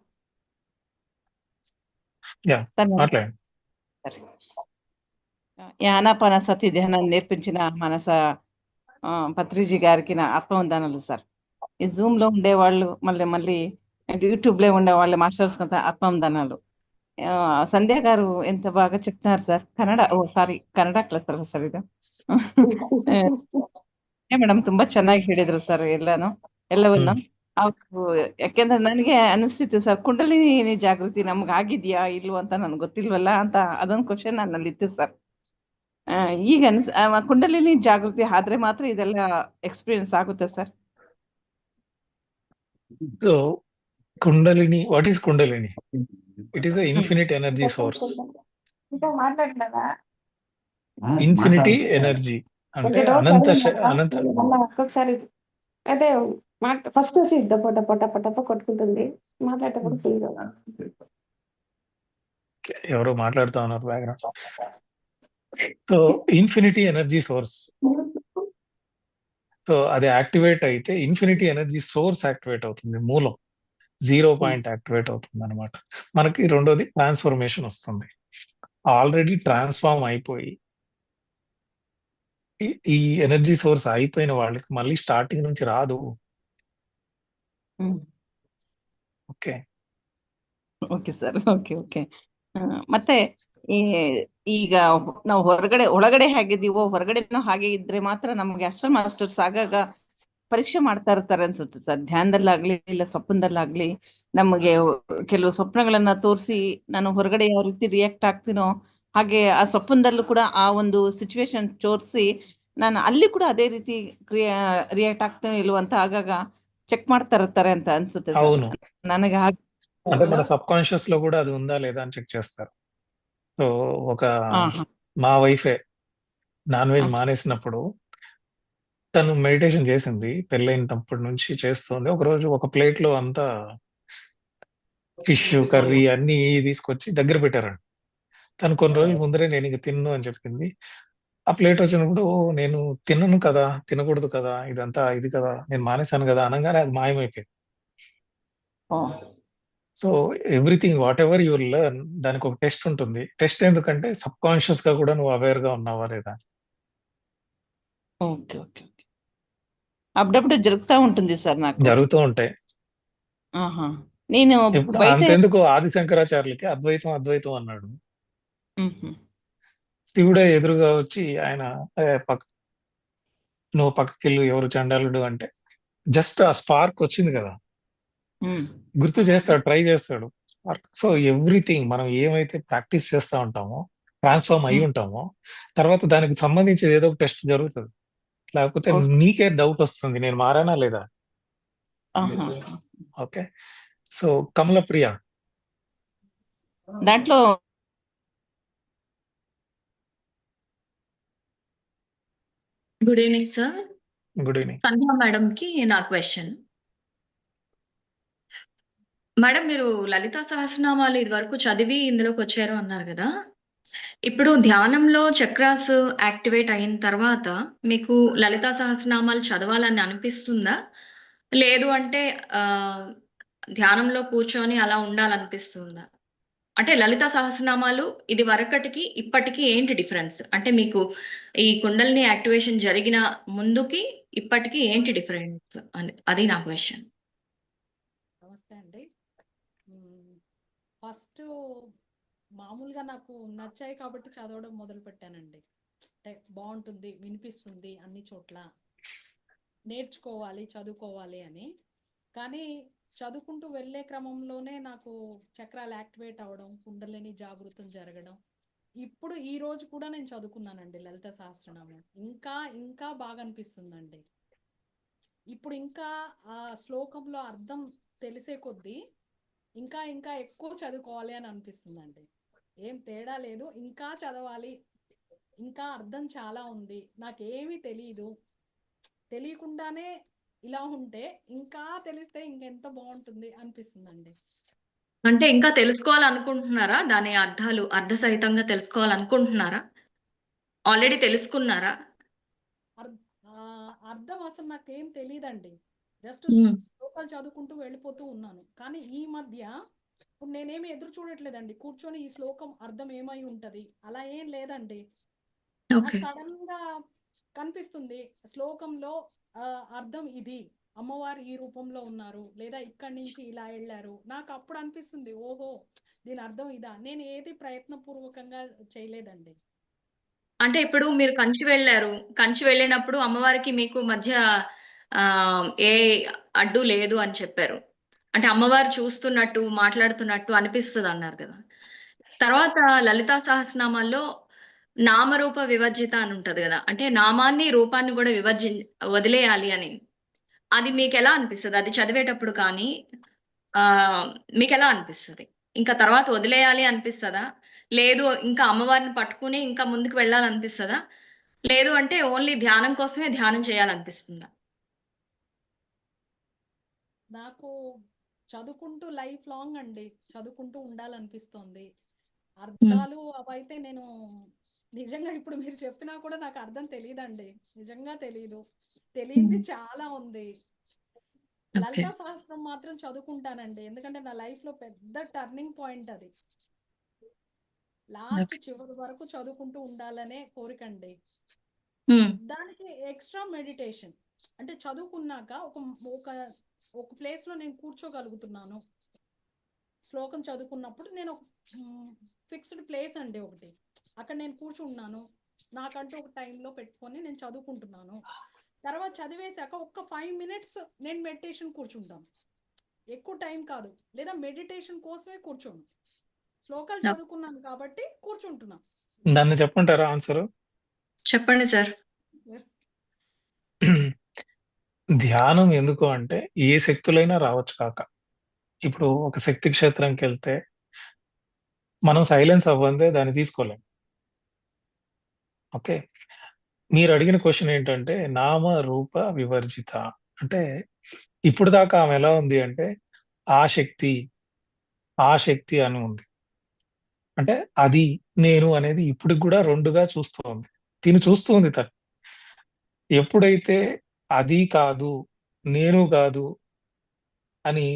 యాహ్! ధన్యవాదాలు మాట్లాడండి. సార్. ఆనాపానసతి ధ్యానాన్ని నేర్పించిన మనస పత్రిజీ గారికి నా ఆత్మవందనాలు సార్. ఈ జూమ్‌లో ఉండేవాళ్ళు మళ్ళీ యూట్యూబ్‌లో ఉండేవాళ్ళు మాస్టర్స్ అంతా ఆత్మవందనాలు. సంధ్య గారు ఎంత బాగా చెప్తున్నారు సార్. ಸಾರಿ ಕನ್ನಡ ಕ್ಲಾಸ್ ಸರ್ ಇದು. ಮೇಡಮ್ ತುಂಬಾ ಚೆನ್ನಾಗಿ ಹೇಳಿದ್ರು ಸರ್ ಎಲ್ಲವನ್ನ. హ్మ్. ಅವ್ರು ಯಾಕೆಂದ್ರೆ ನನಗೆ ಅನಿಸ್ತಿತ್ತು ಸರ್ ಕುಂಡಲಿನಿ ಜಾಗೃತಿ ನಮ್ಗೆ ಆಗಿದ್ಯಾ ಇಲ್ವೋ ಅಂತ ನನಗೆ ಗೊತ್ತಿಲ್ವಲ್ಲ ಅಂತ ಅದೊಂದು ಕ್ವಶನ್ ನನ್ನಲ್ಲಿತ್ತು ಸರ್. ಈಗ ಕುಂಡಲಿನಿ ಜಾಗೃತಿ ಆದ್ರೆ ಮಾತ್ರ ಇದೆಲ್ಲ ಎಕ್ಸ್‌ಪೀರಿಯನ್ಸ್ ಆಗುತ್ತೆ sir. So kundalini, what is kundalini? It is a hmm. Infinite energy source. ఇంకా మాట్లాడలేదా? ఇన్ఫినిటీ ఎనర్జీ అంటే కొంచెం డౌట్ అనంత అడిగినాక అనంత మళ్ళా ఒక్కొక్కసారి అయితే ఫస్ట్ వచ్చి టప కొట్టుకుంటుంది. మాట్లాడేటప్పుడు ఫ్రీగా ఎవరో మాట్లాడుతా ఉన్నారు background. So infinity energy source. So అది యాక్టివేట్ అయితే ఇన్ఫినిటీ ఎనర్జీ సోర్స్ యాక్టివేట్ అవుతుంది, మూలం 0 పాయింట్ యాక్టివేట్ అవుతుంది అనమాట. మనకి రెండోది ట్రాన్స్ఫర్మేషన్ వస్తుంది. ఆల్రెడీ ట్రాన్స్ఫార్మ్ అయిపోయి ఈ ఎనర్జీ సోర్స్ అయిపోయిన వాళ్ళకి మళ్ళీ స్టార్టింగ్ నుంచి రాదు. Okay. Okay sir, okay okay. ಮತ್ತೆ ಈ ಈಗ ನಾವು ಒಳಗಡೆ ಹೇಗಿದ್ದೀವೋ ಹೊರಗಡೆನೂ ಹಾಗೆ ಇದ್ರೆ ಮಾತ್ರ ನಮ್ಗೆ ಅಸ್ಟ್ರಲ್ ಮಾಸ್ಟರ್ಸ್ ಆಗಾಗ ಪರೀಕ್ಷೆ ಮಾಡ್ತಾ ಇರ್ತಾರೆ ಅನ್ಸುತ್ತೆ ಸರ್. ಧ್ಯಾನದಲ್ಲಾಗ್ಲಿ ಇಲ್ಲ ಸ್ವಪ್ನದಲ್ಲಾಗ್ಲಿ ನಮಗೆ ಕೆಲವು ಸ್ವಪ್ನಗಳನ್ನ ತೋರಿಸಿ ನಾನು ಹೊರಗಡೆ ಯಾವ ರೀತಿ ರಿಯಾಕ್ಟ್ ಆಗ್ತೀನೋ ಹಾಗೆ ಆ ಸ್ವಪ್ನದಲ್ಲೂ ಕೂಡ ಆ ಒಂದು ಸಿಚುವೇಶನ್ ತೋರಿಸಿ ನಾನು ಅಲ್ಲಿ ಕೂಡ ಅದೇ ರೀತಿ ರಿಯಾಕ್ಟ್ ಆಗ್ತೀನೋ ಇಲ್ವೋ ಅಂತ ಆಗಾಗ ಚೆಕ್ ಮಾಡ್ತಾ ಇರ್ತಾರೆ ಅಂತ ಅನ್ಸುತ್ತೆ ಸರ್. అవును. ನನಗೆ ಹಾಗೆ అంటే మన సబ్ కాన్షియస్ లో కూడా అది ఉందా లేదా అని చెక్ చేస్తారు. సో ఒక మా వైఫే నాన్ వెజ్ మానేసినప్పుడు తను మెడిటేషన్ చేసింది, పెళ్ళైనప్పటి నుంచి చేస్తుంది. ఒకరోజు ఒక ప్లేట్ లో అంతా ఫిష్ కర్రీ అన్ని తీసుకొచ్చి దగ్గర పెట్టారండి. తను కొన్ని రోజుల ముందరే నేను ఇంక తిన్ను అని చెప్పింది. ఆ ప్లేట్ వచ్చినప్పుడు నేను తినను కదా, తినకూడదు కదా, ఇదంతా ఇది కదా, నేను మానేశాను కదా అనగానే అది మాయమైపోయింది. So everything whatever you learn దానికి ఒక టెస్ట్ ఉంటుంది. టెస్ట్ ఎందుకంటే సబ్ కాన్షియస్ గా కూడా నువ్వు అవేర్ గా ఉన్నావా లేదా. Okay okay okay. అప్పుడప్పుడు జరుగుతూ ఉంటుంది సార్ నాకు. జరుగుతూ ఉంటాయి. ఆహా. నేను ఇప్పుడు బయట అంతెందుకు ఆది శంకరాచార్యులకి అద్వైతం అద్వైతం అన్నాడు. మ్మ్. శివుడే ఎదురుగా వచ్చి ఆయన నువ్వు పక్కకెళ్ళు ఎవరు చండాలుడు అంటే జస్ట్ ఆ స్పార్క్ వచ్చింది కదా, మ్మ్. గుర్తు చేస్తాడు, ట్రై చేస్తాడు. సో ఎవ్రీథింగ్ మనం ఏమైతే ప్రాక్టీస్ చేస్తా ఉంటామో, ట్రాన్స్ఫార్మ్ అయి ఉంటామో, తర్వాత దానికి సంబంధించి ఏదో ఒక టెస్ట్ జరుగుతుంది. లేకపోతే ఓకే. నీకే డౌట్ వస్తుంది, నేను మారానా లేదా. ఆహా. ఓకే. సో కమల ప్రియ దాంట్లో good evening sir. Good evening. Sandhya madam కి నా క్వశ్చన్. మేడం, మీరు లలితా సహస్రనామాలు ఇది వరకు చదివి ఇందులోకి వచ్చారు అన్నారు కదా. ఇప్పుడు ధ్యానంలో చక్రాస్ యాక్టివేట్ అయిన తర్వాత మీకు లలితా సహస్రనామాలు చదవాలని అనిపిస్తుందా, లేదు అంటే ధ్యానంలో కూర్చొని అలా ఉండాలనిపిస్తుందా? అంటే లలితా సహస్రనామాలు ఇది వరకటికి ఇప్పటికి ఏంటి డిఫరెన్స్? అంటే మీకు ఈ కుండలిని యాక్టివేషన్ జరిగిన ముందుకి ఇప్పటికి ఏంటి డిఫరెన్స్ అని, అది నా క్వశ్చన్. నమస్తే అండి. ఫస్ట్ మామూలుగా నాకు నచ్చాయి కాబట్టి చదవడం మొదలు పెట్టానండి. అంటే బాగుంటుంది, వినిపిస్తుంది అన్ని చోట్ల, నేర్చుకోవాలి చదువుకోవాలి అని. కానీ చదువుకుంటూ వెళ్ళే క్రమంలోనే నాకు చక్రాలు యాక్టివేట్ అవ్వడం, కుండలిని జాగృతం జరగడం. ఇప్పుడు ఈ రోజు కూడా నేను చదువుకున్నానండి లలిత సహస్రనామం. ఇంకా ఇంకా బాగా అనిపిస్తుందండి. ఇప్పుడు ఇంకా ఆ శ్లోకంలో అర్థం తెలిసే కొద్దీ ఇంకా ఇంకా ఎక్కువ చదువుకోవాలి అని అనిపిస్తుందండి. ఏం తేడా లేదు, ఇంకా చదవాలి, ఇంకా అర్థం చాలా ఉంది, నాకేమీ తెలియదు, తెలియకుండానే ఇలా ఉంటే ఇంకా తెలిస్తే ఇంకెంత బాగుంటుంది అనిపిస్తుందండి. అంటే ఇంకా తెలుసుకోవాలనుకుంటున్నారా? దాని అర్థాలు అర్థసహితంగా తెలుసుకోవాలనుకుంటున్నారా? ఆల్రెడీ తెలుసుకున్నారా? అర్థం అసలు నాకేం తెలియదండి. జస్ట్ మ్మ్. శ్లోకాలు చదువుకుంటూ వెళ్ళిపోతూ ఉన్నాను. కానీ ఈ మధ్య ఇప్పుడు నేనేమి ఎదురు చూడట్లేదండి, కూర్చొని ఈ శ్లోకం అర్థం ఏమై ఉంటది అలా ఏం లేదండి. నాకు ఓకే. సడన్ గా కనిపిస్తుంది శ్లోకంలో అర్థం ఇది, అమ్మవారు ఈ రూపంలో ఉన్నారు, లేదా ఇక్కడి నుంచి ఇలా వెళ్ళారు. నాకు అప్పుడు అనిపిస్తుంది, ఓహో దీని అర్థం ఇదా. నేను ఏది ప్రయత్నపూర్వకంగా చేయలేదండి. అంటే ఇప్పుడు మీరు కంచి వెళ్ళినప్పుడు అమ్మవారికి మీకు మధ్య ఏ అడ్డు లేదు అని చెప్పారు. అంటే అమ్మవారు చూస్తున్నట్టు మాట్లాడుతున్నట్టు అనిపిస్తుంది అన్నారు కదా. తర్వాత లలితా సహస్రనామాల్లో నామరూప వివర్జిత అని ఉంటది కదా, అంటే నామాన్ని రూపాన్ని కూడా వదిలేయాలి అని. అది మీకు ఎలా అనిపిస్తుంది? అది చదివేటప్పుడు కానీ మీకు ఎలా అనిపిస్తుంది? ఇంకా తర్వాత వదిలేయాలి అనిపిస్తుందా, లేదు ఇంకా అమ్మవారిని పట్టుకుని ఇంకా ముందుకు వెళ్ళాలనిపిస్తుందా, లేదు అంటే ఓన్లీ ధ్యానం కోసమే ధ్యానం చేయాలనిపిస్తుందా? నాకు చదువుకుంటూ లైఫ్ లాంగ్ అండి చదువుకుంటూ ఉండాలనిపిస్తుంది. అర్థాలు అవైతే నేను నిజంగా ఇప్పుడు మీరు చెప్పినా కూడా నాకు అర్థం తెలియదండి. నిజంగా తెలియంది చాలా ఉంది. ఓకే. లలితా సహస్రం మాత్రం చదువుకుంటానండి. ఎందుకంటే నా లైఫ్ లో పెద్ద టర్నింగ్ పాయింట్ అది. Last okay. చివరి వరకు చదువుకుంటూ ఉండాలనే కోరికండి. ఉమ్. దానికి ఎక్స్ట్రా మెడిటేషన్ అంటే చదువుకున్నాక ఒక ఒక ప్లేస్ లో నేను కూర్చోగలుగుతున్నాను. శ్లోకం చదువుకున్నప్పుడు నేను ఒక ఫిక్స్డ్ ప్లేస్ అండి ఒకటి, అక్కడ నేను కూర్చున్నాను. నాకంటూ ఒక టైంలో పెట్టుకొని నేను చదువుకుంటున్నాను. తర్వాత చదివేశాక ఒక్క 5 minutes నేను మెడిటేషన్ కూర్చుంటాను. ఎక్కువ టైం కాదు, లేదా మెడిటేషన్ కోసమే కూర్చోను. శ్లోకాలు ఓకే. చదువుకున్నాను కాబట్టి కూర్చుంటున్నాను. నన్ను చెప్పంటారా ఆన్సర్? చెప్పండి సార్. సార్ ధ్యానం ఎందుకు అంటే ఏ శక్తులైనా రావచ్చు కాక. ఇప్పుడు ఒక శక్తి క్షేత్రంకి వెళ్తే మనం సైలెన్స్ అవ్వందే దాన్ని తీసుకోలేం. ఓకే. మీరు అడిగిన క్వశ్చన్ ఏంటంటే నామ రూప వివర్జిత అంటే ఇప్పుడు దాకా ఆమె ఎలా ఉంది అంటే ఆ శక్తి ఆ శక్తి అని ఉంది. అంటే అది నేను అనేది ఇప్పటికి కూడా రెండుగా చూస్తుంది. తిని చూస్తుంది తను. ఎప్పుడైతే అది కాదు నేను కాదు అని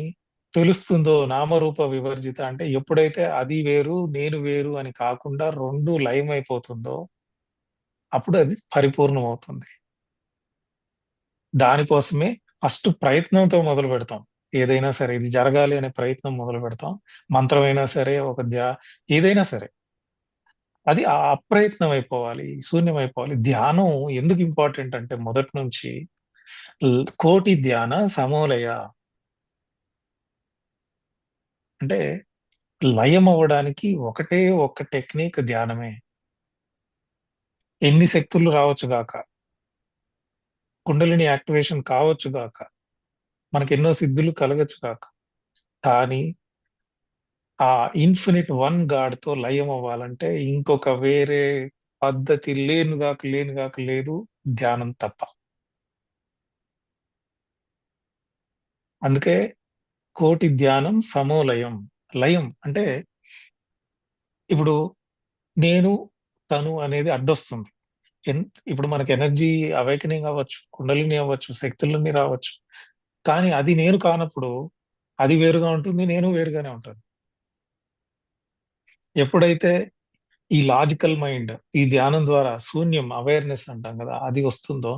తెలుస్తుందో నామరూప వివర్జిత అంటే ఎప్పుడైతే అది వేరు నేను వేరు అని కాకుండా రెండు లయం అయిపోతుందో అప్పుడు అది పరిపూర్ణం అవుతుంది. దానికోసమే ఫస్ట్ ప్రయత్నంతో మొదలు పెడతాం. ఏదైనా సరే ఇది జరగాలి అనే ప్రయత్నం మొదలు పెడతాం. మంత్రమైనా సరే ఒక ఏదైనా సరే అది అప్రయత్నం అయిపోవాలి, శూన్యం అయిపోవాలి. ధ్యానం ఎందుకు ఇంపార్టెంట్ అంటే మొదటి నుంచి కోటి ధ్యాన సమోలయ అంటే లయం అవ్వడానికి ఒకటే ఒక్క టెక్నిక్ ధ్యానమే. ఎన్ని శక్తులు రావచ్చు గాక, కుండలిని యాక్టివేషన్ కావచ్చు గాక, మనకి ఎన్నో సిద్ధులు కలగచ్చు గాక, కానీ ఆ ఇన్ఫినిట్ వన్ గాడ్ తో లయం అవ్వాలంటే ఇంకొక వేరే పద్ధతి లేనుగాక లేదు ధ్యానం తప్ప. అందుకే కోటి ధ్యానం సమోలయం. లయం అంటే ఇప్పుడు నేను తను అనేది అడ్డొస్తుంది. ఇప్పుడు మనకి ఎనర్జీ అవేకనింగ్ అవ్వచ్చు, కుండలిని అవ్వచ్చు, శక్తులన్నీ రావచ్చు. కానీ అది నేను కానప్పుడు అది వేరుగా ఉంటుంది, నేను వేరుగానే ఉంటాను. ఎప్పుడైతే ఈ లాజికల్ మైండ్ ఈ ధ్యానం ద్వారా శూన్యం అవేర్నెస్ అంటాం కదా అది వస్తుందో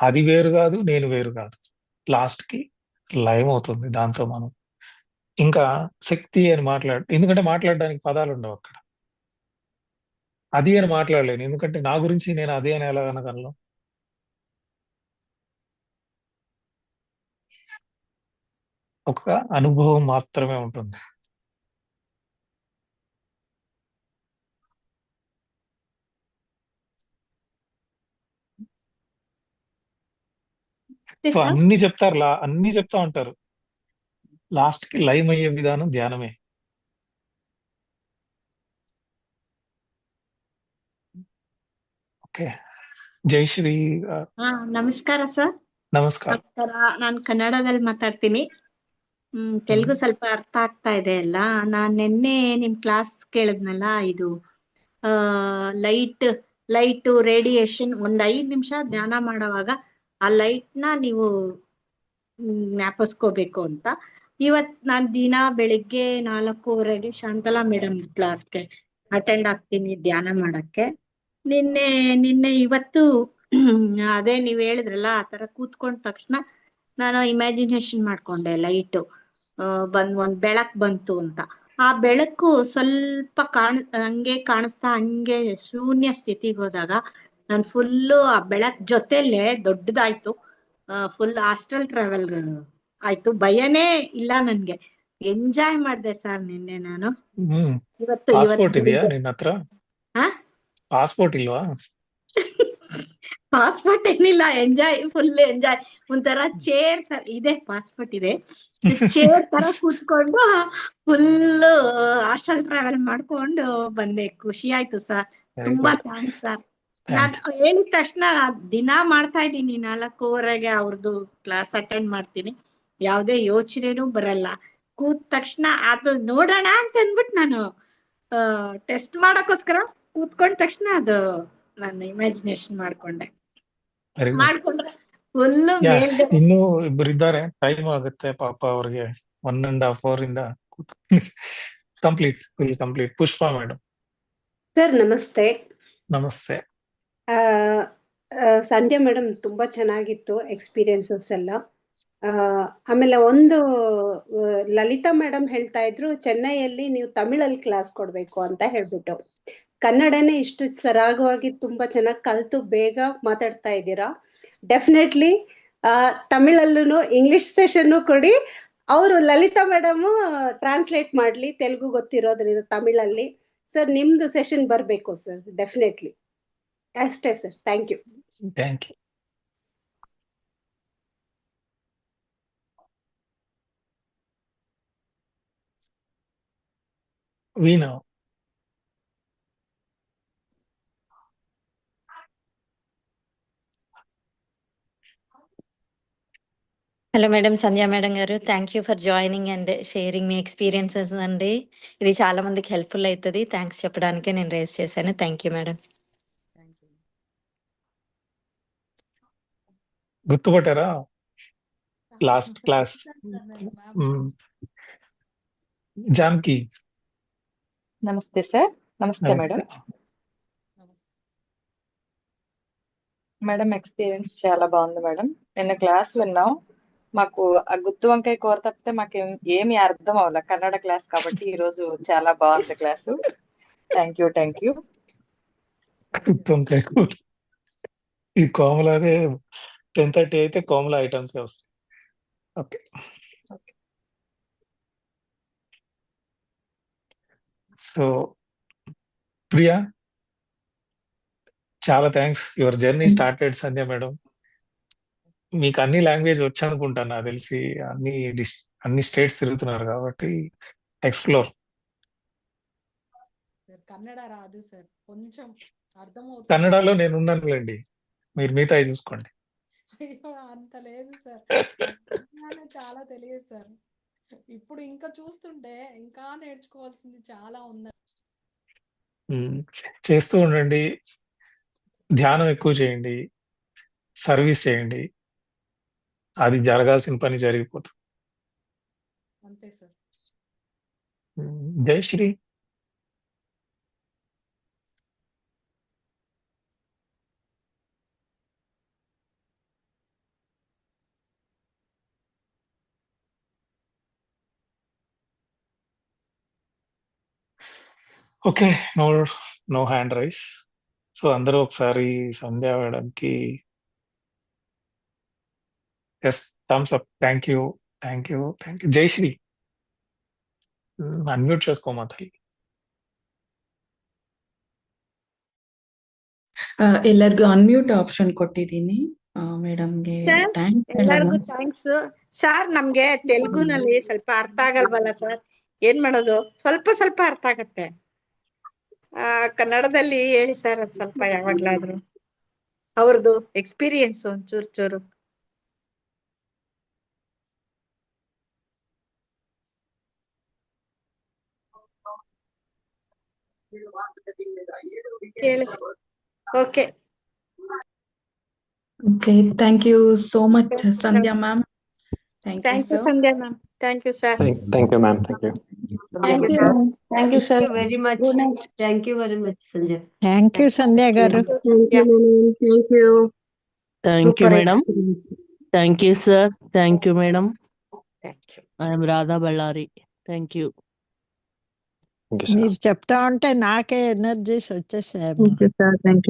అది వేరు కాదు, నేను వేరు కాదు. లాస్ట్ కి లయం అవుతుంది దాంతో మనం. ఇంకా శక్తి అని ఎందుకంటే మాట్లాడడానికి పదాలు ఉండవు అక్కడ. అది అని మాట్లాడలేను ఎందుకంటే నా గురించి నేను అదే అని ఎలా అనగలను. ఒక అనుభవం మాత్రమే ఉంటుంది. సో అన్ని చెప్తారు, అన్ని చెప్తా ఉంటారు. లాస్ట్ కి లయం అయ్యే విధానం ధ్యానమే. ಓಕೆ. ಜಯಶ್ರೀ ನಮಸ್ಕಾರ ಸರ್. ನಮಸ್ಕಾರ. ನಮಸ್ಕಾರ. ನಾನು ಕನ್ನಡದಲ್ಲಿ ಮಾತಾಡ್ತೀನಿ. ತೆಲುಗು ಸ್ವಲ್ಪ ಅರ್ಥ ಆಗ್ತಾ ಇದೆ ಅಲ್ಲ. ನಾನ್ ನಿನ್ನೆ ನಿಮ್ ಕ್ಲಾಸ್ ಕೇಳಿದ್ನಲ್ಲ, ಇದು ಲೈಟ್ ರೇಡಿಯೇಷನ್ 5 ನಿಮಿಷ ಧ್ಯಾನ ಮಾಡುವಾಗ ಆ ಲೈಟ್ ನ ನೀವು ಜ್ಞಾಪಿಸ್ಕೋಬೇಕು ಅಂತ. ಇವತ್ ನಾನ್ ದಿನ ಬೆಳಿಗ್ಗೆ 4:30ಗೆ ಶಾಂತಲಾ ಮೇಡಮ್ ಕ್ಲಾಸ್ಗೆ ಅಟೆಂಡ್ ಆಗ್ತೀನಿ ಧ್ಯಾನ ಮಾಡಕ್ಕೆ. ನಿನ್ನೆ ಇವತ್ತು ಅದೇ ನೀವ್ ಹೇಳಿದ್ರಲ್ಲ ಆ ತರ ಕೂತ್ಕೊಂಡ ತಕ್ಷಣ ನಾನು ಇಮ್ಯಾಜಿನೇಷನ್ ಮಾಡ್ಕೊಂಡೆ ಲೈಟ್ ಒಂದ್ ಬೆಳಕ್ ಬಂತು ಅಂತ. ಆ ಬೆಳಕು ಸ್ವಲ್ಪ ಹಂಗೆ ಕಾಣಿಸ್ತಾ ಹಂಗೆ ಶೂನ್ಯ ಸ್ಥಿತಿಗೆ ಹೋದಾಗ ನಾನು ಫುಲ್ಲು ಆ ಬೆಳಕ್ ಜೊತೆಲೆ ದೊಡ್ಡದಾಯ್ತು. ಫುಲ್ ಹಾಸ್ಟೆಲ್ ಟ್ರಾವೆಲ್ ಆಯ್ತು. ಭಯನೇ ಇಲ್ಲ ನನ್ಗೆ. ಎಂಜಾಯ್ ಮಾಡ್ದೆ ಸರ್ ನಿನ್ನೆ ನಾನು. ಪಾಸ್ಪೋರ್ಟ್ ಇದೆಯಾ ನಿನ್ನ ಹತ್ರ? ಪಾಸ್ಪೋರ್ಟ್ ಇಲ್ವಾ? ಪಾಸ್ಪೋರ್ಟ್ ಏನಿಲ್ಲ, ಫುಲ್ ಎಂಜಾಯ್. ಒಂಥರ ಚೇರ್ ಇದೆ, ಪಾಸ್ಪೋರ್ಟ್ ಇದೆ, ಚೇರ್ ತರ ಕೂತ್ಕೊಂಡು ಫುಲ್ ಹಾಸ್ಟೆಲ್ ಟ್ರಾವೆಲ್ ಮಾಡ್ಕೊಂಡು ಬಂದೆ. ಖುಷಿ ಆಯ್ತು ಸರ್. ತುಂಬಾ ಥ್ಯಾಂಕ್ಸ್ ಸರ್. ನಾನ್ ಹೇಳಿದ ತಕ್ಷಣ ದಿನಾ ಮಾಡ್ತಾ ಇದ್ದೀನಿ. 4:30ಗೆ ಅವ್ರದ್ದು ಕ್ಲಾಸ್ ಅಟೆಂಡ್ ಮಾಡ್ತೀನಿ. ಯಾವ್ದೇ ಯೋಚನೆನೂ ಬರಲ್ಲ. ಕೂತ ತಕ್ಷಣ ಅದು ನೋಡೋಣ ಅಂತ ಅಂದ್ಬಿಟ್ಟು ನಾನು ಟೆಸ್ಟ್ ಮಾಡೋಕ್ಕೋಸ್ಕರ ಕೂತ್ಕೊಂಡ ತಕ್ಷಣ ಅದು ನನ್ನ ಇಮ್ಯಾಜಿನೇಷನ್ ಮಾಡ್ಕೊಂಡೆ ವೆರಿ ಗುಡ್. ಮಾಡ್ಕೊಂಡ್ರೆ ಫುಲ್ಲು ಯಾ ಮೇಲ್ಗಡೆ ಇನ್ನೂ ಇಬ್ಬರಿದ್ದಾರೆ, ಟೈಮ್ ಆಗುತ್ತೆ ಪಾಪ ಅವ್ರಿಗೆ. 1.5 hour ಇಂದ ಕಂಪ್ಲೀಟ್. ಪುಷ್ಪಾ ಮೇಡಮ್ ಸರ್ ನಮಸ್ತೆ. ನಮಸ್ತೆ. ಆ, ಸಂಧ್ಯಾ ಮೇಡಮ್ ತುಂಬಾ ಚೆನ್ನಾಗಿತ್ತು ಎಕ್ಸ್ಪೀರಿಯನ್ಸಸ್ ಎಲ್ಲ. ಆಮೇಲೆ ಒಂದು ಲಲಿತಾ ಮೇಡಮ್ ಹೇಳ್ತಾ ಇದ್ರು ಚೆನ್ನೈಯಲ್ಲಿ ನೀವು ತಮಿಳಲ್ಲಿ ಕ್ಲಾಸ್ ಕೊಡ್ಬೇಕು ಅಂತ ಹೇಳ್ಬಿಟ್ಟು. ಕನ್ನಡನೇ ಇಷ್ಟು ಸರಾಗವಾಗಿ ತುಂಬಾ ಚೆನ್ನಾಗಿ ಕಲ್ತು ಬೇಗ ಮಾತಾಡ್ತಾ ಇದ್ದೀರಾ. ಡೆಫಿನೆಟ್ಲಿ ತಮಿಳಲ್ಲೂ ಇಂಗ್ಲಿಷ್ ಸೆಷನ್ನು ಕೊಡಿ. ಅವರು ಲಲಿತಾ ಮೇಡಮ್ ಟ್ರಾನ್ಸ್ಲೇಟ್ ಮಾಡ್ಲಿ, ತೆಲುಗು ಗೊತ್ತಿರೋದ್ರಿಂದ ತಮಿಳಲ್ಲಿ. ಸರ್ ನಿಮ್ದು ಸೆಷನ್ ಬರಬೇಕು ಸರ್, ಡೆಫಿನೆಟ್ಲಿ. ಅಷ್ಟೇ sir, thank you. Thank you. Veena hello madam, Sandhya madam గారు. Thank you for joining and sharing మీ ఎక్స్పీరియన్సెస్ అండి. ఇది చాలా మందికి హెల్ప్ఫుల్ అవుతుంది. థ్యాంక్స్ చెప్పడానికే నేను రేస్ చేశాను. Thank you madam. గుర్తుపట్టారా లాస్ట్ క్లాస్? జానకి నమస్తే సార్. నమస్తే మేడం. నమస్తే. మేడం ఎక్స్పీరియన్స్ చాలా బాగుంది మేడం. నిన్న క్లాస్ విన్నాం. మాకు ఆ గుత్తి వంకాయ కూర తప్పితే మాకు ఏమి అర్థం అవ్వలే. కన్నడ క్లాస్ కాబట్టి ఈ రోజు చాలా బాగుంది క్లాసు. Thank you. గుత్తొంకాయ కూర. ఈ కోమలాదే 10:30 అయితే కోమల ఐటమ్స్ వస్తాయి. ఓకే. సో ప్రియా, చాలా thanks. Your journey started Sandhya madam. మీకు అన్ని లాంగ్వేజ్ వచ్చు అనుకుంటాను నాకు తెలిసి. అన్ని స్టేట్స్ తిరుగుతున్నారు కాబట్టి ఎక్స్ప్లోర్. కన్నడ రాదు సార్, కొంచెం అర్థమవుతుంది. కన్నడలో నేను ఉన్నానులేండి, మీరు మిగతా చూసుకోండి. అయ్యో అంత లేదు సార్, చాలా తెలియదు సార్. ఇప్పుడు ఇంకా చూస్తుంటే ఇంకా నేర్చుకోవాల్సింది చాలా ఉంది. చేస్తూ ఉండండి, ధ్యానం ఎక్కువ చేయండి, సర్వీస్ చేయండి. అది జరగాల్సిన పని జరిగిపోతుంది. అంతే sir. Jayashree. Okay, no hand raise. So అందరూ ఒకసారి సంధ్యా మేడంకి yes thumbs up. Thank you. Jayashree unmute చేసుకోమా తల్లి. ಎಲ್ಲರಿಗೂ ಅನ್ಮ್ಯೂಟ್ ಆಪ್ಷನ್ ಕೊಟ್ಟಿದ್ದೀನಿ ಮೇಡಮ್ಗೆ. ಸರ್ ಥ್ಯಾಂಕ್ಸ್ ಎಲ್ಲರಿಗೂ ಮೇಡಮ್. Thanks sir. ನಮ್ಗೆ ತೆಲುಗುನಲ್ಲಿ ಸ್ವಲ್ಪ ಅರ್ಥ ಆಗಲ್ವಲ್ಲ ಸರ್, ಏನ್ ಮಾಡೋದು? ಸ್ವಲ್ಪ ಅರ್ಥ ಆಗತ್ತೆ. ಕನ್ನಡದಲ್ಲಿ ಹೇಳಿ ಸರ್, ಅದು ಸ್ವಲ್ಪ ಯಾವಾಗ್ಲಾದ್ರು ಅವ್ರದ್ದು ಎಕ್ಸ್ಪೀರಿಯನ್ಸ್ ಚೂರು. ಹೇಳಿ. Okay. Okay, thank you so much, Sandhya ma'am. Thank you, thank you sir. Sandhya ma'am. Thank you sir. Thank you, ma'am. Thank you. Thank you. Thank you, sir. Very much. Thank you very much, Sanjay. Thank you, Sandhya garu. Thank you. Thank you, madam. Thank you, sir. Thank you, madam. Thank you. I am Radha Ballari. Thank you. Thank you, sir. మీరు చెప్తా ఉంటే నాకే energies వచ్చేసాయి. Thank you, sir. Thank you.